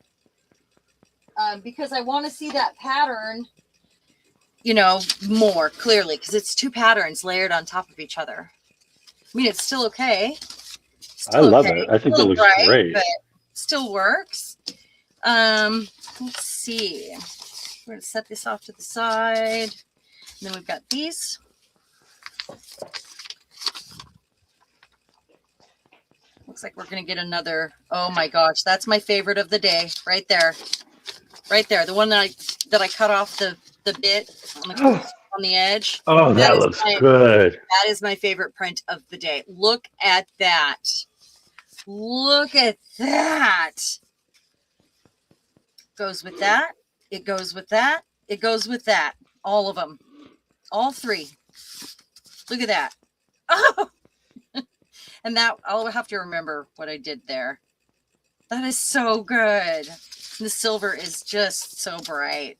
Because I want to see that pattern, more clearly, because it's two patterns layered on top of each other. I mean, it's still okay. I love it. I think it looks great. But still works. Let's see. We're going to set this off to the side. And then we've got these. Looks like we're going to get another. Oh my gosh, that's my favorite of the day, right there. Right there, the one that I cut off the bit on the edge. Oh, that looks good. That is my favorite print of the day. Look at that. Look at that. Goes with that. It goes with that. It goes with that. All of them. All three. Look at that. Oh! And that, I'll have to remember what I did there. That is so good. The silver is just so bright.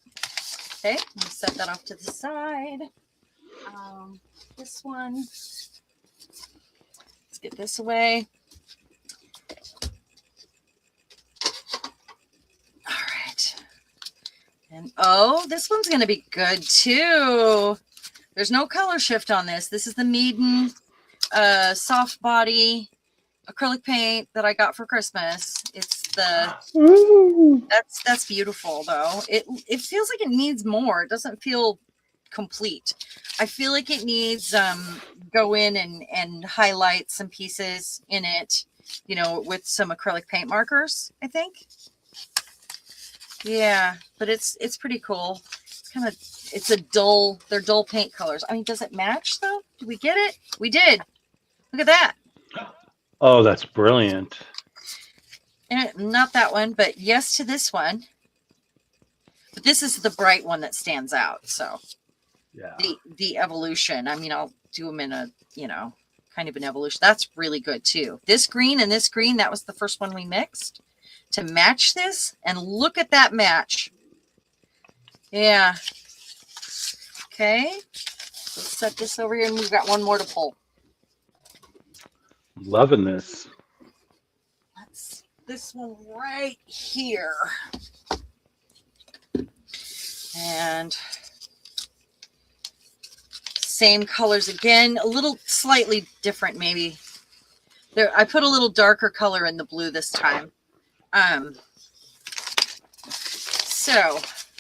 Okay, we'll set that off to the side. This one. Let's get this away. All right. And this one's going to be good too. There's no color shift on this. This is the Meeden soft body acrylic paint that I got for Christmas. It's that's beautiful though. It feels like it needs more. It doesn't feel complete. I feel like it needs go in and highlight some pieces in it, with some acrylic paint markers, I think. Yeah, but it's pretty cool. They're dull paint colors. I mean, does it match though? Did we get it? We did. Look at that. Oh, that's brilliant. And not that one, but yes to this one. But this is the bright one that stands out. So yeah, the evolution. I mean, I'll do them in a, kind of an evolution. That's really good too. This green and this green, that was the first one we mixed to match this. And look at that match. Yeah. Okay. Let's set this over here and we've got one more to pull. Loving this. this one right here. And same colors again, a little slightly different maybe. There, I put a little darker color in the blue this time. So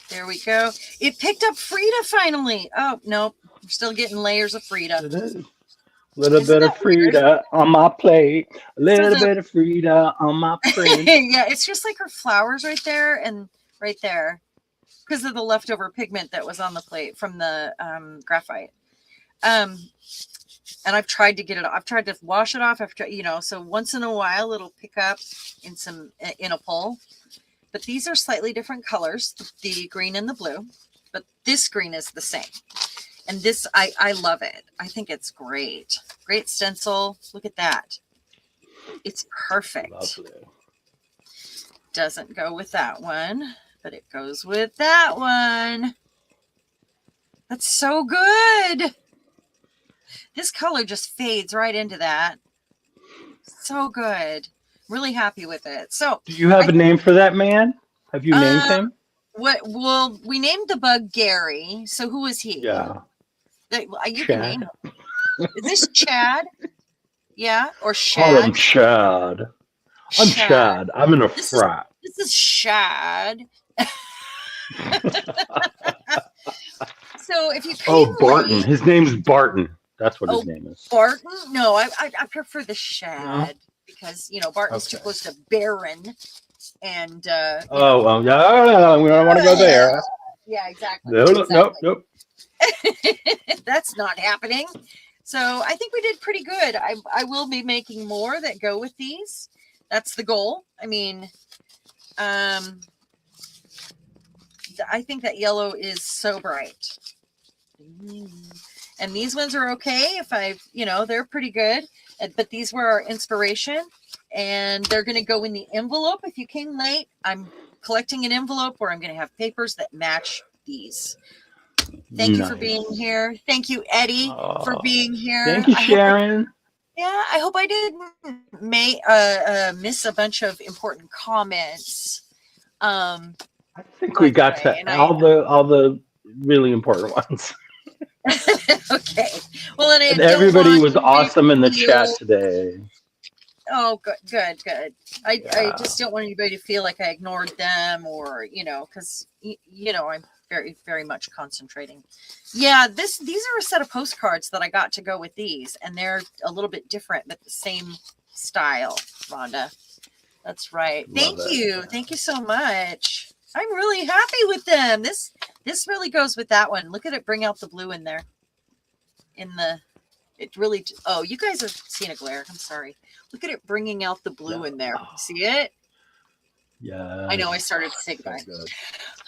there we go. It picked up Frida finally. Oh, no, I'm still getting layers of Frida. It is. Little Isn't bit of that weird? Frida on my plate. A little So the- bit of Frida on my print. Yeah, it's just like her flowers right there and right there because of the leftover pigment that was on the plate from the graphite. And I've tried to get it off. I've tried to wash it off after, you know, so once in a while it'll pick up in a pull. But these are slightly different colors, the green and the blue, but this green is the same. And this, I love it. I think it's great. Great stencil. Look at that. It's perfect. Lovely. Doesn't go with that one, but it goes with that one. That's so good. This color just fades right into that. So good. Really happy with it. So Do you have a name for that man? Have you named him? what? Well, we named the bug Gary. So who is he? Yeah. You Chad. can name him. Is this Chad? Yeah, or Call him Shad? Chad. I'm Chad. I'm in a frat. This is Shad. So if you Oh, can Barton. read- His name's Barton. That's what Oh, his name is. Barton? No, I prefer the Shad because you know Barton's too Okay. close to Baron, and Oh, well, yeah, we don't want to go there. yeah, exactly. Nope, nope, nope. That's not happening. So I think we did pretty good. I will be making more that go with these. That's the goal. I mean, I think that yellow is so bright. And these ones are okay if they're pretty good. But these were our inspiration and they're going to go in the envelope. If you came late, I'm collecting an envelope where I'm going to have papers that match these. Thank you for being here. Thank you, Eddie, for being here. Thank you, Sharon. I hope I didn't miss a bunch of important comments. I think we got to all the really important ones. Okay. Well, and everybody was awesome in the chat today. Oh, good. I just don't want anybody to feel like I ignored them or, because, I'm very, very much concentrating. Yeah, these are a set of postcards that I got to go with these, and they're a little bit different, but the same style, Rhonda. That's right. Thank you. Thank you so much. I'm really happy with them. This really goes with that one. Look at it bring out the blue in there. Oh, you guys are seeing a glare. I'm sorry. Look at it bringing out the blue in there. See it? Yeah. I know I started to say goodbye.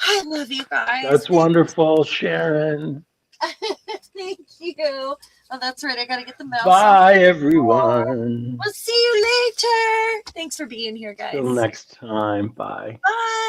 I love you guys. That's wonderful, Sharon. Thank you. Oh, that's right. I got to get the mouse. Bye, everyone. We'll see you later. Thanks for being here, guys. Till next time. Bye. Bye.